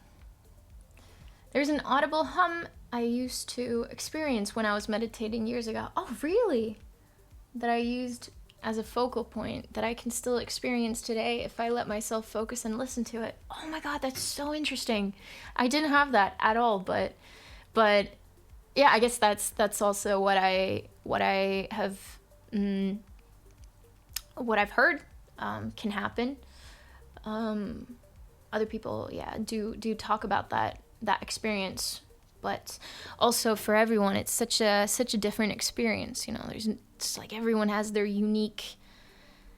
There's an audible hum I used to experience when I was meditating years ago. Oh, really? That I used as a focal point that I can still experience today if I let myself focus and listen to it. Oh my God, that's so interesting. I didn't have that at all, but yeah, I guess that's also what I have what I've heard can happen. Other people, yeah, do talk about that experience, but also for everyone, it's such a different experience. You know, it's like everyone has their unique,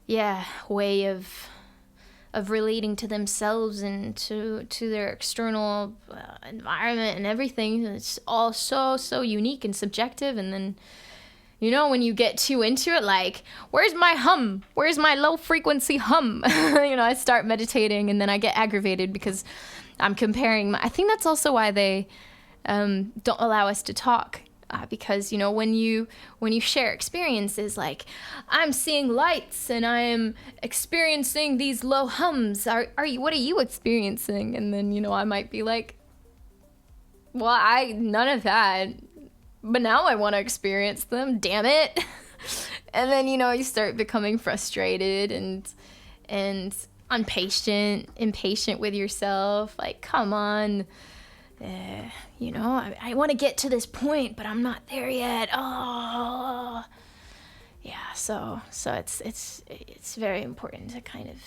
way of relating to themselves and to their external environment and everything. It's all so unique and subjective. And then, you know, when you get too into it, like, where's my hum? Where's my low frequency hum? You know, I start meditating and then I get aggravated because I'm comparing I think that's also why they don't allow us to talk because when you share experiences like I'm seeing lights and I'm experiencing these low hums, what are you experiencing? And then I might be like, well, none of that, but now I want to experience them, damn it. And then you start becoming frustrated and impatient with yourself, like, come on. I want to get to this point, but I'm not there yet. Oh, yeah. So it's very important to kind of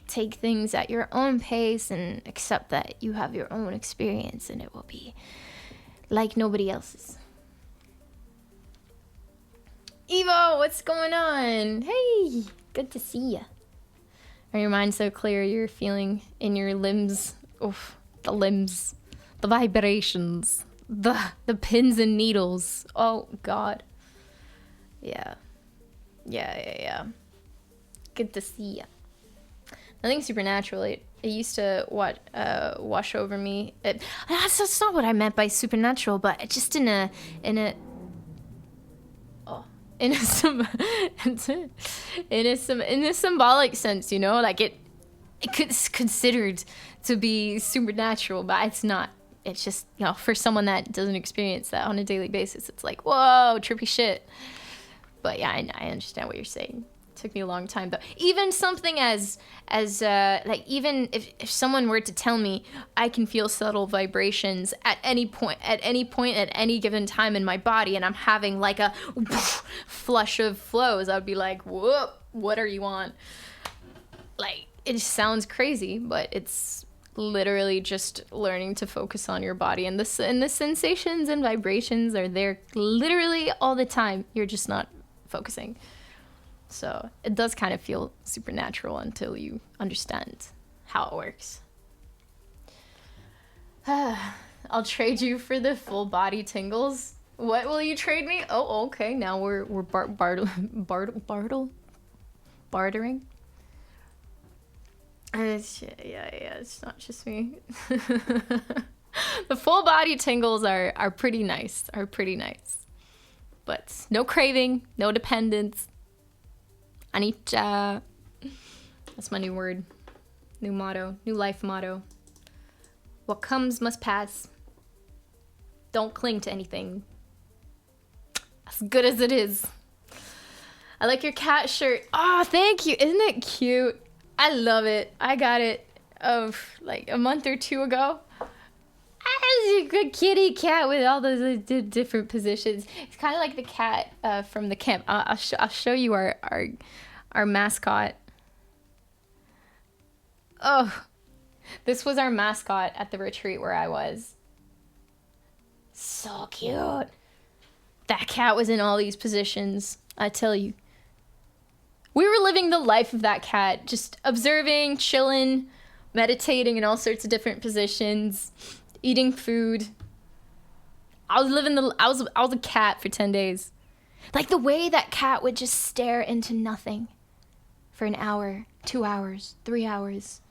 take things at your own pace and accept that you have your own experience, and it will be like nobody else's. Evo, what's going on? Hey, good to see ya. Are your mind so clear you're feeling in your limbs? Oof, the limbs. The vibrations, the pins and needles. Oh God. Yeah. Good to see ya. Nothing supernatural. It used to wash over me. That's not what I meant by supernatural, but just in a symbolic sense, like it could considered to be supernatural, but it's not. It's just, for someone that doesn't experience that on a daily basis, it's like, whoa, trippy shit. But yeah, I understand what you're saying. It took me a long time, though. Even something as like, even if someone were to tell me I can feel subtle vibrations at any point, at any given time in my body, and I'm having like a flush of flows, I'd be like, whoop, what are you on? Like, it sounds crazy, but it's literally just learning to focus on your body, and the sensations and vibrations are there literally all the time. You're just not focusing. So it does kind of feel supernatural until you understand how it works. I'll trade you for the full body tingles. What will you trade me? Oh, okay. Now we're bartering. It's not just me. The full body tingles are pretty nice. But no craving, no dependence. Anicca. That's my new word. New motto. New life motto. What comes must pass. Don't cling to anything. As good as it is. I like your cat shirt. Oh, thank you. Isn't it cute? I love it. I got it like a month or two ago. It's a good kitty cat with all those different positions. It's kind of like the cat from the camp. I'll show you our mascot. Oh, this was our mascot at the retreat where I was. So cute. That cat was in all these positions, I tell you. We were living the life of that cat, just observing, chilling, meditating in all sorts of different positions, eating food. I was a cat for 10 days. Like the way that cat would just stare into nothing for an hour, 2 hours, 3 hours,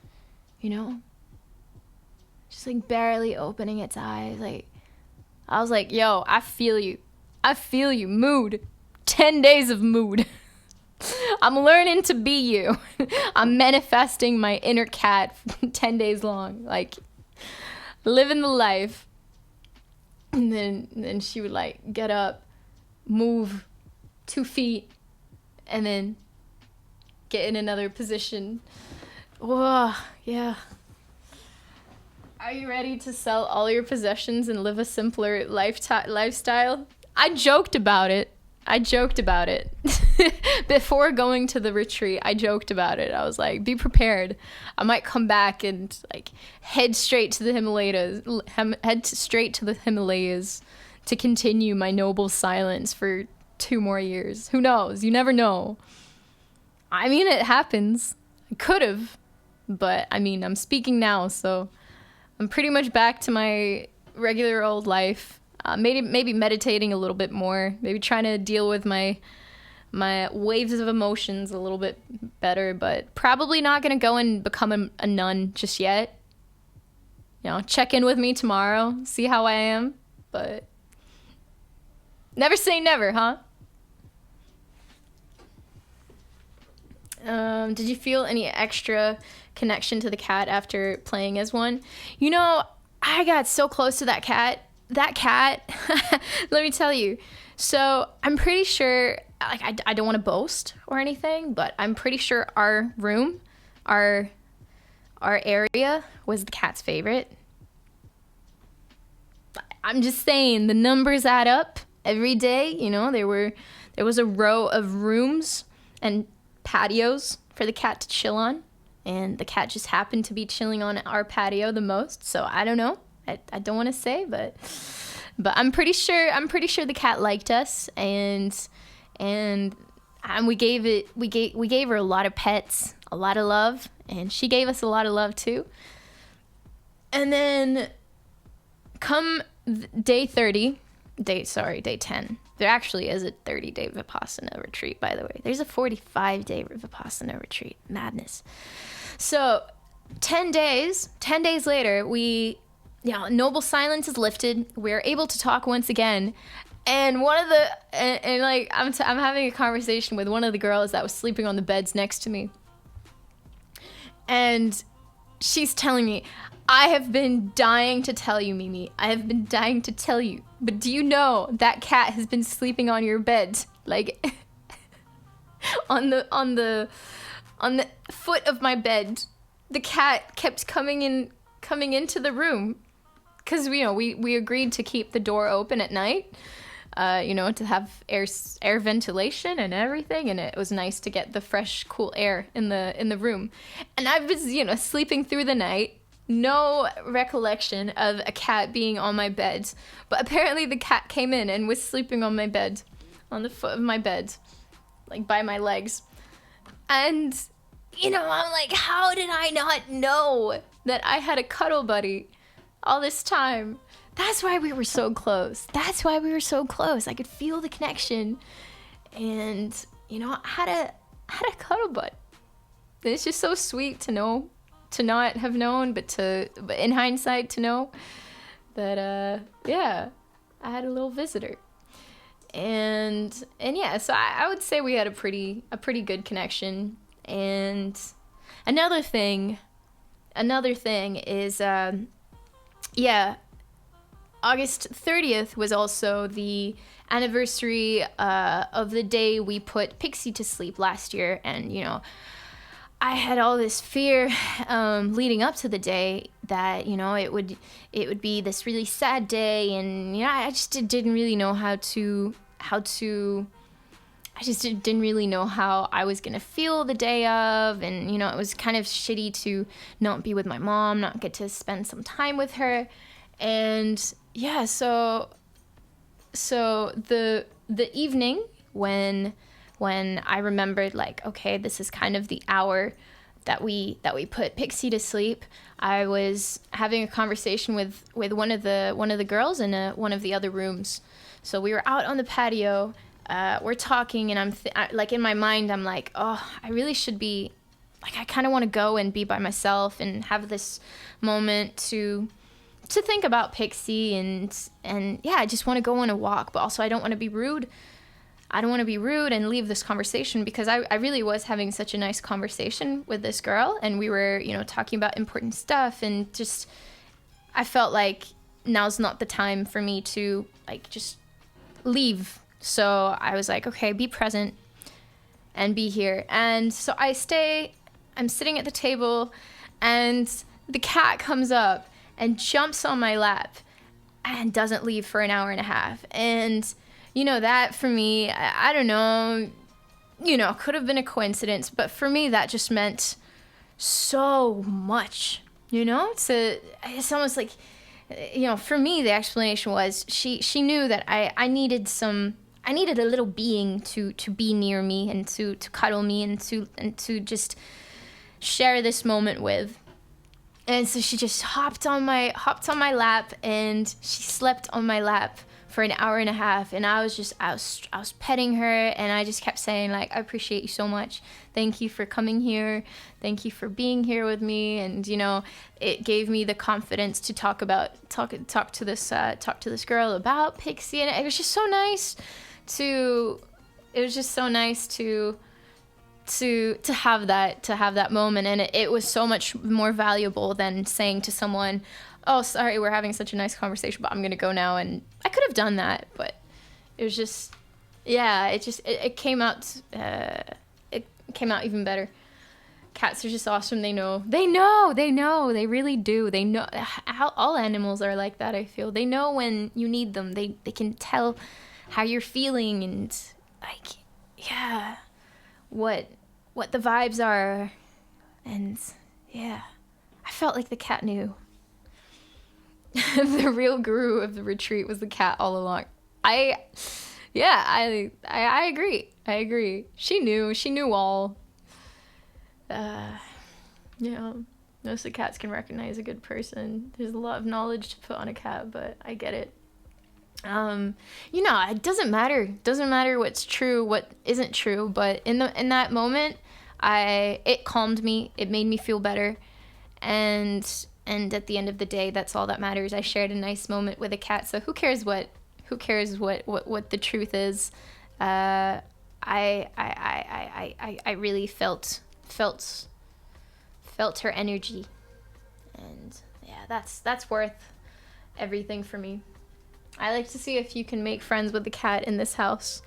Just like barely opening its eyes. Like, I was like, yo, I feel you. Mood. 10 days of mood. I'm learning to be you. I'm manifesting my inner cat 10 days long. Like, living the life. And then she would like get up, move 2 feet, and then get in another position. Whoa, yeah. Are you ready to sell all your possessions and live a simpler lifestyle? I joked about it. Before going to the retreat, I joked about it. I was like, be prepared. I might come back and like head straight to the Himalayas to continue my noble silence for 2 more years. Who knows? You never know. I mean, it happens. I could have, but I mean, I'm speaking now, so I'm pretty much back to my regular old life. Maybe meditating a little bit more. Maybe trying to deal with my waves of emotions a little bit better, but probably not going to go and become a nun just yet. Check in with me tomorrow, see how I am, but Never say never, huh? Did you feel any extra connection to the cat after playing as one? You know, I got so close to that cat. That cat, let me tell you. So I'm pretty sure, like, I don't want to boast or anything, but I'm pretty sure our room, our area was the cat's favorite. I'm just saying, the numbers add up every day. You know, there was a row of rooms and patios for the cat to chill on, and the cat just happened to be chilling on our patio the most. So I don't know. I don't want to say, but I'm pretty sure the cat liked us, and we gave her a lot of pets, a lot of love, and she gave us a lot of love too. And then come day 10. There actually is a 30-day Vipassana retreat, by the way. There's a 45-day Vipassana retreat. Madness. So 10 days later, noble silence is lifted. We're able to talk once again. And I'm having a conversation with one of the girls that was sleeping on the beds next to me. And she's telling me, I have been dying to tell you, Mimi. I have been dying to tell you. But do you know that cat has been sleeping on your bed? Like, on the foot of my bed. The cat kept coming into the room. Because, we agreed to keep the door open at night. To have air ventilation and everything, and it was nice to get the fresh, cool air in the room. And I was, sleeping through the night, no recollection of a cat being on my bed, but apparently the cat came in and was sleeping on my bed, on the foot of my bed, like by my legs. And, I'm like, how did I not know that I had a cuddle buddy all this time? That's why we were so close. I could feel the connection. And, I had a cuddle bud. And it's just so sweet to know, to not have known, but in hindsight to know that, I had a little visitor. And yeah, so I would say we had a pretty good connection. And another thing is, August 30th was also the anniversary of the day we put Pixie to sleep last year. And, I had all this fear leading up to the day that, it would be this really sad day. And, I just didn't really know I just didn't really know how I was going to feel the day of. And, it was kind of shitty to not be with my mom, not get to spend some time with her. And yeah, so the evening when I remembered, like, okay, this is kind of the hour that we put Pixie to sleep, I was having a conversation with one of the girls in one of the other rooms. So we were out on the patio, we're talking, and I'm in my mind, I'm like, oh, I really should be, like, I kind of want to go and be by myself and have this moment to think about Pixie, and yeah, I just want to go on a walk, but also I don't want to be rude. And leave this conversation, because I really was having such a nice conversation with this girl, and we were, talking about important stuff, and just, I felt like now's not the time for me to, like, just leave. So I was like, okay, be present and be here. And so I'm sitting at the table, and the cat comes up and jumps on my lap and doesn't leave for an hour and a half. And, that for me, I don't know, could have been a coincidence, but for me, that just meant so much, it's almost like, for me, the explanation was she knew that I needed a little being to be near me and to cuddle me and to just share this moment with. And so she just hopped on my lap, and she slept on my lap for an hour and a half, and I was petting her, and I just kept saying, like, I appreciate you so much. Thank you for coming here. Thank you for being here with me. And, you know, it gave me the confidence to talk to this girl about Pixie, and it was just so nice to have that moment. And it was so much more valuable than saying to someone, oh, sorry, we're having such a nice conversation, but I'm gonna go now. And I could have done that, but it was just, yeah, it came out even better. Cats are just awesome. They know, they really do. They know how all animals are like that. I feel they know when you need them. They can tell how you're feeling, and like, yeah, what the vibes are. And yeah, I felt like the cat knew. The real guru of the retreat was the cat all along. I agree. She knew all. Yeah, most of the cats can recognize a good person. There's a lot of knowledge to put on a cat, but I get it. You know, it doesn't matter what's true, what isn't true, but in that moment, it calmed me. It made me feel better. And at the end of the day, that's all that matters. I shared a nice moment with a cat, so who cares what the truth is? I really felt her energy, and yeah, that's worth everything for me. I like to see if you can make friends with the cat in this house.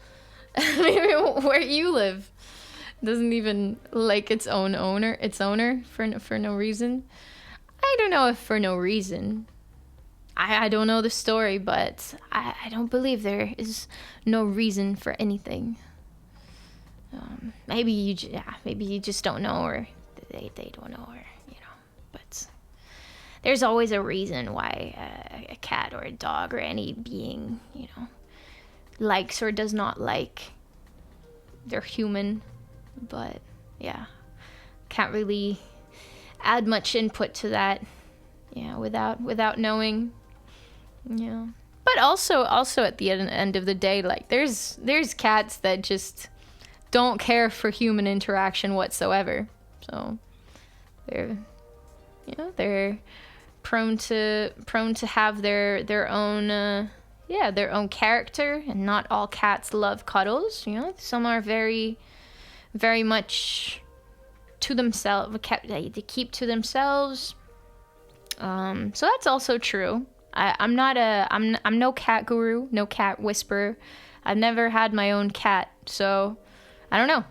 Maybe where you live doesn't even like its owner for no reason. I don't know if for no reason. I don't know the story, but I don't believe there is no reason for anything. Maybe you just don't know, or they don't know, or you know. But there's always a reason why a cat or a dog or any being, you know, likes or does not like their human. But yeah, can't really add much input to that, yeah, without knowing, yeah. But also at the end of the day, like there's cats that just don't care for human interaction whatsoever. So they're prone to have their own their own character, and not all cats love cuddles. You know, some are very much to themselves. They keep to themselves. So that's also true. I'm no cat guru, no cat whisperer. I've never had my own cat, so I don't know.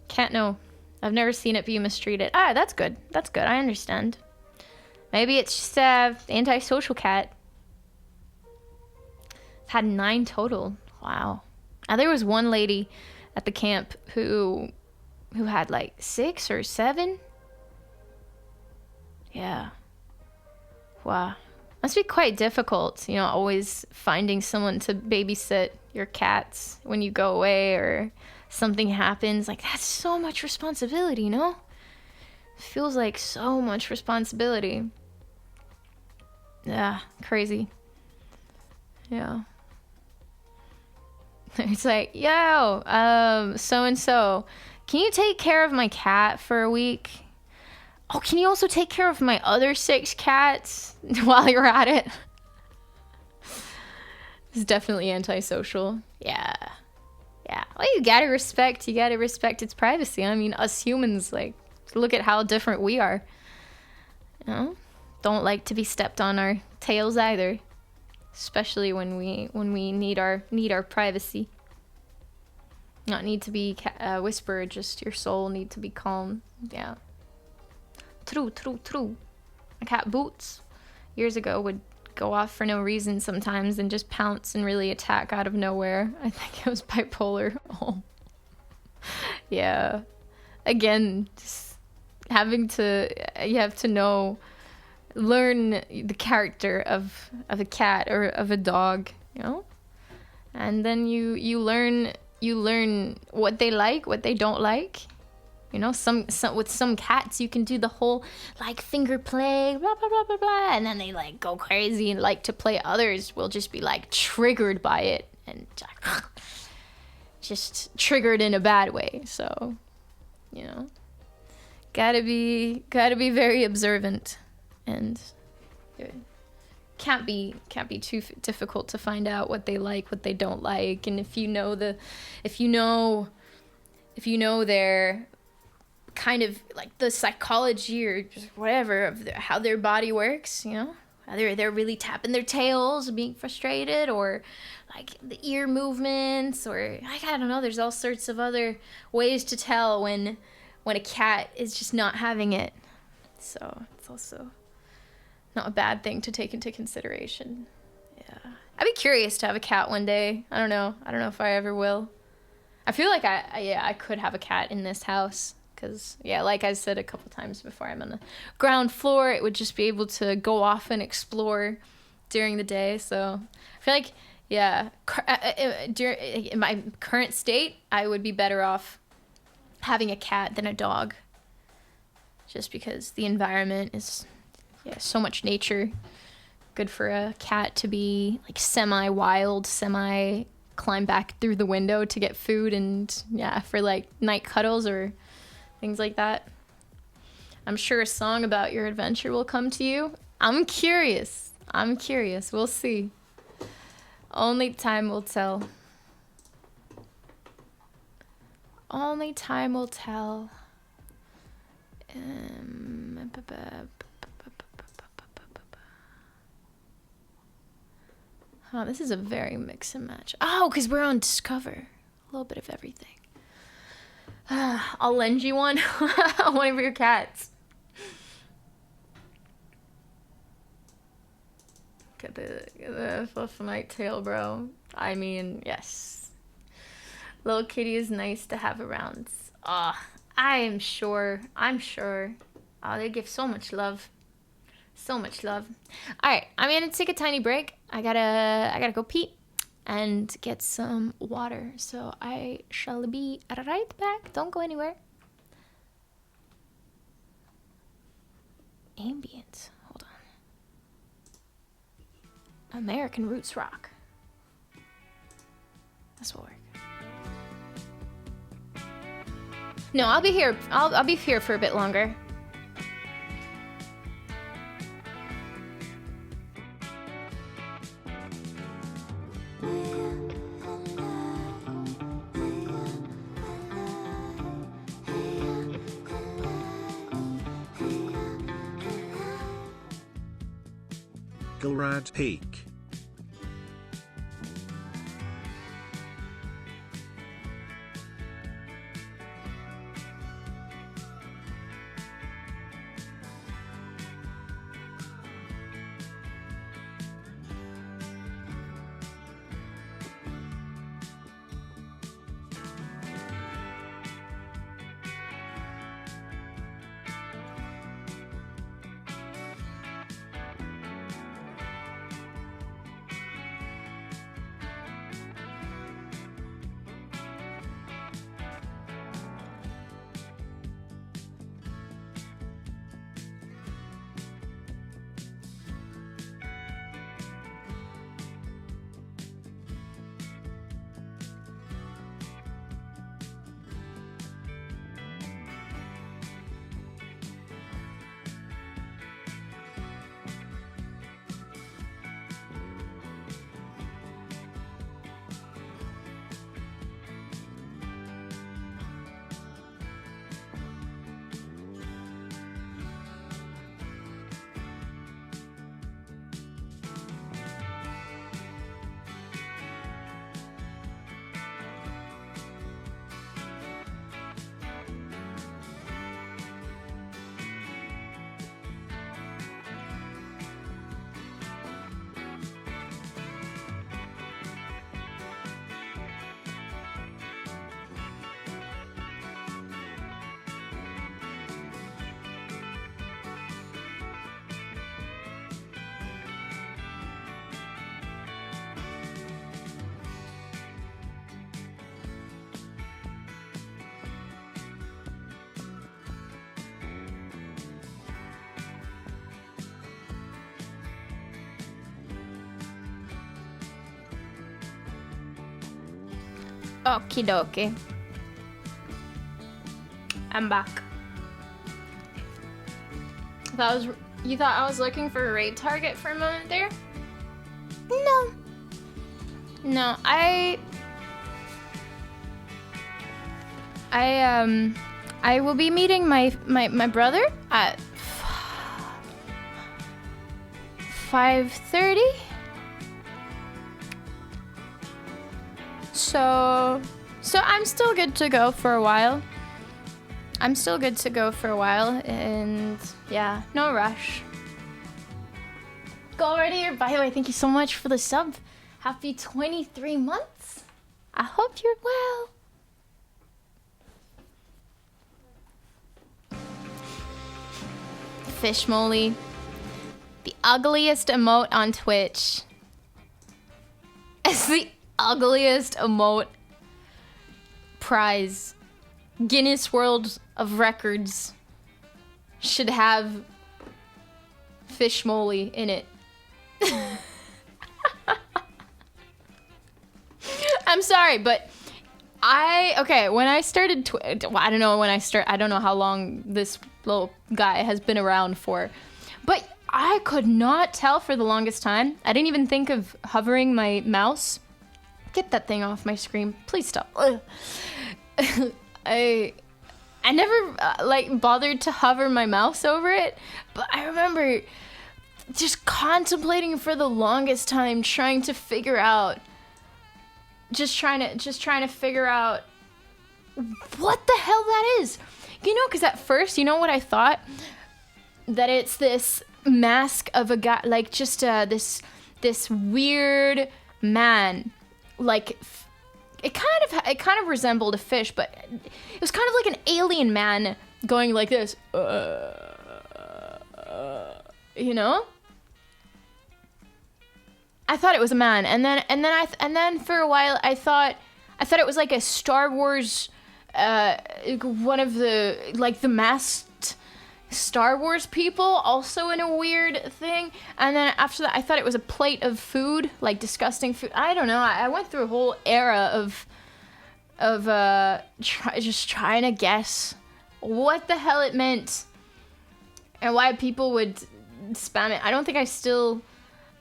Can't know. I've never seen it be mistreated. That's good. I understand. Maybe it's just antisocial cat. I've had 9 total. Wow. There was one lady at the camp who had like 6 or 7. Yeah. Wow. Must be quite difficult, you know, always finding someone to babysit your cats when you go away or something happens. Like, that's so much responsibility, you know? Feels like so much responsibility. Yeah, crazy. Yeah. It's like, yo, so-and-so, can you take care of my cat for a week? Oh, can you also take care of my other 6 cats while you're at it? It's definitely antisocial. Yeah. Well, you gotta respect its privacy. I mean, us humans, like, look at how different we are. You know? Don't like to be stepped on our tails either. Especially when we need our privacy. Not need to be whispered, just your soul need to be calm. Yeah. True. My cat Boots, years ago, would go off for no reason sometimes and just pounce and really attack out of nowhere. I think it was bipolar. Oh. Yeah. Again, just you have to learn the character of a cat or of a dog, you know? And then you learn what they like, what they don't like. You know, some with some cats you can do the whole like finger play, blah blah blah blah blah, and then they like go crazy and like to play. Others will just be like triggered by it and just triggered in a bad way. So, you know, gotta be very observant, and it can't be too difficult to find out what they like, what they don't like, and if you know their kind of like the psychology or just whatever of how their body works, you know, either they're really tapping their tails, being frustrated, or like the ear movements, or like, I don't know, there's all sorts of other ways to tell when a cat is just not having it. So it's also not a bad thing to take into consideration. Yeah, I'd be curious to have a cat one day. I don't know if I ever will. I feel like I could have a cat in this house. Because, yeah, like I said a couple times before, I'm on the ground floor. It would just be able to go off and explore during the day. So I feel like, yeah, in my current state, I would be better off having a cat than a dog. Just because the environment is, yeah, so much nature. Good for a cat to be like semi-wild, climb back through the window to get food, and yeah, for like night cuddles or things like that. I'm sure a song about your adventure will come to you. I'm curious. We'll see. Only time will tell. Only time will tell. Oh, this is a very mix and match. Oh, because we're on Discover. A little bit of everything. I'll lend you one. One of your cats. Get the fluff my tail, bro. I mean, yes. Little kitty is nice to have around. I'm sure. Oh, they give so much love. So much love. Alright, I'm gonna take a tiny break. I gotta go pee and get some water. So I shall be right back. Don't go anywhere. Ambient. Hold on. American Roots Rock. This will work. No, I'll be here. I'll be here for a bit longer. Gilrad Peak. Okie dokie. I'm back. You thought I was looking for a raid target for a moment there? No. No, I will be meeting my brother at 5:30. So I'm still good to go for a while. And yeah, no rush. Go already. By the way, thank you so much for the sub. Happy 23 months. I hope you're well. Fish Molly. The ugliest emote on Twitch. It's the ugliest emote prize. Guinness World of Records should have Fish Molly in it. I'm sorry, but when I started, I don't know how long this little guy has been around for, but I could not tell for the longest time. I didn't even think of hovering my mouse. Get that thing off my screen. Please stop. I never bothered to hover my mouse over it, but I remember just contemplating for the longest time, trying to figure out what the hell that is. You know, because at first, you know what I thought? That it's this mask of a guy, like just this weird man, like it kind of resembled a fish, but it was kind of like an alien man going like this, you know. I thought it was a man, and then for a while I thought it was like a Star Wars, one of the masked Star Wars people, also in a weird thing. And then after that, I thought it was a plate of food, like disgusting food. I don't know. I went through a whole era of just trying to guess what the hell it meant and why people would spam it. I don't think I still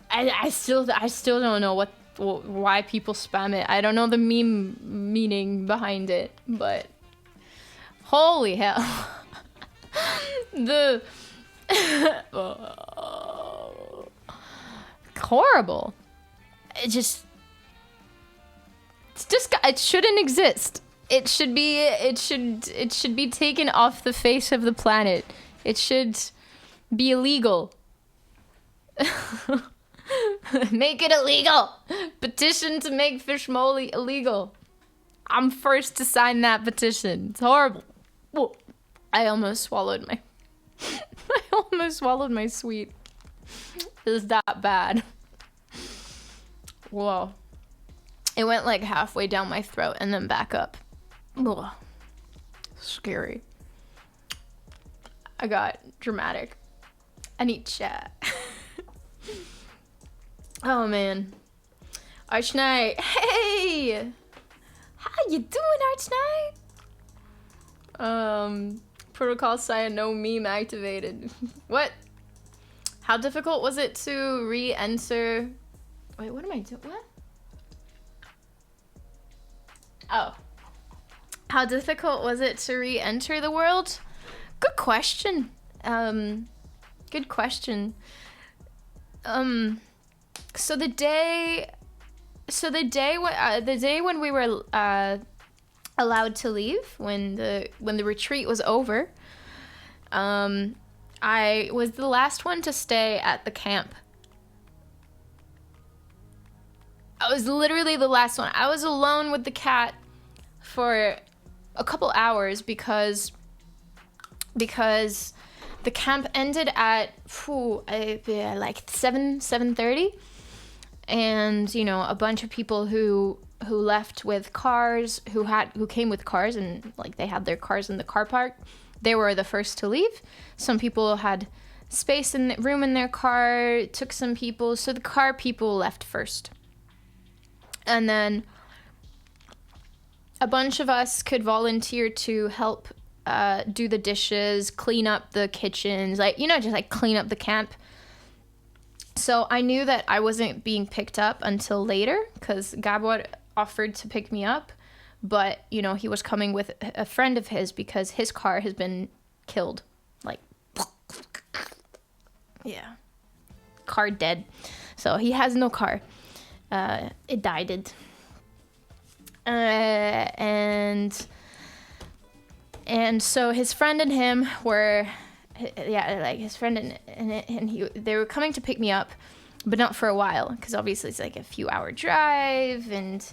don't know why people spam it. I don't know the meme meaning behind it, but holy hell. Horrible. It shouldn't exist. It should be taken off the face of the planet. It should be illegal. Make it illegal. Petition to make fish moly illegal. I'm first to sign that petition. It's horrible. Whoa. I almost swallowed my sweet. It was that bad. Whoa. It went like halfway down my throat and then back up. Ugh. Scary. I got dramatic. I need chat. Oh man. Archnight. Hey! How you doing, Archnight? Protocol sign no meme activated. What? How difficult was it to re-enter? Wait, what am I doing? What? Oh. How difficult was it to re-enter the world? Good question. Good question. So the day when we were allowed to leave, when the retreat was over, I was the last one to stay at the camp. I was literally the last one. I was alone with the cat for a couple hours because the camp ended at like 7:30, and you know, a bunch of people who left with cars, who came with cars, and like they had their cars in the car park, they were the first to leave. Some people had room in their car, took some people, so the car people left first. And then a bunch of us could volunteer to help do the dishes, clean up the kitchens, like, you know, just like clean up the camp. So I knew that I wasn't being picked up until later because Gabor offered to pick me up, but, you know, he was coming with a friend of his because his car has been killed. Like, yeah, car dead. So he has no car. It died. And so his friend and him were, like his friend and they were coming to pick me up, but not for a while because obviously it's like a few hour drive and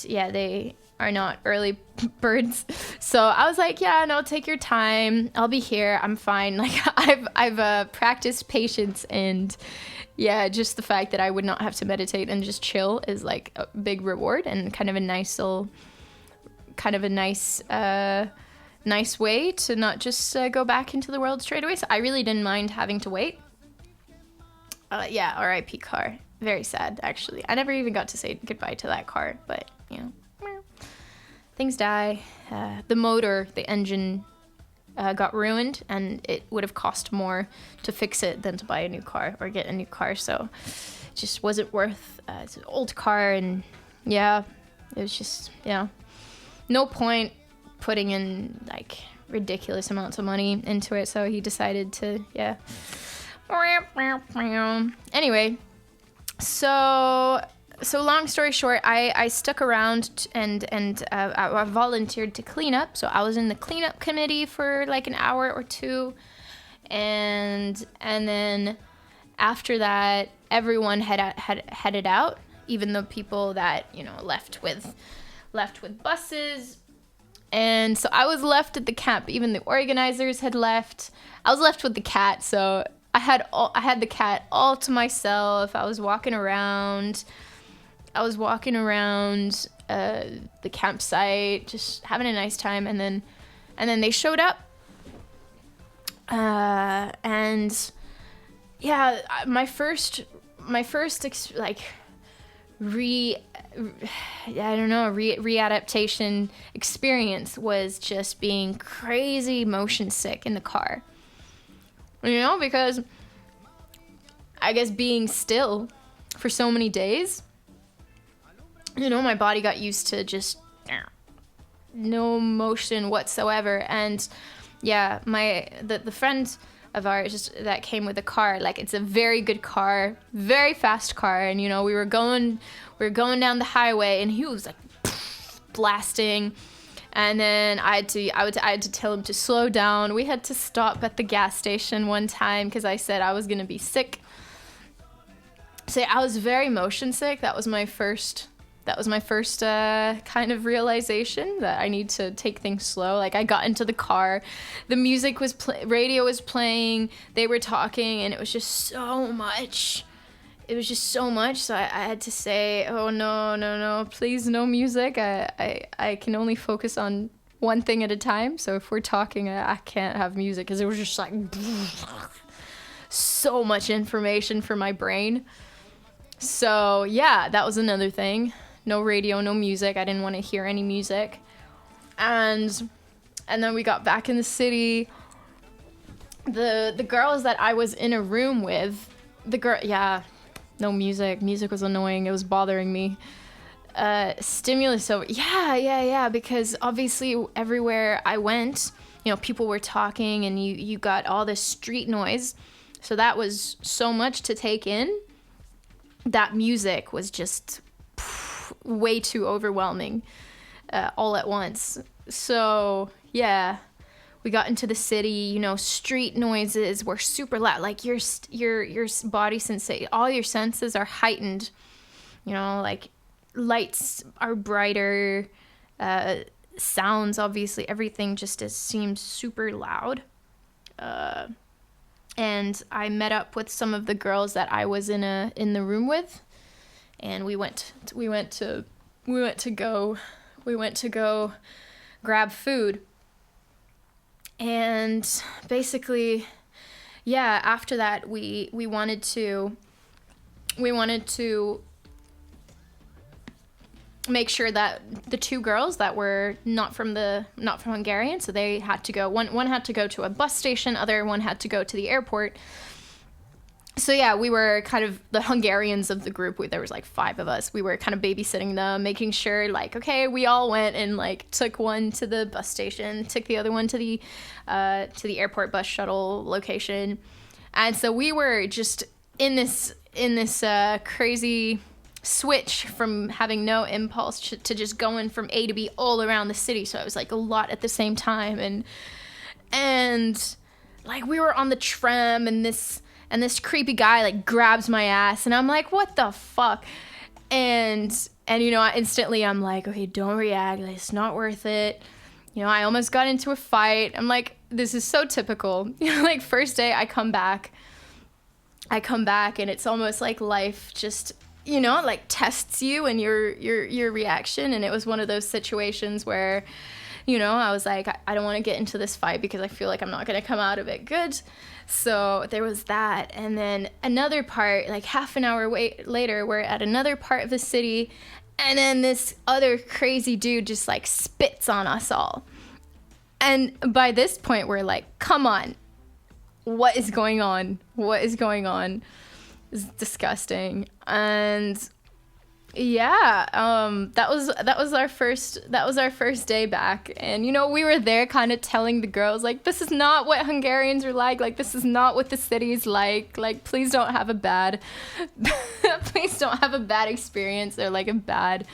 yeah, they are not early birds. So I was like, yeah, no, take your time. I'll be here. I'm fine. Like I've practiced patience, and yeah, just the fact that I would not have to meditate and just chill is like a big reward and kind of a nice nice way to not just go back into the world straight away. So I really didn't mind having to wait. Yeah, R.I.P. car. Very sad, actually. I never even got to say goodbye to that car, but, you know, things die. The motor, the engine got ruined, and it would have cost more to fix it than to buy a new car or get a new car, so it just wasn't worth. It's an old car, and yeah, it was just, yeah, no point putting in like ridiculous amounts of money into it, so he decided to, yeah. Anyway, so long story short, I stuck around and I volunteered to clean up. So I was in the cleanup committee for like an hour or two, and then after that, everyone headed out, even the people that, you know, left with buses. And so I was left at the camp. Even the organizers had left. I was left with the cat, so I had the cat all to myself. I was walking around the campsite, just having a nice time, and then they showed up, and yeah, my first readaptation experience was just being crazy motion sick in the car. You know, because I guess being still for so many days, you know, my body got used to just no motion whatsoever. And yeah, the friend of ours just that came with the car, like, it's a very good car, very fast car, and, you know, we were going down the highway, and he was like blasting. And then I had to tell him to slow down. We had to stop at the gas station one time because I said I was gonna be sick. So I was very motion sick. That was my first kind of realization that I need to take things slow. Like, I got into the car, the music was radio was playing, they were talking, and it was just so much. So I had to say, oh, no, please, no music. I can only focus on one thing at a time. So if we're talking, I can't have music, because it was just like so much information for my brain. So yeah, that was another thing. No radio, no music. I didn't want to hear any music. And then we got back in the city. The girls that I was in a room with, no music. Music was annoying. It was bothering me. Stimulus. So yeah. Because obviously everywhere I went, you know, people were talking, and you got all this street noise. So that was so much to take in. That music was just way too overwhelming all at once. So yeah, we got into the city, you know, street noises were super loud. Like your body sensation, all your senses are heightened. You know, like lights are brighter, sounds, obviously, everything just seemed super loud. And I met up with some of the girls that I was in the room with, and we went to go grab food. And basically, yeah, after that we wanted to make sure that the two girls that were not from Hungarian, so they had to go, one had to go to a bus station, other one had to go to the airport. So yeah, we were kind of the Hungarians of the group. There was like 5 of us. We were kind of babysitting them, making sure like, okay, we all went and like took one to the bus station, took the other one to the airport bus shuttle location. And so we were just in this crazy switch from having no impulse to just going from A to B all around the city. So it was like a lot at the same time. And like we were on the tram, and this creepy guy like grabs my ass, and I'm like, what the fuck? And you know, instantly I'm like, okay, don't react, like, it's not worth it. You know, I almost got into a fight. I'm like, this is so typical. You know, like first day I come back and it's almost like life just, you know, like tests you and your reaction. And it was one of those situations where, you know, I was like, I don't want to get into this fight because I feel like I'm not going to come out of it good. So there was that. And then another part, like half an hour later, we're at another part of the city. And then this other crazy dude just like spits on us all. And by this point, we're like, come on. What is going on? What is going on? It's disgusting. And yeah, that was our first day back. And you know, we were there kind of telling the girls like, this is not what Hungarians are like this is not what the city is like please don't have a bad experience or like a bad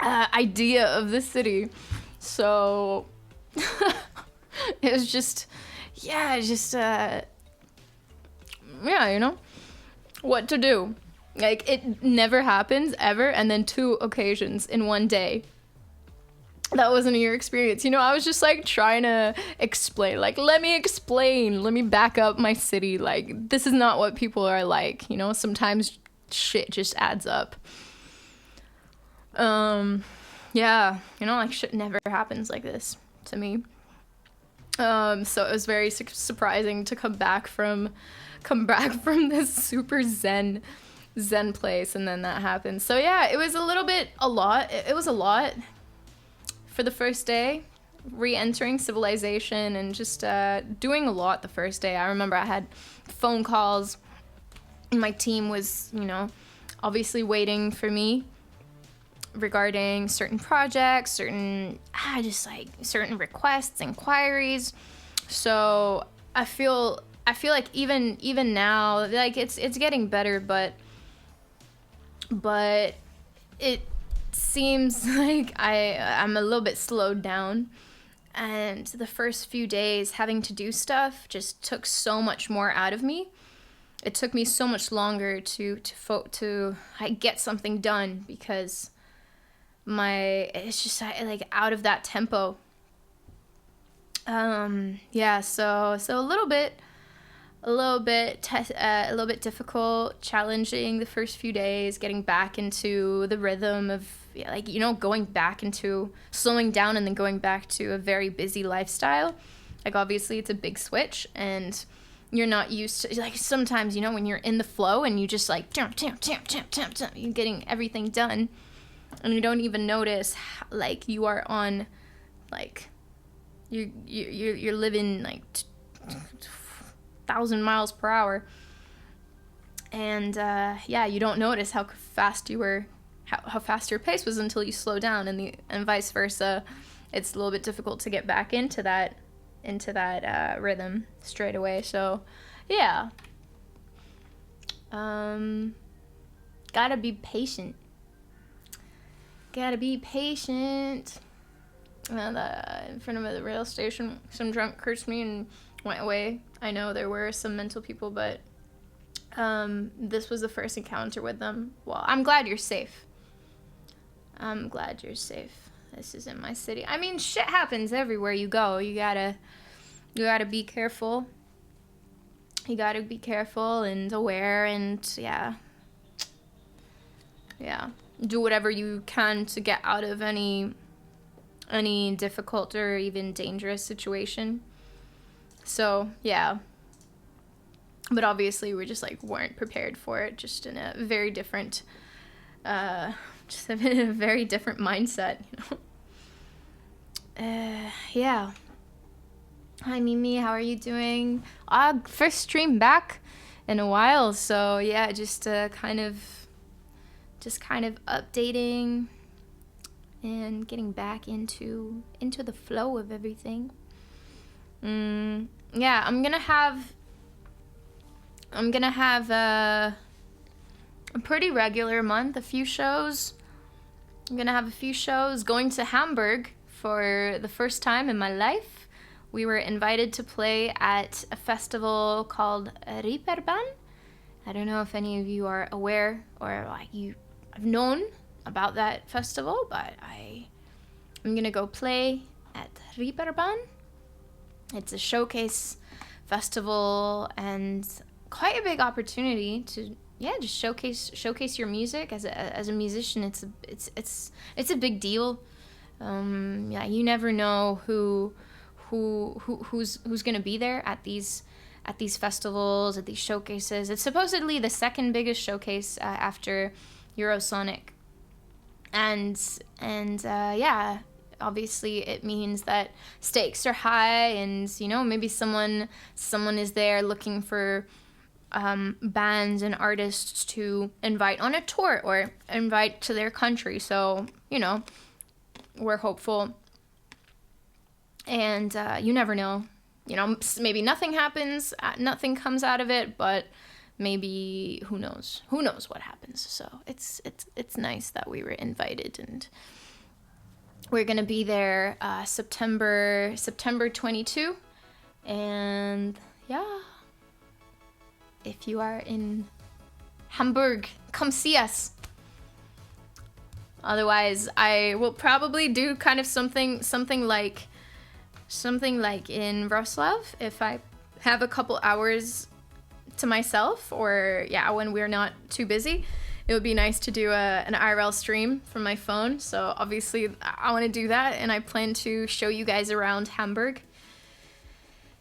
idea of the city. So it was just you know what to do. Like, it never happens, ever, and then 2 occasions in one day. That wasn't your experience. You know, I was just, like, trying to explain. Like, let me back up my city. Like, this is not what people are like, you know? Sometimes shit just adds up. Yeah, you know, like, shit never happens like this to me. So it was very surprising to come back from this super zen place, and then that happened. So yeah, it was a lot. It was a lot for the first day, re-entering civilization and just doing a lot the first day. I remember I had phone calls. My team was, you know, obviously waiting for me regarding certain projects, certain requests, inquiries. So I feel like even now, like it's getting better, but it seems like I'm a little bit slowed down. And the first few days having to do stuff just took so much more out of me. It took me so much longer to get something done because it's just like out of that tempo. Yeah, so a little bit difficult, challenging the first few days, getting back into the rhythm of, like, you know, going back into slowing down and then going back to a very busy lifestyle. Like, obviously it's a big switch and you're not used to, like, sometimes, you know, when you're in the flow and you just like you're getting everything done and you don't even notice, like, you are on, like, you're living like 1,000 miles per hour, and yeah, you don't notice how fast your pace was until you slow down, and vice versa. It's a little bit difficult to get back into that rhythm straight away. So yeah, gotta be patient. In front of the rail station, some drunk cursed me and went away. I know there were some mental people, but this was the first encounter with them. Well, I'm glad you're safe. This isn't my city. I mean, shit happens everywhere you go. You gotta be careful. You gotta be careful and aware, and yeah. Do whatever you can to get out of any difficult or even dangerous situation. So yeah, but obviously we just like weren't prepared for it, just in a very different Just have been in a very different mindset, yeah. Hi Mimi, how are you doing? First stream back in a while, so yeah, just kind of updating and getting back into the flow of everything. Yeah, I'm gonna have a pretty regular month, a few shows. I'm gonna have a few shows. Going to Hamburg for the first time in my life. We were invited to play at a festival called Reeperbahn. I don't know if any of you are aware or I've known about that festival, but I'm gonna go play at Reeperbahn. It's a showcase festival and quite a big opportunity to just showcase your music as a musician. It's a big deal. You never know who's gonna be there at these festivals, at these showcases. It's supposedly the second biggest showcase after Eurosonic, and obviously it means that stakes are high, and maybe someone is there looking for bands and artists to invite on a tour or invite to their country. So we're hopeful, and you never know. Maybe nothing happens, nothing comes out of it, but maybe who knows what happens. So it's nice that we were invited, and we're gonna be there September 22, and yeah, if you are in Hamburg, come see us. Otherwise, I will probably do kind of something like in Wrocław if I have a couple hours to myself, or when we're not too busy. It would be nice to do an IRL stream from my phone. So obviously I want to do that, and I plan to show you guys around Hamburg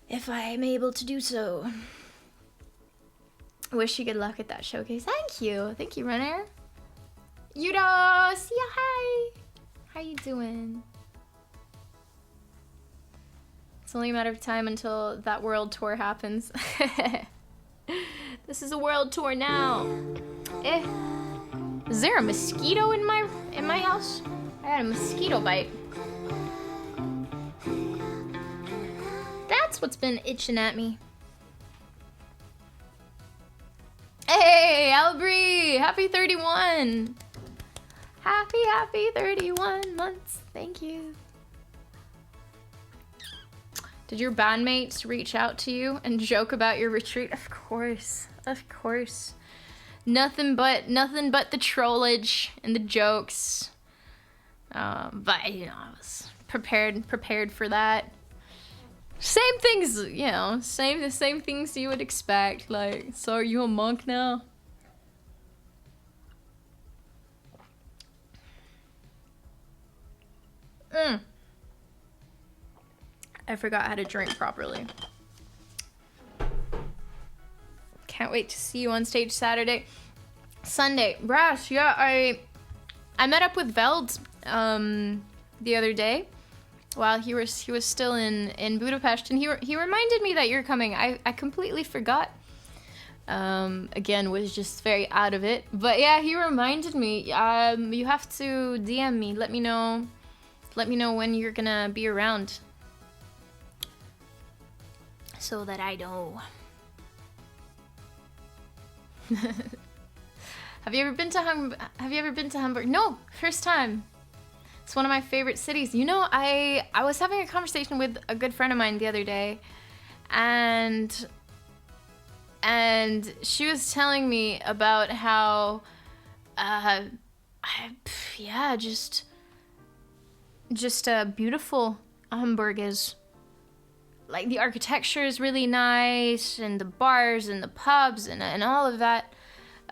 if I am able to do so. Wish you good luck at that showcase. Thank you, Runner. Yudos, yeah, hi. How you doing? It's only a matter of time until that world tour happens. This is a world tour now. Is there a mosquito in my house? I had a mosquito bite. That's what's been itching at me. Hey, Albrie! Happy 31! Happy 31 months. Thank you. Did your bandmates reach out to you and joke about your retreat? Of course. Nothing but the trollage and the jokes. But I was prepared for that. Same things, the same things you would expect. Like, so are you a monk now? I forgot how to drink properly. Can't wait to see you on stage Sunday. Brass, yeah, I met up with Veld the other day while he was still in Budapest, and he reminded me that you're coming. I completely forgot. Again, was just very out of it. But yeah, he reminded me. You have to DM me. Let me know when you're gonna be around, so that I know. Have you ever been to Hamburg? No, first time. It's one of my favorite cities. I was having a conversation with a good friend of mine the other day, and she was telling me about how just beautiful Hamburg is. Like, the architecture is really nice, and the bars and the pubs and all of that.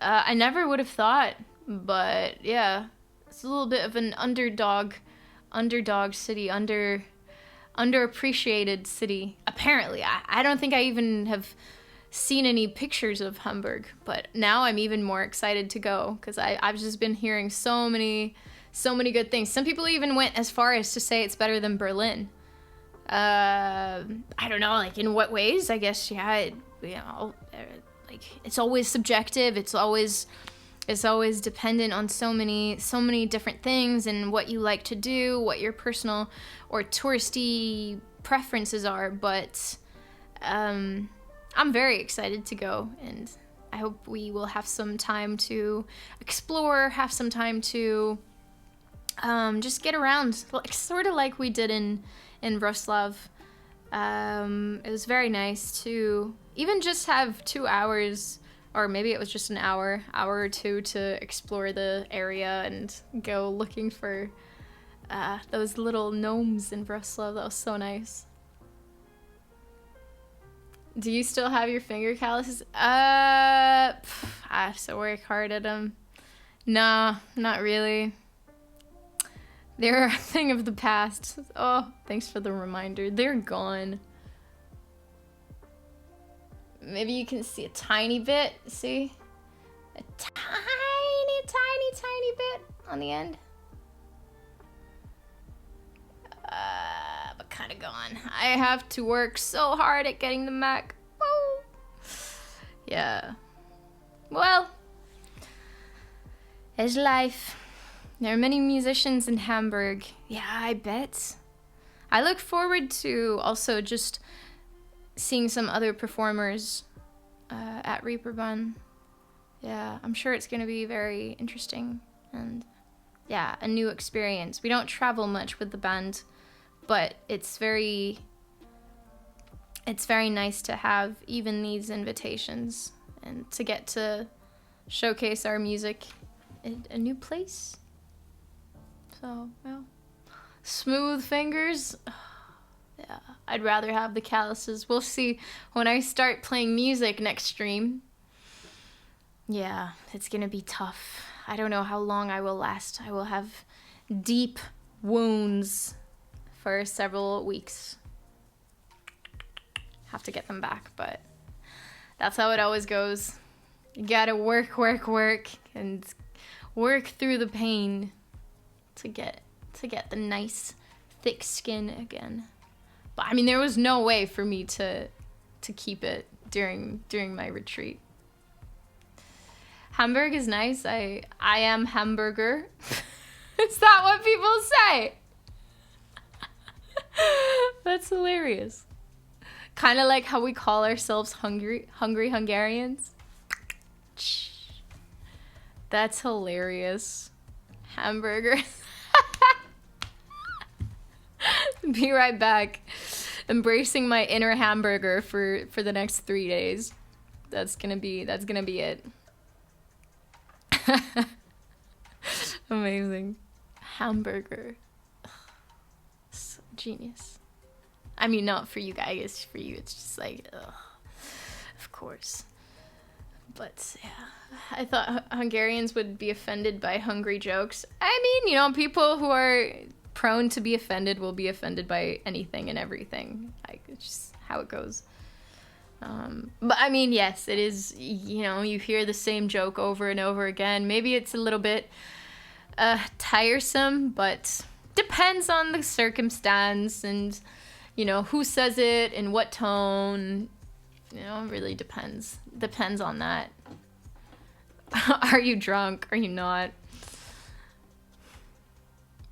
I never would have thought, but yeah, it's a little bit of an underdog city, underappreciated city. Apparently, I don't think I even have seen any pictures of Hamburg, but now I'm even more excited to go because I've just been hearing so many good things. Some people even went as far as to say it's better than Berlin. I don't know, like in what ways? I guess, yeah, like it's always subjective. It's always dependent on so many different things and what you like to do, what your personal or touristy preferences are. But I'm very excited to go, and I hope we will have some time to explore, have some time to just get around, sort of like we did in Wrocław. It was very nice to even just have 2 hours, or maybe it was just an hour or two, to explore the area and go looking for those little gnomes in Wrocław. That was so nice. Do you still have your finger calluses? I have to work hard at them. Nah, not really. They're a thing of the past. Oh, thanks for the reminder. They're gone. Maybe you can see a tiny bit. See? A tiny bit on the end. But kind of gone. I have to work so hard at getting them back. Woo! Yeah. Well, it's life. There are many musicians in Hamburg. Yeah, I bet. I look forward to also just seeing some other performers at Reeperbahn. Yeah, I'm sure it's going to be very interesting and, yeah, a new experience. We don't travel much with the band, but it's very nice to have even these invitations and to get to showcase our music in a new place. So, well, smooth fingers. Yeah, I'd rather have the calluses. We'll see when I start playing music next stream. Yeah, it's gonna be tough. I don't know how long I will last. I will have deep wounds for several weeks. Have to get them back, but that's how it always goes. You gotta work, and work through the pain to get the nice thick skin again. But I mean, there was no way for me to keep it during my retreat. Hamburg is nice. I am hamburger. Is that what people say? That's hilarious. Kind of like how we call ourselves hungry Hungarians. That's hilarious. Hamburger. Be right back. Embracing my inner hamburger for the next 3 days. That's gonna be it. Amazing. Hamburger. So genius. I mean, not for you guys. For you, it's just like, ugh. Of course. But yeah, I thought Hungarians would be offended by hungry jokes. I mean, people who are prone to be offended will be offended by anything and everything. Like, it's just how it goes. But I mean, yes, it is, you hear the same joke over and over again. Maybe it's a little bit tiresome, but depends on the circumstance and, who says it, in what tone. It really depends. Depends on that. Are you drunk? Are you not?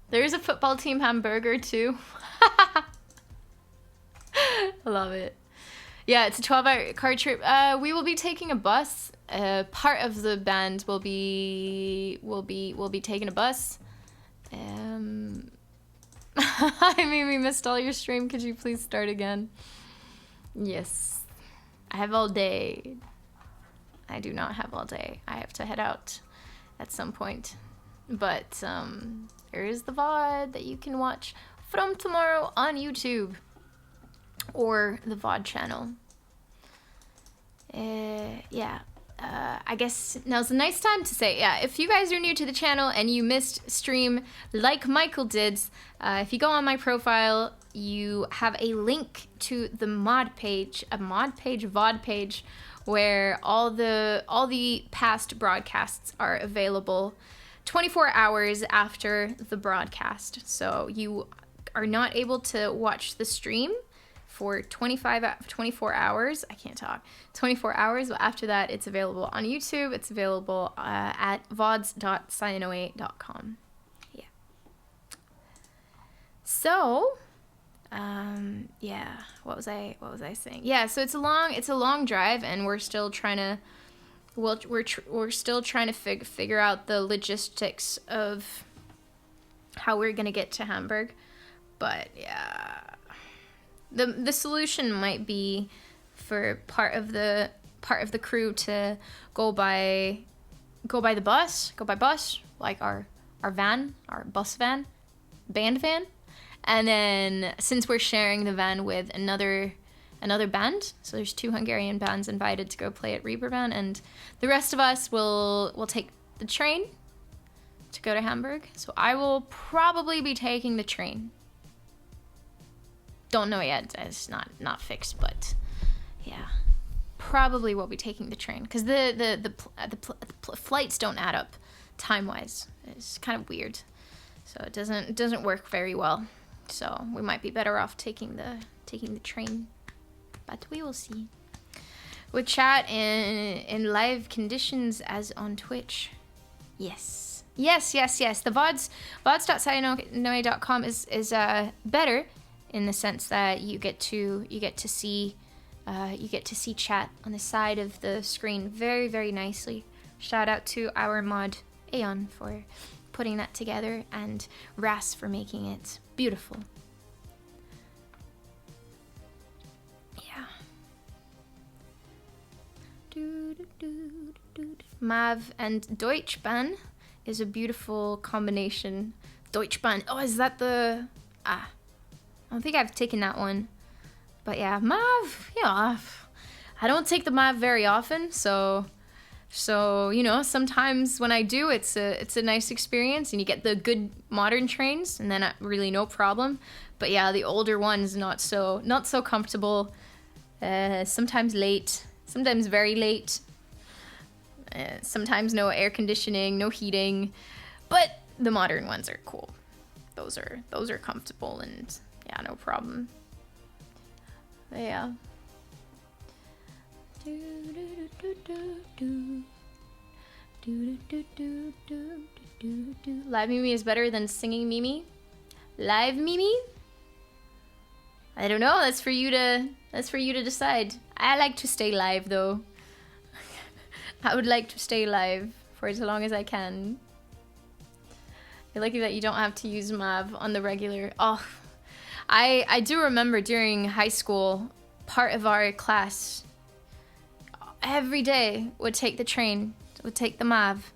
There's a football team hamburger too. I love it. Yeah, it's a 12-hour car trip. We will be taking a bus. Part of the band will be taking a bus. I mean, we missed all your stream. Could you please start again? Yes. I have all day. I do not have all day. I have to head out at some point. But there is the VOD that you can watch from tomorrow on YouTube or the VOD channel. Yeah. I guess now's a nice time to say, yeah, if you guys are new to the channel and you missed stream like Michael did, if you go on my profile, you have a link to the mod page, a VOD page, where all the past broadcasts are available 24 hours after the broadcast. So you are not able to watch the stream for 24 hours. I can't talk. 24 hours, but after that, it's available on YouTube. It's available at vods.cyanoate.com. Yeah. So, yeah. What was I saying? Yeah. So it's a long drive, and we're still trying to. We're still trying to figure out the logistics of how we're gonna get to Hamburg, but yeah. The solution might be for part of the crew to go by bus, like our van, our bus van, band van, and then since we're sharing the van with another band, so there's 2 Hungarian bands invited to go play at Reeperbahn, and the rest of us will take the train to go to Hamburg. So I will probably be taking the train. Don't know yet. It's not fixed, but yeah, probably will be taking the train because the flights don't add up time-wise. It's kind of weird, so it doesn't work very well. So we might be better off taking the train, but we will see. We'll chat in live conditions as on Twitch. Yes. The vods.cyanoate.com is better in the sense that you get to see chat on the side of the screen very, very nicely. Shout out to our mod Aeon for putting that together, and Ras for making it beautiful. Yeah. Mav and Deutschbahn is a beautiful combination. Deutschbahn. Oh, is that the... I don't think I've taken that one. But yeah, Mav, I don't take the Mav very often, so sometimes when I do, it's a nice experience, and you get the good modern trains, and then really no problem. But yeah, the older ones not so comfortable. Sometimes late, sometimes very late. Sometimes no air conditioning, no heating, but the modern ones are cool. Those are comfortable, and yeah, no problem. But yeah. Live Mimi is better than singing Mimi. Live Mimi? I don't know. That's for you to decide. I like to stay live though. I would like to stay live for as long as I can. You're lucky that you don't have to use Mav on the regular. Oh, I do remember during high school, part of our class every day would take the train, would take the Mav,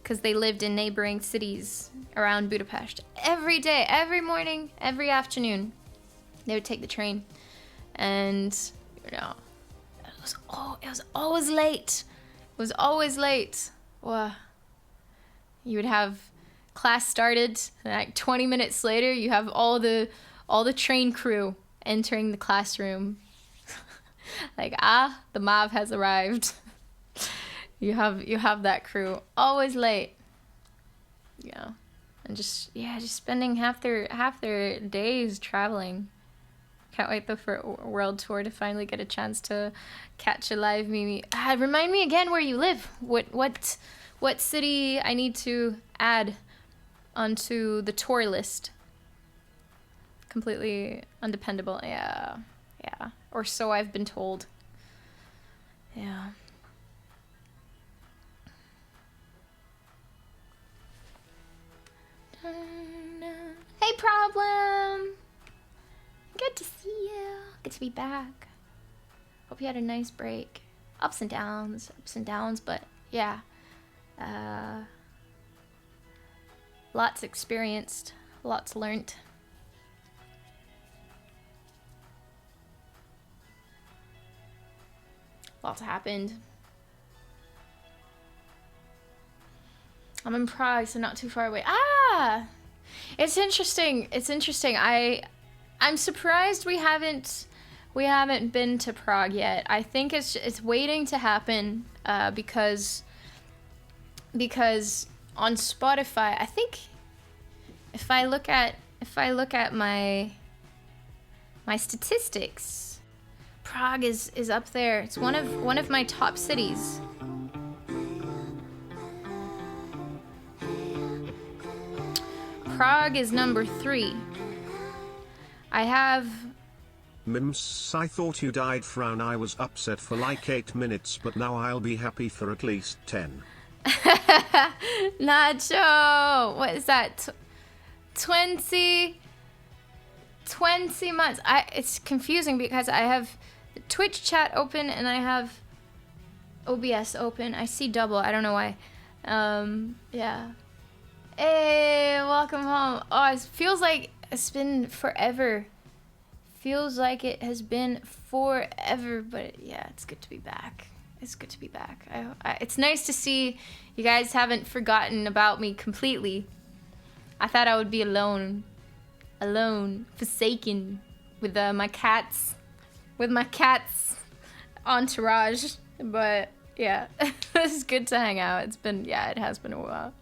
because they lived in neighboring cities around Budapest. Every day, every morning, every afternoon, they would take the train, and it was always late. It was always late. Wow. You would have class started, and like 20 minutes later, you have all the train crew entering the classroom. Like, the Mav has arrived. You have that crew always late. Yeah. And just spending half their days traveling. Can't wait for a world tour to finally get a chance to catch a live Mimi. Remind me again where you live. What city I need to add onto the tour list? Completely undependable. Yeah. Or so I've been told. Yeah. Hey, Problem! Good to see you. Good to be back. Hope you had a nice break. Ups and downs, but yeah. Lots experienced, lots learnt. Lots happened. I'm in Prague, so not too far away. It's interesting. I'm surprised we haven't been to Prague yet. I think it's waiting to happen because on Spotify, I think if I look at my statistics, Prague is up there. It's one of my top cities. Prague is number 3. I have... Mims, I thought you died. Frown. I was upset for like 8 minutes, but now I'll be happy for at least 10. Nacho! What is that? 20 months. It's confusing because I have the Twitch chat open and I have OBS open. I see double. I don't know why. Yeah. Hey, welcome home. Oh, it feels like it's been forever. Feels like it has been forever, but yeah, it's good to be back. It's good to be back. It's nice to see you guys haven't forgotten about me completely. I thought I would be alone, forsaken with my cat's entourage. But yeah, it's good to hang out. It has been a while.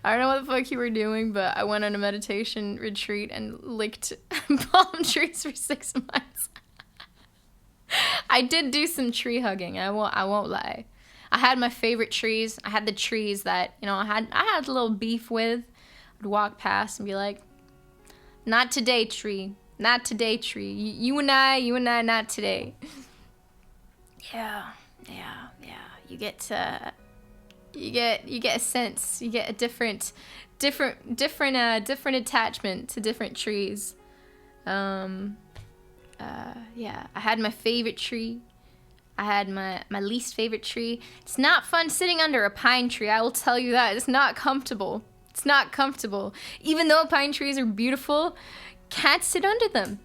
I don't know what the fuck you were doing, but I went on a meditation retreat and licked palm trees for 6 months. I did do some tree hugging. I won't lie. I had my favorite trees. I had the trees that, I had a little beef with. I'd walk past and be like, not today, tree. Not today, tree. You and I, not today. Yeah. You get a sense. You get a different attachment to different trees. Yeah, I had my favorite tree. I had my least favorite tree. It's not fun sitting under a pine tree. I will tell you that. It's not comfortable. It's not comfortable. Even though pine trees are beautiful, can't sit under them.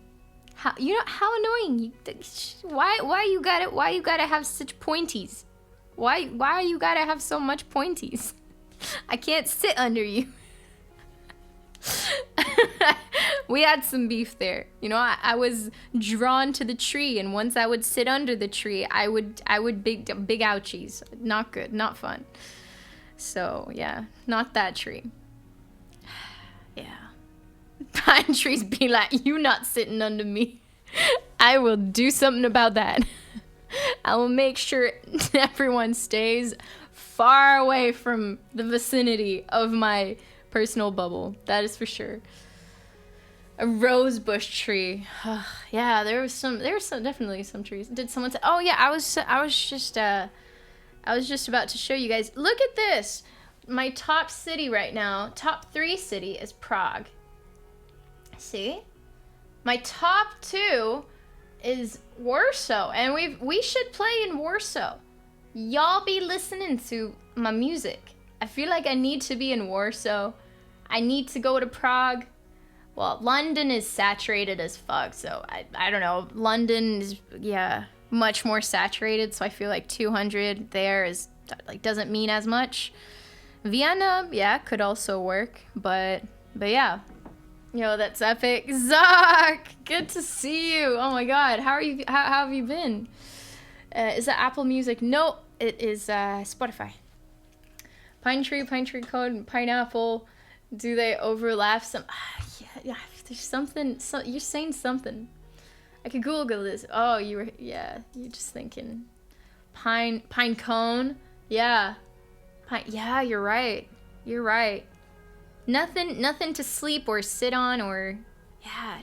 How annoying. Why you gotta have such pointies? Why you gotta have so much pointies? I can't sit under you. We had some beef there. I was drawn to the tree, and once I would sit under the tree, I would big ouchies. Not good, not fun. So yeah, not that tree. Yeah. Pine trees be like, you not sitting under me. I will do something about that. I will make sure everyone stays far away from the vicinity of my personal bubble. That is for sure. A rose bush tree. Yeah, there was definitely some trees. Did someone say? Oh yeah, I was just about to show you guys. Look at this. My top city right now, top 3 city is Prague. See? My top 2 is Warsaw, and we should play in Warsaw. Y'all be listening to my music. I feel like I need to be in Warsaw. I need to go to Prague. Well, London is saturated as fuck, so I don't know. London is, much more saturated, so I feel like 200 there is, doesn't mean as much. Vienna, could also work, but yeah. Yo, that's epic. Zoc! Good to see you. Oh my god, how have you been? Is that Apple Music? No, it is Spotify. Pine tree code, pineapple. Do they overlap some? Yeah, there's something. You're saying something. I could Google this. Oh, you're just thinking. Pine cone. Yeah. Yeah, you're right. Nothing to sleep or sit on or,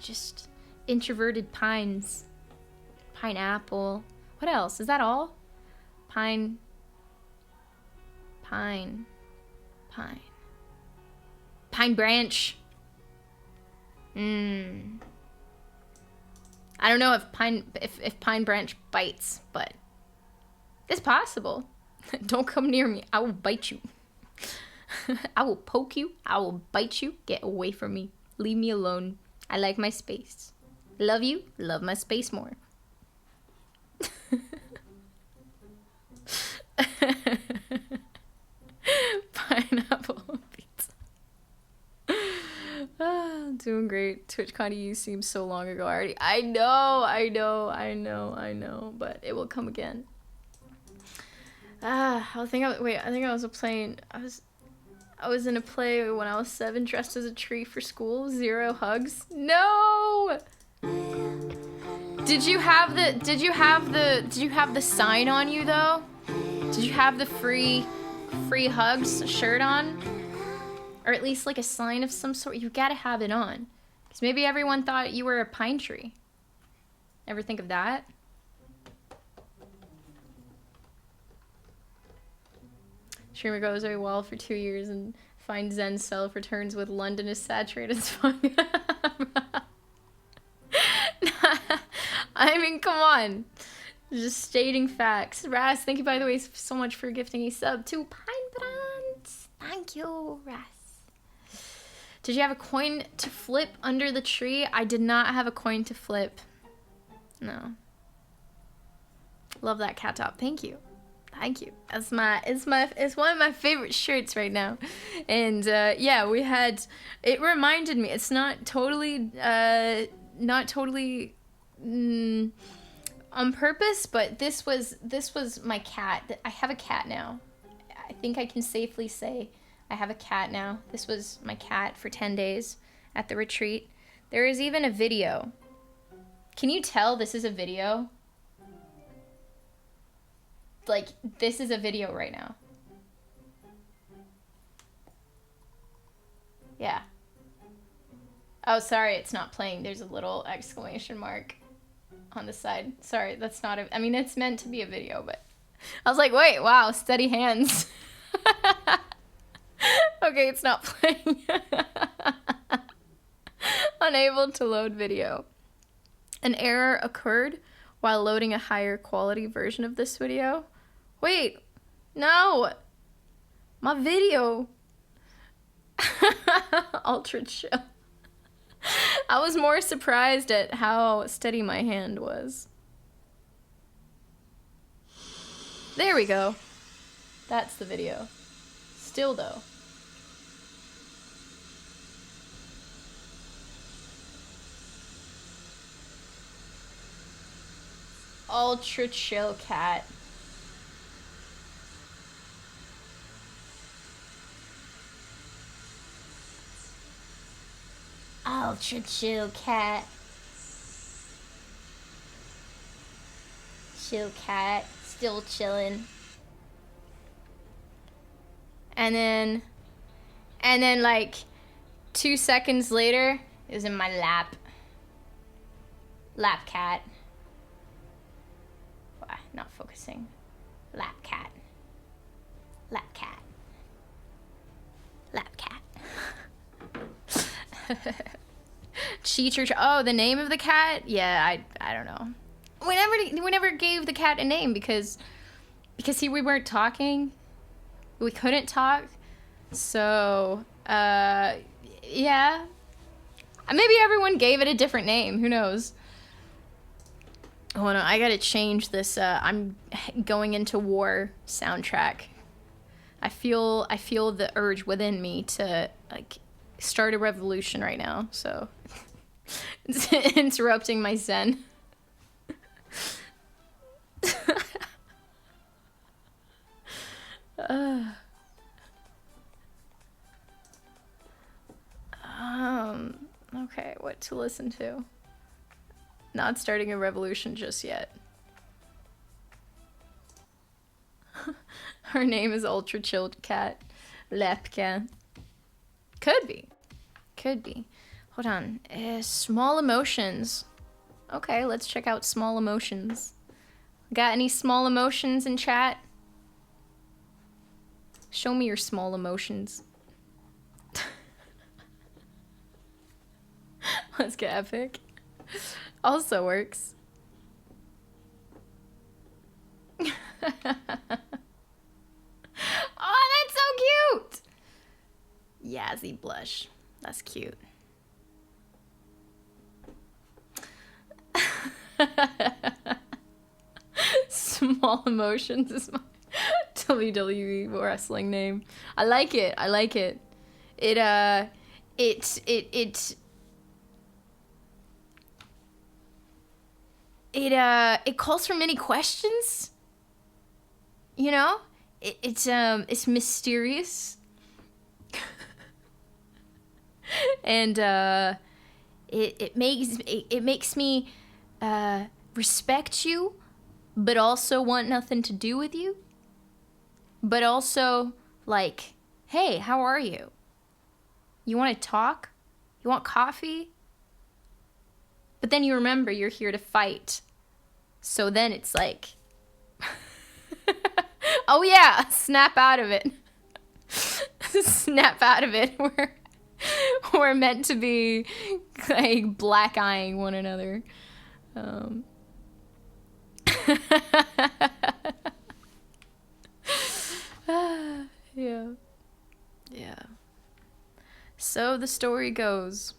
just introverted pines. Pineapple. What else? Is that all? Pine branch. I don't know if pine branch bites, but it's possible. Don't come near me. I will bite you. I will poke you. I will bite you. Get away from me. Leave me alone. I like my space. Love you. Love my space more. Pineapple pizza. Doing great. TwitchCon EU seems so long ago already. I know, but it will come again. I think I was playing. I was in a play when I was 7, dressed as a tree for school. 0 hugs. No. Did you have the sign on you though? Did you have the free hugs shirt on? Or at least like a sign of some sort? You gotta have it on. Because maybe everyone thought you were a pine tree. Ever think of that? Streamer goes very well for 2 years and finds Zen self returns with London is saturated as fuck. I mean, come on. Just stating facts. Ras, thank you by the way so much for gifting a sub to Pine Brands. Thank you, Ras. Did you have a coin to flip under the tree? I did not have a coin to flip. No. Love that cat top. Thank you. Thank you. It's one of my favorite shirts right now. And yeah, we had, it reminded me, it's not totally on purpose, but this was my cat. I have a cat now. I think I can safely say I have a cat now. This was my cat for 10 days at the retreat. There is even a video. Can you tell this is a video? Like, this is a video right now. Yeah. Oh, sorry, it's not playing. There's a little exclamation mark on the side. Sorry, that's not I mean, it's meant to be a video, but I was like, wait, wow, steady hands. Okay, it's not playing. Unable to load video. An error occurred while loading a higher quality version of this video. Wait, no, my video. Ultra chill. I was more surprised at how steady my hand was. There we go. That's the video. Still though. Ultra chill cat. Ultra chill cat. Chill cat. Still chilling. And then like 2 seconds later, it was in my lap. Lap cat. Not focusing. Lap cat. Lap cat. Lap cat. Cheater. Oh, the name of the cat? Yeah, I don't know. We never gave the cat a name because we weren't talking. We couldn't talk. So, yeah. Maybe everyone gave it a different name. Who knows? Oh no, I gotta change this, I'm going into war soundtrack. I feel the urge within me to, like, start a revolution right now, so. It's interrupting my zen. Okay, what to listen to? Not starting a revolution just yet. Her name is Ultra Chilled Cat. Lepka. Could be. Could be. Hold on. Small emotions. Okay, let's check out small emotions. Got any small emotions in chat? Show me your small emotions. Let's get epic. Also works. Oh, that's so cute! Yazzie blush. That's cute. Small emotions is my WWE wrestling name. I like it. I like it. it calls for many questions. You know, it's mysterious, and it makes me respect you, but also want nothing to do with you. But also, like, hey, how are you? You want to talk? You want coffee? But then you remember you're here to fight. So then it's like, oh yeah, snap out of it. Snap out of it. We're meant to be like black-eyeing one another. Yeah. So the story goes.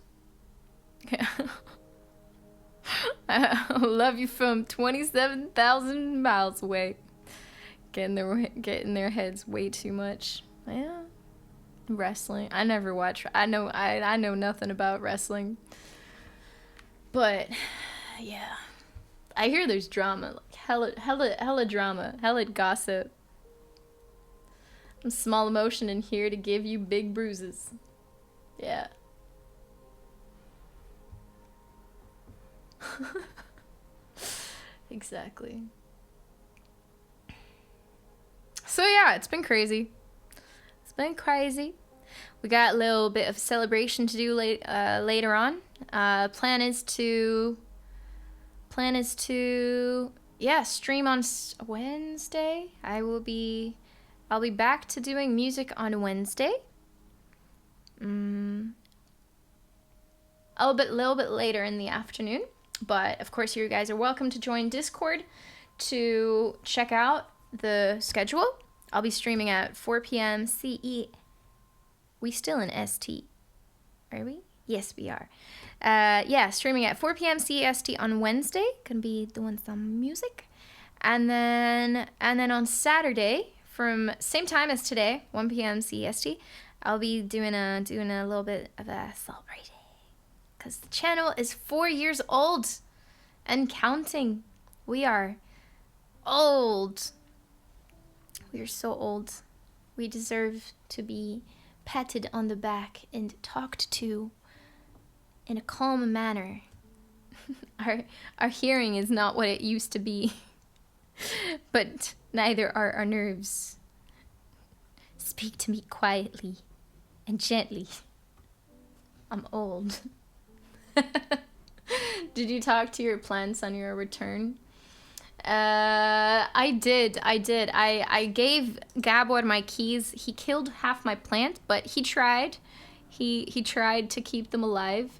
I love you from 27,000 miles away. Getting their heads way too much. Yeah. Wrestling. I never watch. I know nothing about wrestling. But yeah. I hear there's drama. Like hella drama. Hella gossip. I'm small emotion in here to give you big bruises. Yeah. Exactly. So yeah, it's been crazy. We got a little bit of celebration to do later on. Plan is to stream on Wednesday. I'll be back to doing music on Wednesday. A little bit later in the afternoon. But of course, you guys are welcome to join Discord to check out the schedule. I'll be streaming at 4 p.m. CE. We still in ST, are we? Yes, we are. Streaming at 4 p.m. CEST on Wednesday. Gonna be doing some music, and then on Saturday from same time as today, 1 p.m. CEST, I'll be doing a little bit of a celebrating. Because the channel is 4 years old and counting. We are old. We are so old. We deserve to be patted on the back and talked to in a calm manner. Our hearing is not what it used to be. But neither are our nerves. Speak to me quietly and gently. I'm old. Did you talk to your plants on your return? I did. I gave Gabor my keys. He killed half my plant, but he tried. He tried to keep them alive.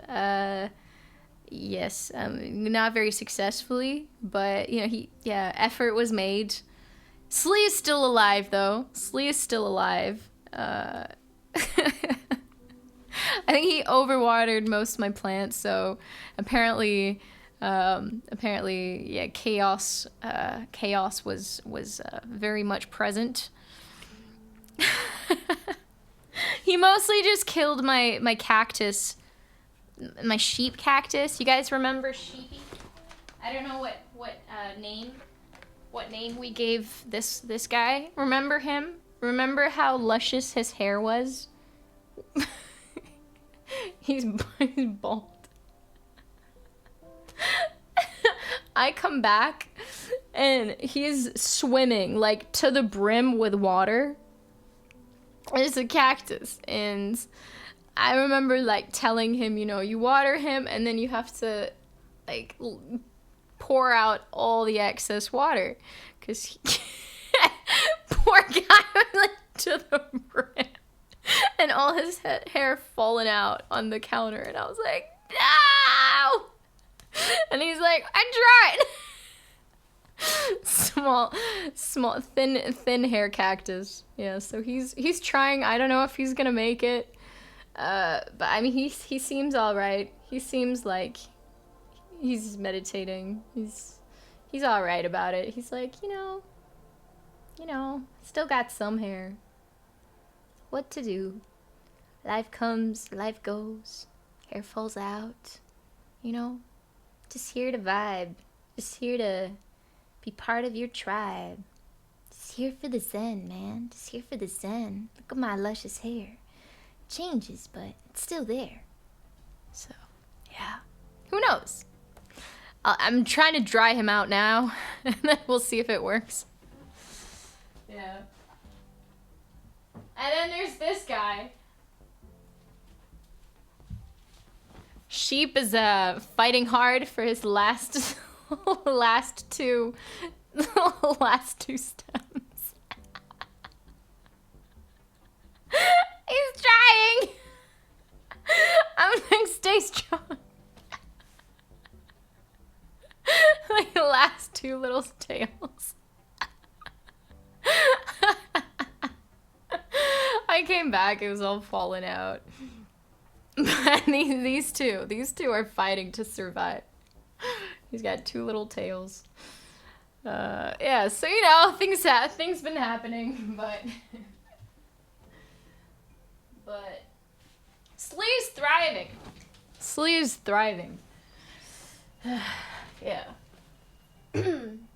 Yes, not very successfully, but you know, effort was made. Slee is still alive though. I think he overwatered most of my plants, so apparently, chaos was very much present. He mostly just killed my cactus, my sheep cactus. You guys remember Sheepy? I don't know what name we gave this guy. Remember him? Remember how luscious his hair was? He's bald. I come back and he's swimming like to the brim with water. It's a cactus, and I remember like telling him, you know, you water him and then you have to like pour out all the excess water, because poor guy like to the brim. And all his hair falling out on the counter. And I was like, no! And he's like, I tried! Small, thin hair cactus. Yeah, so he's trying. I don't know if he's gonna make it. But I mean, he seems all right. He seems like he's meditating. He's all right about it. He's like, you know, still got some hair. What to do? Life comes, life goes, hair falls out, you know? Just here to vibe. Just here to be part of your tribe. Just here for the zen, man. Just here for the zen. Look at my luscious hair. Changes, but it's still there. So, yeah. Who knows? I'm trying to dry him out now, and then we'll see if it works. Yeah. And then there's this guy. Sheep is fighting hard for his last two stems. He's trying. I'm like, stay strong. Like the last two little tails. I came back, it was all falling out. But these two are fighting to survive. He's got two little tails. Yeah, so you know, things been happening, but Slee's thriving. Slee's thriving. Yeah. Can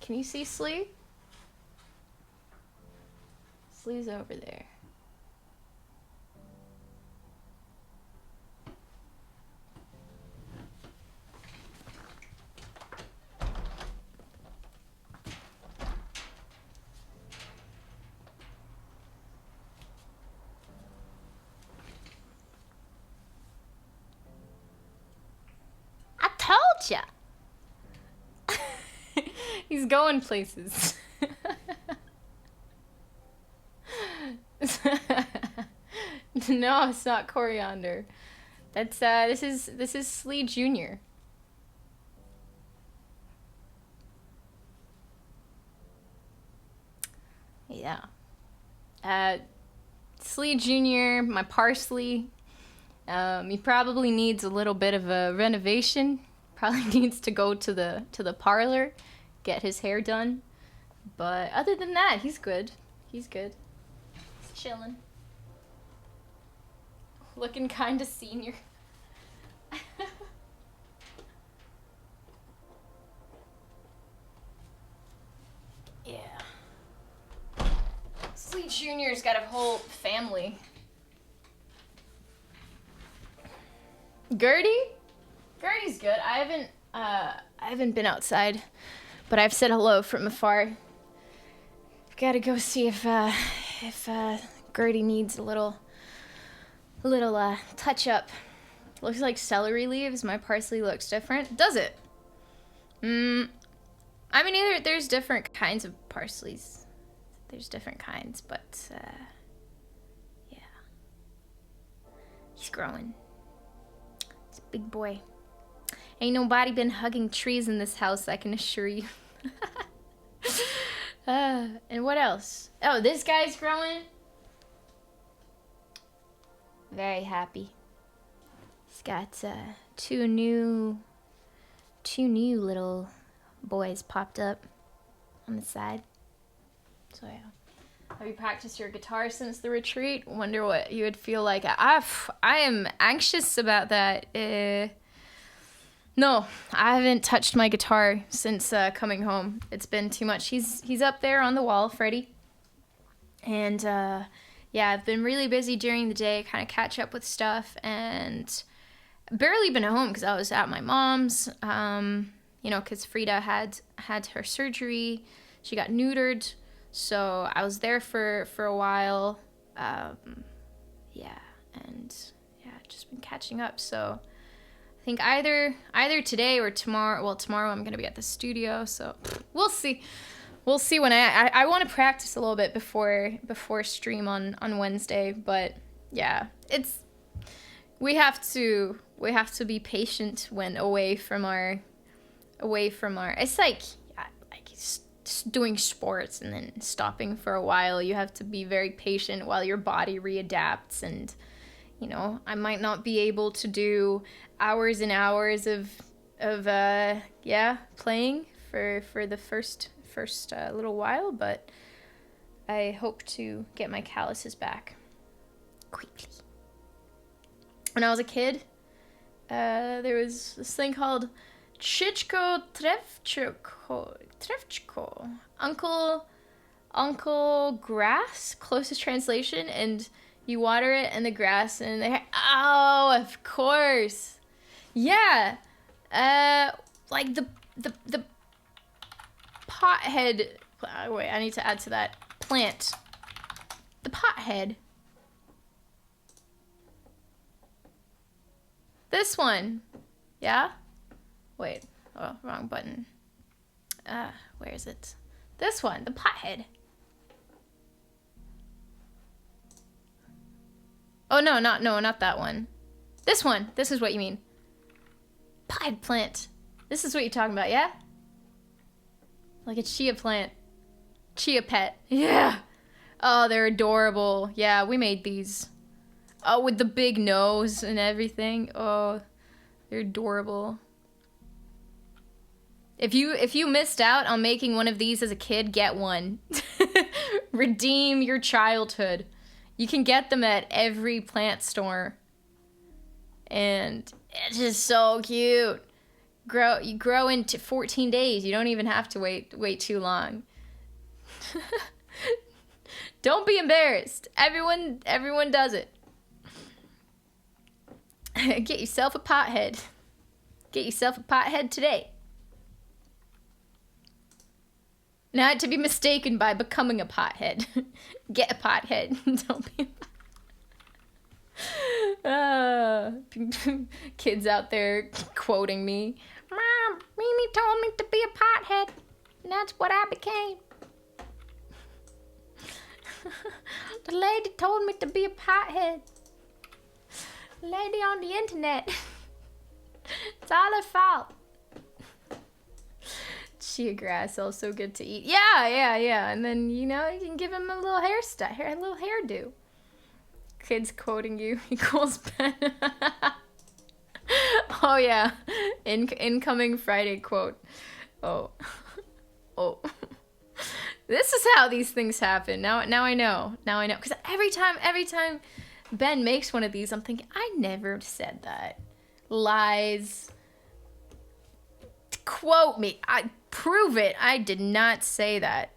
you see Slee? Slee's over there. I told ya. He's going places. No, it's not coriander. That's this is Slee Jr. Yeah. Slee Jr., my parsley. He probably needs a little bit of a renovation. Probably needs to go to the parlor, get his hair done. But other than that, he's good. He's good. He's chilling. Looking kind of senior. Yeah. Slee Jr.'s got a whole family. Gertie? Gertie's good. I haven't been outside, but I've said hello from afar. Gotta go see if Gertie needs a little touch up. Looks like celery leaves. My parsley looks different. Does it? I mean, there's different kinds of parsleys. There's different kinds, but yeah. He's growing. He's a big boy. Ain't nobody been hugging trees in this house, I can assure you. And what else? Oh, this guy's growing. Very happy. He's got two new little boys popped up on the side. So yeah. Have you practiced your guitar since the retreat? Wonder what you would feel like. I am anxious about that. No, I haven't touched my guitar since coming home. It's been too much. He's up there on the wall, Freddie. And yeah, I've been really busy during the day, kind of catch up with stuff, and barely been home because I was at my mom's. You know, because Frida had her surgery. She got neutered, so I was there for a while. Yeah, and yeah, just been catching up. So I think either today or tomorrow. Well, tomorrow I'm gonna be at the studio, so we'll see. We'll see when I want to practice a little bit before stream on Wednesday, but yeah, we have to be patient when away from our it's like doing sports and then stopping for a while. You have to be very patient while your body readapts, and you know, I might not be able to do hours and hours of playing for the first little while, but I hope to get my calluses back quickly. When I was a kid, there was this thing called Chichko Trevchko. Uncle Grass, closest translation, and you water it and the grass and oh, of course. Yeah. Like the pothead. Wait, I need to add to that. Plant. The pothead. This one. Yeah? Wait. Oh, wrong button. Where is it? This one. The pothead. Oh, no, not that one. This one. This is what you mean. Pothead plant. This is what you're talking about, yeah? Like a chia plant. Chia pet. Yeah. Oh, they're adorable. Yeah, we made these. Oh, with the big nose and everything. Oh, they're adorable. If you missed out on making one of these as a kid, get one. Redeem your childhood. You can get them at every plant store. And it's just so cute. You grow into 14 days. You don't even have to wait too long. Don't be embarrassed. Everyone does it. Get yourself a pothead. Get yourself a pothead today. Not to be mistaken by becoming a pothead. Get a pothead. Don't be kids out there quoting me. Mom, Mimi told me to be a pothead. And that's what I became. The lady told me to be a pothead. Lady on the internet. It's all her fault. Chia grass, also good to eat. Yeah. And then, you can give him a little hairstyle, a little hairdo. Kids quoting you equals pen. Oh, yeah. Incoming Friday quote. Oh. This is how these things happen. Now I know. Because every time Ben makes one of these, I'm thinking, I never said that. Lies. Quote me. I prove it. I did not say that.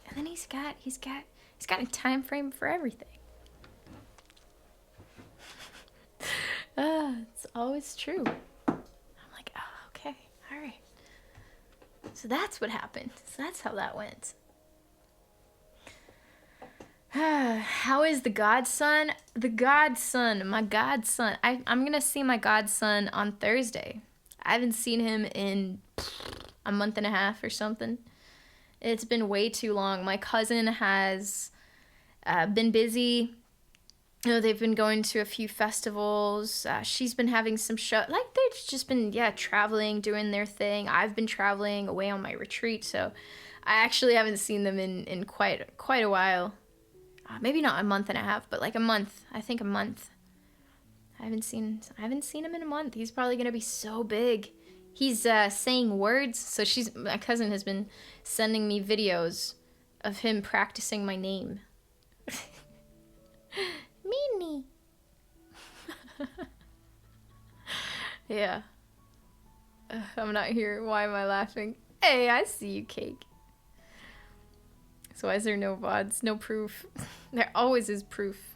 And then he's got a time frame for everything. It's always true. I'm like, oh, okay, all right. So that's what happened. So that's how that went. How is the godson? My godson. I'm gonna see my godson on Thursday. I haven't seen him in a month and a half or something. It's been way too long. My cousin has been busy. They've been going to a few festivals. She's been having some they've just been, traveling, doing their thing. I've been traveling away on my retreat, so I actually haven't seen them in quite a while. Maybe not a month and a half, but like a month. I think a month. I haven't seen him in a month. He's probably gonna be so big. He's saying words. So my cousin has been sending me videos of him practicing my name. Mimi. Yeah. I'm not here. Why am I laughing? Hey, I see you, Cake. So why is there no VODs? No proof. There always is proof.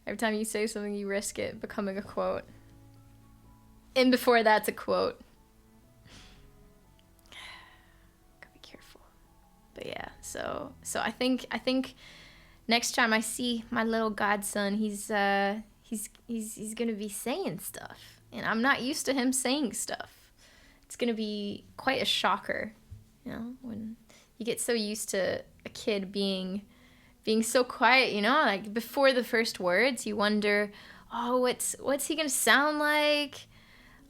Every time you say something, you risk it becoming a quote. And before that's a quote. Gotta be careful. But yeah, so I think next time I see my little godson, he's gonna be saying stuff, and I'm not used to him saying stuff. It's gonna be quite a shocker, when you get so used to a kid being so quiet, like before the first words, you wonder, oh, what's he gonna sound like?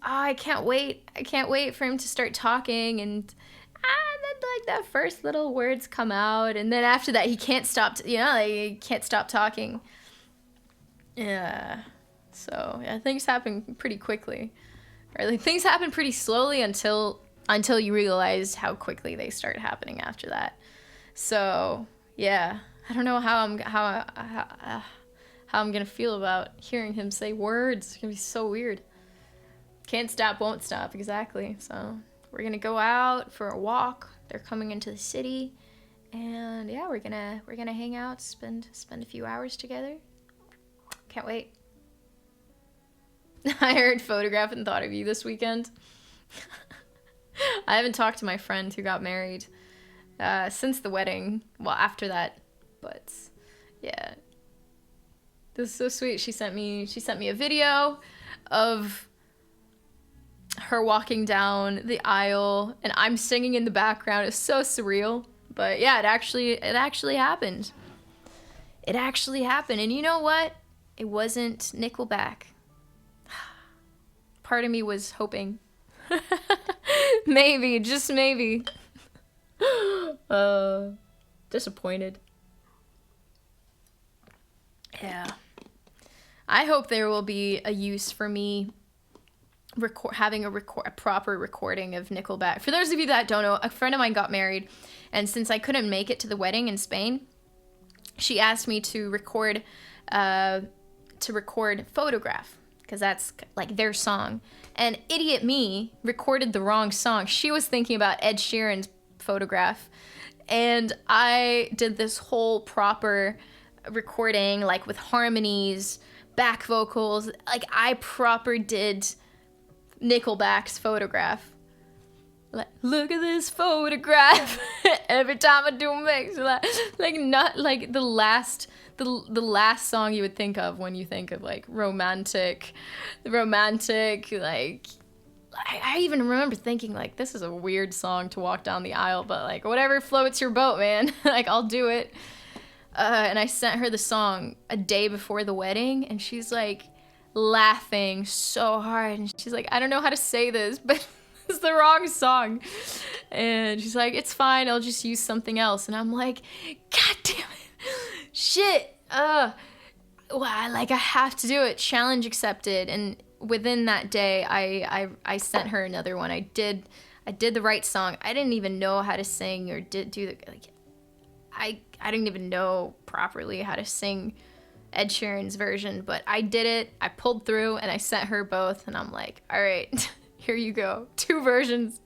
Oh, I can't wait for him to start talking, and then like that first little words come out, and then after that he can't stop, he can't stop talking. Yeah. So yeah, things happen pretty quickly, or like things happen pretty slowly until you realize how quickly they start happening after that. So yeah, I don't know how I'm gonna feel about hearing him say words. It's gonna be so weird. Can't stop, won't stop, exactly. So we're gonna go out for a walk. They're coming into the city, and yeah, we're gonna hang out, spend a few hours together. Can't wait. I heard Photograph and thought of you this weekend. I haven't talked to my friend who got married since the wedding. Well, after that, but yeah, this is so sweet. She sent me a video of her walking down the aisle, and I'm singing in the background. It's so surreal, but yeah, it actually happened. It actually happened, and you know what? It wasn't Nickelback. Part of me was hoping. Maybe, just maybe. Disappointed. Yeah. I hope there will be a use for me having a proper recording of Nickelback. For those of you that don't know, a friend of mine got married, and since I couldn't make it to the wedding in Spain, she asked me to record Photograph, because that's like their song. And idiot me recorded the wrong song. She was thinking about Ed Sheeran's Photograph, and I did this whole proper recording, like with harmonies, back vocals. Like I proper did Nickelback's Photograph. Like, look at this photograph. Every time I do it makes me laugh. Like not like the last song you would think of when you think of like romantic, like I even remember thinking like, this is a weird song to walk down the aisle, but like whatever floats your boat, man. Like I'll do it. And I sent her the song a day before the wedding, and she's like laughing so hard, and she's like, I don't know how to say this, but it's the wrong song. And she's like, it's fine, I'll just use something else. And I'm like, God damn it. Shit. Well, I have to do it. Challenge accepted. And within that day, I sent her another one. I did the right song. I didn't even know how to sing or do the, like, I didn't even know properly how to sing Ed Sheeran's version, but I did it. I pulled through, and I sent her both, and I'm like, all right, here you go. 2 versions.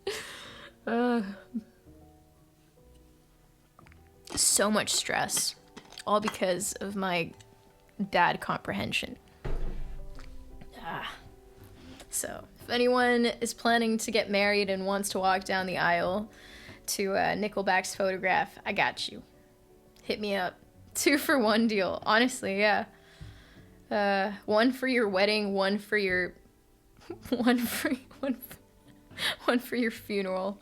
So much stress, all because of my bad comprehension. So if anyone is planning to get married and wants to walk down the aisle to Nickelback's Photograph, I got you. Hit me up. 2 for 1 deal. Honestly, yeah. 1 for your wedding, 1 for your one for your funeral.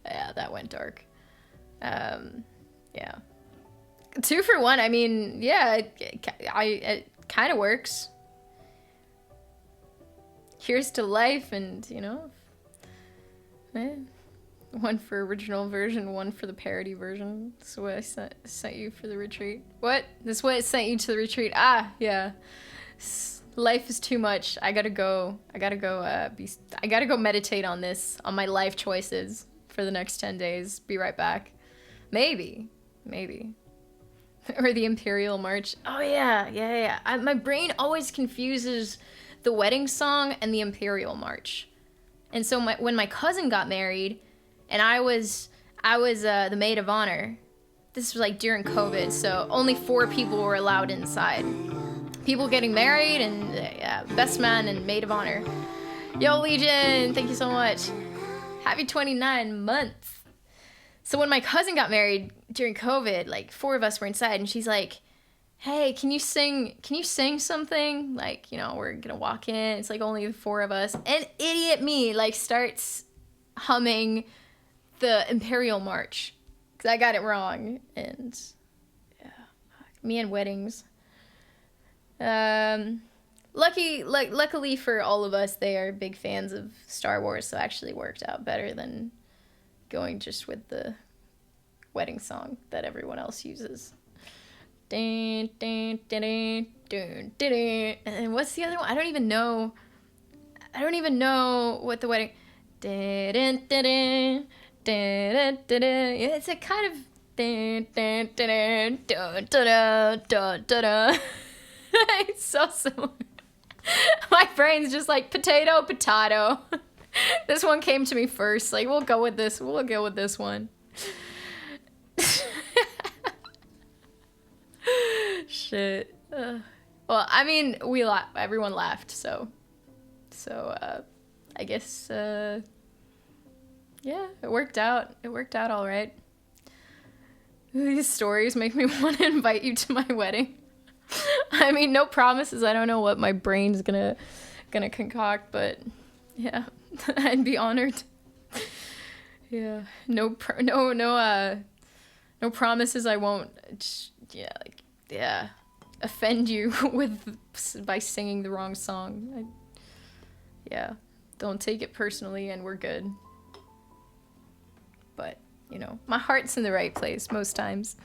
Yeah, that went dark. Yeah. 2 for 1. I mean, yeah, it kind of works. Here's to life, and you know, 1 for original version, 1 for the parody version. That's what I sent you for the retreat. What? That's what I sent you to the retreat. Ah, yeah. Life is too much. I gotta go meditate on this, on my life choices for the next 10 days. Be right back. Maybe. Or the Imperial March. Oh yeah. My brain always confuses the wedding song and the Imperial March. And so when my cousin got married, and I was the maid of honor. This was like during COVID, so only 4 people were allowed inside. People getting married, and best man and maid of honor. Yo, Legion, thank you so much. Happy 29 months. So when my cousin got married during COVID, like 4 of us were inside, and she's like, hey, can you sing something? Like, you know, we're gonna walk in, it's like only the 4 of us. And idiot me, like, starts humming the Imperial March, because I got it wrong. And yeah, me and weddings. Luckily for all of us, they are big fans of Star Wars, so it actually worked out better than going just with the wedding song that everyone else uses. And what's the other one? I don't even know what the wedding. It's a kind of. It's so similar. My My brain's just like potato, potato. This one came to me first. Like, we'll go with this. We'll go with this one. Shit. Well, I mean, everyone laughed, so I guess yeah, it worked out. It worked out all right. These stories make me want to invite you to my wedding. I mean, no promises. I don't know what my brain's gonna concoct, but yeah, I'd be honored. Yeah, no promises. I won't. Offend you by singing the wrong song. Don't take it personally, and we're good. But my heart's in the right place most times.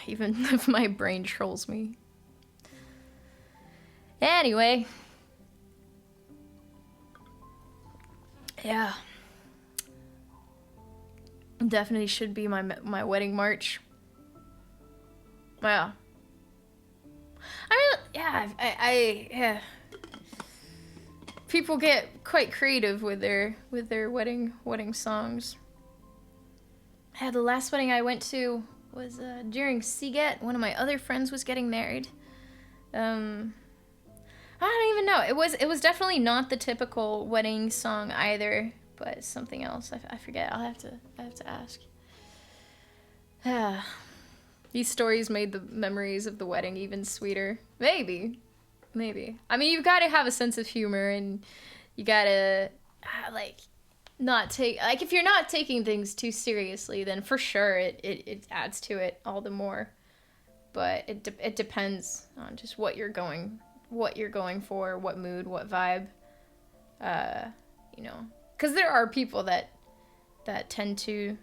Even if my brain trolls me. Anyway. Yeah. Definitely should be my wedding march. Yeah. I mean, yeah. People get quite creative with their wedding songs. Yeah, the last wedding I went to was during Seagate. One of my other friends was getting married. I don't even know. It was definitely not the typical wedding song either, but something else. I forget. I have to ask. These stories made the memories of the wedding even sweeter. Maybe. I mean, you've got to have a sense of humor, and you gotta not take, like, if you're not taking things too seriously, then for sure it adds to it all the more. But it depends on just what you're going for, what mood, what vibe. Because there are people that tend to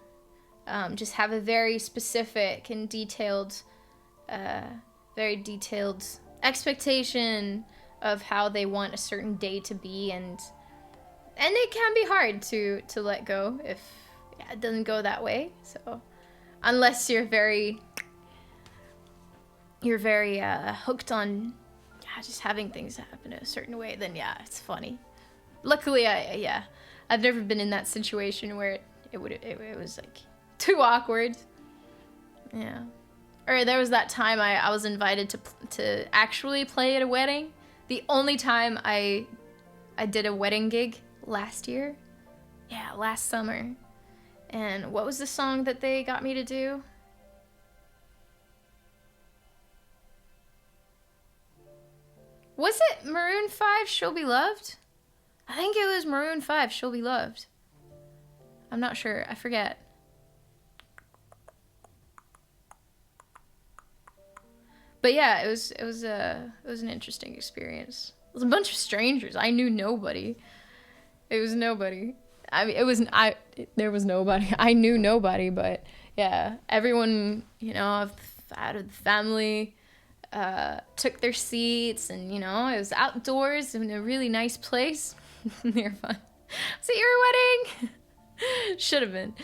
just have a very specific and very detailed expectation of how they want a certain day to be, and it can be hard to let go if it doesn't go that way. So unless you're very hooked on just having things happen a certain way, then yeah, it's funny. Luckily, I've never been in that situation where it was like too awkward. Yeah. Or there was that time I was invited to actually play at a wedding. The only time I did a wedding gig last year. Yeah, last summer. And what was the song that they got me to do? Was it Maroon 5, She'll Be Loved? I think it was Maroon 5, She'll Be Loved. I'm not sure. I forget. But yeah, it was an interesting experience. It was a bunch of strangers. I knew nobody. It was nobody. I mean, there was nobody. I knew nobody, but yeah, everyone, out of the family, took their seats, and, it was outdoors in a really nice place. You're fun. Was it your wedding? Should have been.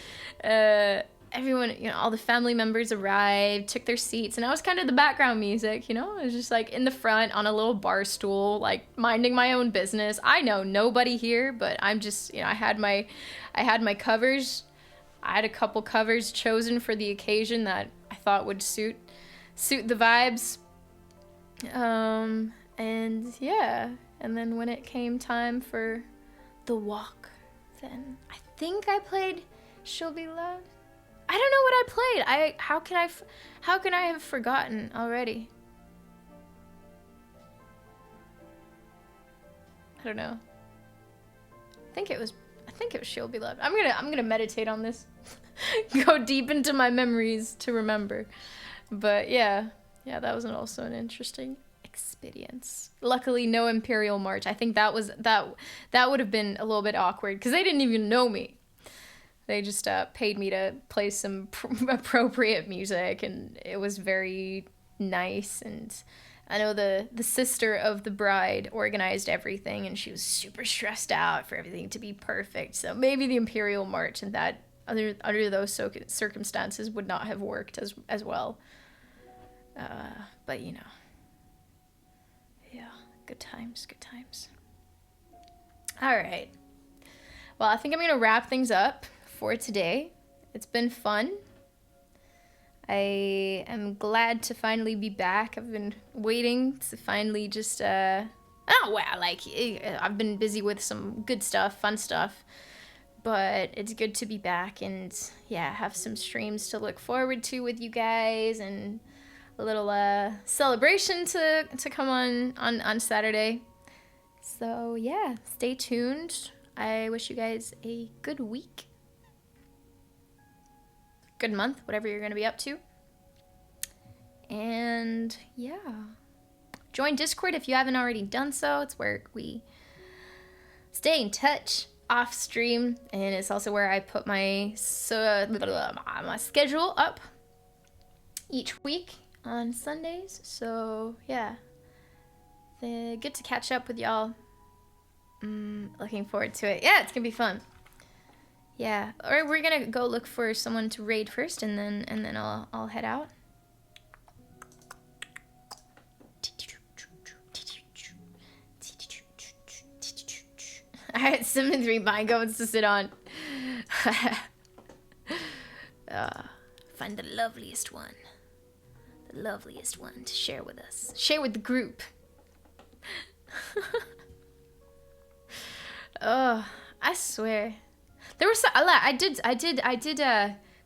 Everyone, all the family members arrived, took their seats, and I was kind of the background music, I was just like in the front on a little bar stool, like minding my own business. I know nobody here, but I'm just, I had my covers. I had a couple covers chosen for the occasion that I thought would suit the vibes. And yeah, and then when it came time for the walk, then I think I played She'll Be Loved. I don't know what I played. How can I have forgotten already? I don't know. I think it was She'll Be Loved. I'm gonna meditate on this. Go deep into my memories to remember. But yeah, that was also an interesting experience. Luckily, no Imperial March. I think that would have been a little bit awkward because they didn't even know me. They just paid me to play some appropriate music, and it was very nice. And I know the sister of the bride organized everything, and she was super stressed out for everything to be perfect. So maybe the Imperial March and that under those circumstances would not have worked as well. But yeah, Good times, good times. All right. Well, I think I'm going to wrap things up for today. It's been fun. I am glad to finally be back. I've been waiting to finally just, I've been busy with some good stuff, fun stuff. But it's good to be back and, yeah, have some streams to look forward to with you guys and a little celebration to come on Saturday. So, yeah, stay tuned. I wish you guys a good week. Good month, whatever you're going to be up to. And, yeah. Join Discord if you haven't already done so. It's where we stay in touch off stream, and it's also where I put my schedule up each week on Sundays. So yeah, good to catch up with y'all. Looking forward to it. Yeah, it's gonna be fun. Yeah, or we're gonna go look for someone to raid first, and then I'll head out. I had 73 mind codes to sit on. Find the loveliest one. The loveliest one to share with us. Share with the group. Oh, I swear. There was some, I did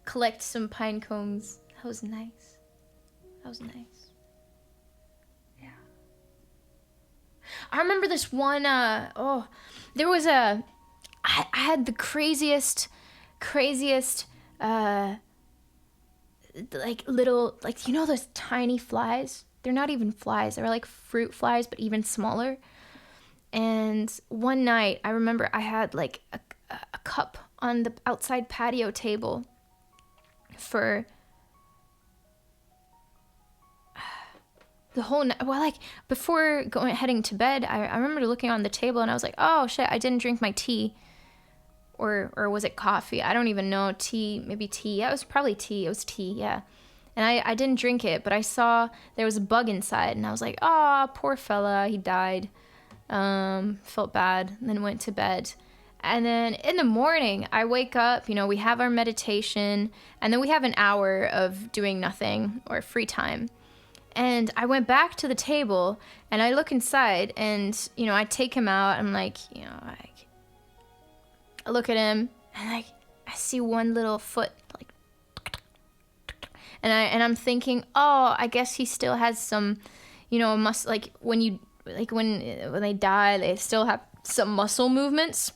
collect some pine cones. That was nice. Yeah. I remember this one, there was I had the craziest, like little, like, you know those tiny flies? They're not even flies. They're like fruit flies, but even smaller. And one night, I remember I had like a cup on the outside patio table for the whole night. Well, like before heading to bed, I remember looking on the table and I was like, oh shit, I didn't drink my tea. Or was it coffee? I don't even know. Tea, maybe tea. Yeah, it was probably tea. It was tea, yeah. And I didn't drink it, but I saw there was a bug inside and I was like, oh, poor fella, he died. Felt bad, and then went to bed. And then in the morning, I wake up, you know, we have our meditation, and then we have an hour of doing nothing or free time. And I went back to the table, and I look inside, and, you know, I take him out. I'm like, you know, like, I look at him, and like, I see one little foot, like, and I'm thinking, oh, I guess he still has some, you know, like when they die, they still have some muscle movements,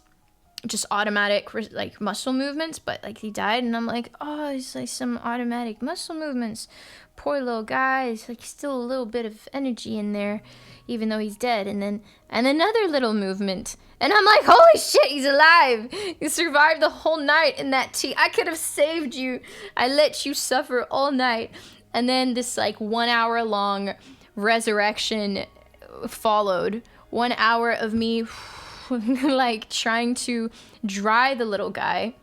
just automatic like muscle movements, but like he died, and I'm like, oh, it's like some automatic muscle movements. Poor little guy. It's like still a little bit of energy in there, even though he's dead. And then another little movement, and I'm like, holy shit, he's alive. You survived the whole night in that tea. I could have saved you. I let you suffer all night. And then this like 1 hour long resurrection followed. 1 hour of me like trying to dry the little guy,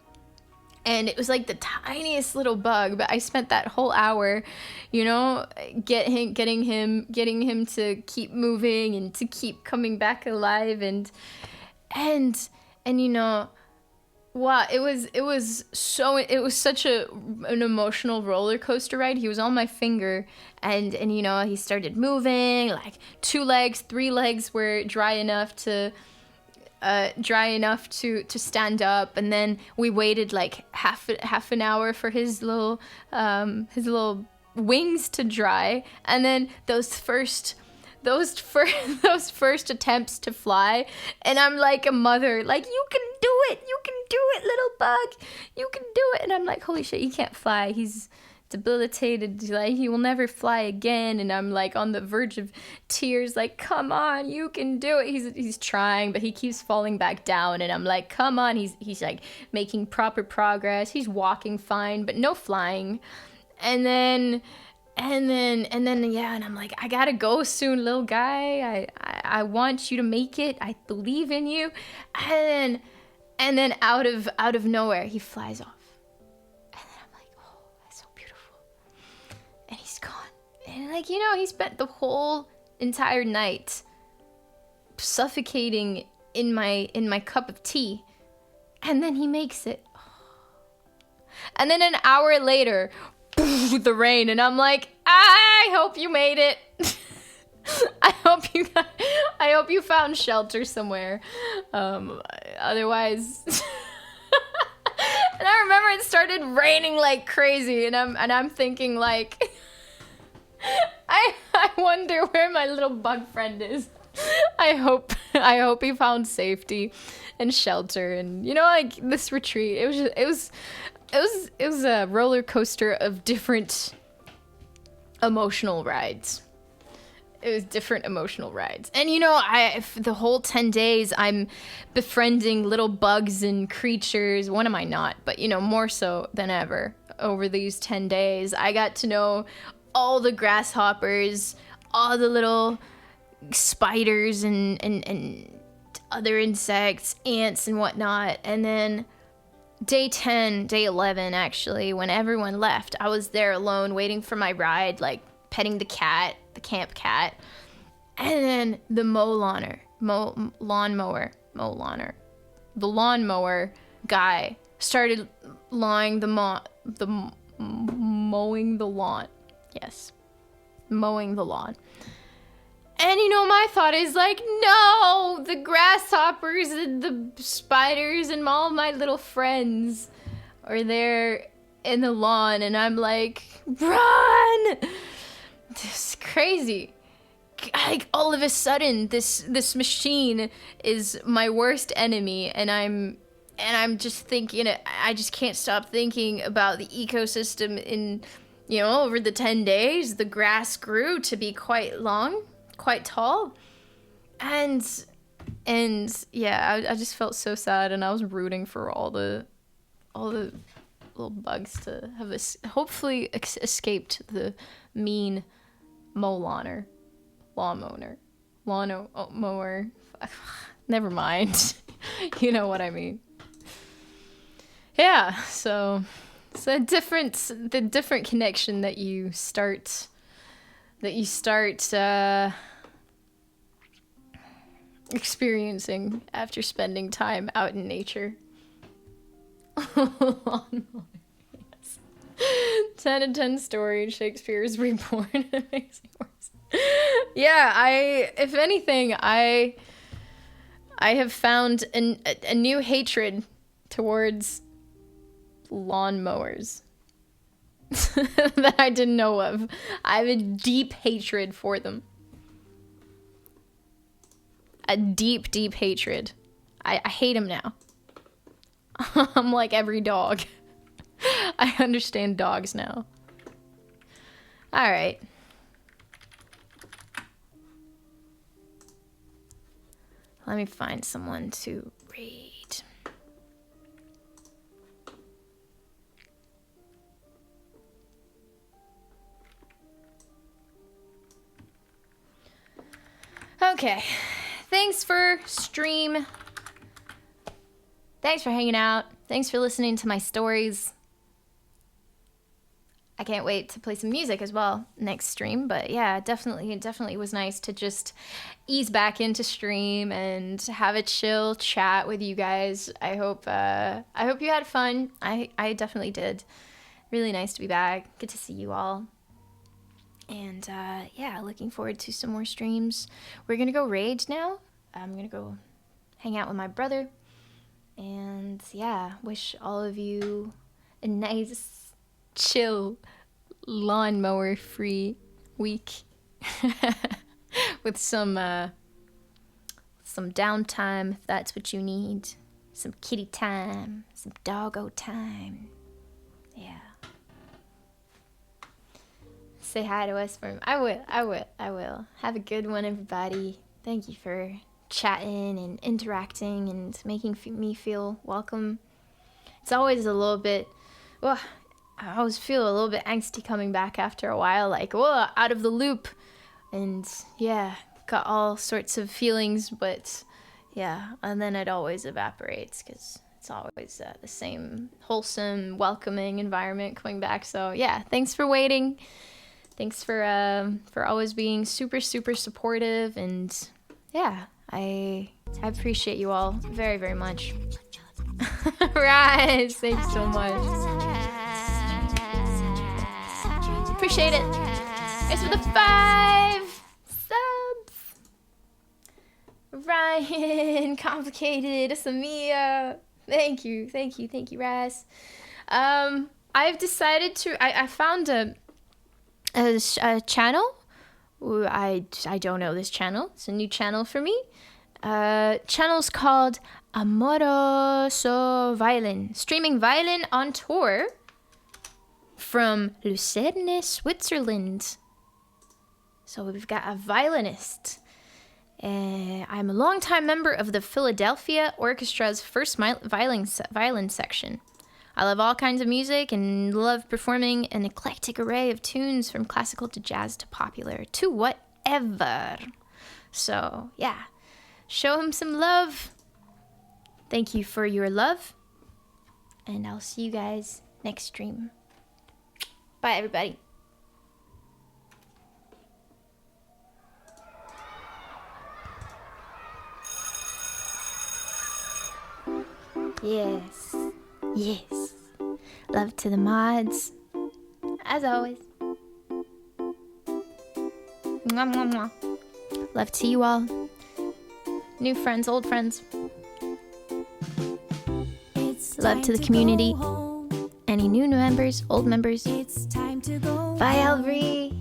and it was like the tiniest little bug, but I spent that whole hour, you know, getting him to keep moving and to keep coming back alive, and you know, wow, it was such an emotional roller coaster ride. He was on my finger, and you know, he started moving, like 2 legs, 3 legs were dry enough to stand up, and then we waited like half an hour for his little wings to dry, and then those first attempts to fly, and I'm like a mother, like, you can do it, little bug, you can do it, and I'm like, holy shit, he can't fly, he's debilitated, like he will never fly again. And I'm like on the verge of tears, like, come on, you can do it. He's trying, but he keeps falling back down, and I'm like, come on, he's like making proper progress, he's walking fine, but no flying. And then yeah, and I'm like, I gotta go soon, little guy, I want you to make it, I believe in you. And then out of nowhere, he flies off. And he's gone. And like, you know, he spent the whole entire night suffocating in my cup of tea. And then he makes it. And then an hour later, the rain, and I'm like, I hope you made it. I hope you found shelter somewhere. Otherwise, and I remember it started raining like crazy, and I'm thinking like, I wonder where my little bug friend is. I hope he found safety and shelter, and like this retreat. It was a roller coaster of different emotional rides. It was different emotional rides. And the whole 10 days I'm befriending little bugs and creatures. When am I not? But more so than ever over these 10 days. I got to know all the grasshoppers, all the little spiders and other insects, ants and whatnot. And then day 10, day 11 actually, when everyone left, I was there alone waiting for my ride, like petting the cat, the camp cat. And then the lawnmower guy started mowing the lawn. Yes, mowing the lawn. And my thought is like, no, the grasshoppers and the spiders and all my little friends are there in the lawn, and I'm like, run! This is crazy. Like, all of a sudden, this machine is my worst enemy, and I'm just thinking, I just can't stop thinking about the ecosystem in, over the 10 days, the grass grew to be quite long, quite tall, and yeah, I just felt so sad, and I was rooting for all the little bugs to have hopefully escaped the mean mower. Never mind. You know what I mean. Yeah, so it's the different connection that you start experiencing after spending time out in nature. Yes. 10 and 10 story, Shakespeare's Reborn. It makes it worse. Yeah, if anything, I have found a new hatred towards lawnmowers that I didn't know of. I have a deep hatred for them. A deep, deep hatred. I hate them now. I'm like every dog. I understand dogs now. All right. Let me find someone to read. Okay. Thanks for stream. Thanks for hanging out. Thanks for listening to my stories. I can't wait to play some music as well next stream. But yeah, it definitely was nice to just ease back into stream and have a chill chat with you guys. I hope you had fun. I definitely did. Really nice to be back. Good to see you all. And yeah, looking forward to some more streams. We're gonna go raid now. I'm gonna go hang out with my brother. And yeah, wish all of you a nice, chill, lawnmower-free week with some downtime if that's what you need. Some kitty time, some doggo time. Yeah. Say hi to us for him. I will. Have a good one, everybody. Thank you for chatting and interacting and making me feel welcome. It's always a little bit, I always feel a little bit angsty coming back after a while, like, out of the loop. And yeah, got all sorts of feelings, but yeah, and then it always evaporates because it's always the same wholesome, welcoming environment coming back. So yeah, thanks for waiting. Thanks for always being super, super supportive, and yeah, I appreciate you all very, very much. Rise, thanks so much. Appreciate it. Thanks for the 5 subs. Ryan, complicated, Samia. Thank you, Raz. I've decided to. I found a channel. I don't know this channel. It's a new channel for me. Channel's called Amoroso Violin. Streaming violin on tour from Lucerne, Switzerland. So we've got a violinist. I'm a longtime member of the Philadelphia Orchestra's first violin section. I love all kinds of music and love performing an eclectic array of tunes from classical to jazz to popular to whatever. So, yeah. Show him some love. Thank you for your love. And I'll see you guys next stream. Bye, everybody. Yes. Yes. Love to the mods. As always. Mwah, mwah, mwah. Love to you all. New friends, old friends. Love to the community. Any new members, old members. Bye, Elvery.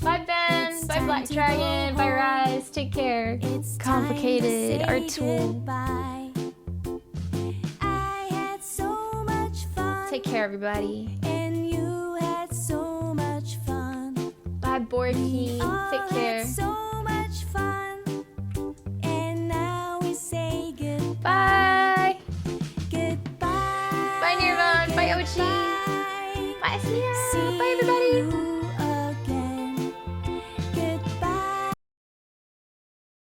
Bye, Ben. Bye, Black Dragon. Bye, Rise. Take care. Complicated Art Tool. Take care, everybody. And you had so much fun. Bye, Borky. Take care. So much fun. And now we say goodbye. Bye. Goodbye. Bye, Nirvan. Bye, Ochi. Goodbye. Bye, Sierra.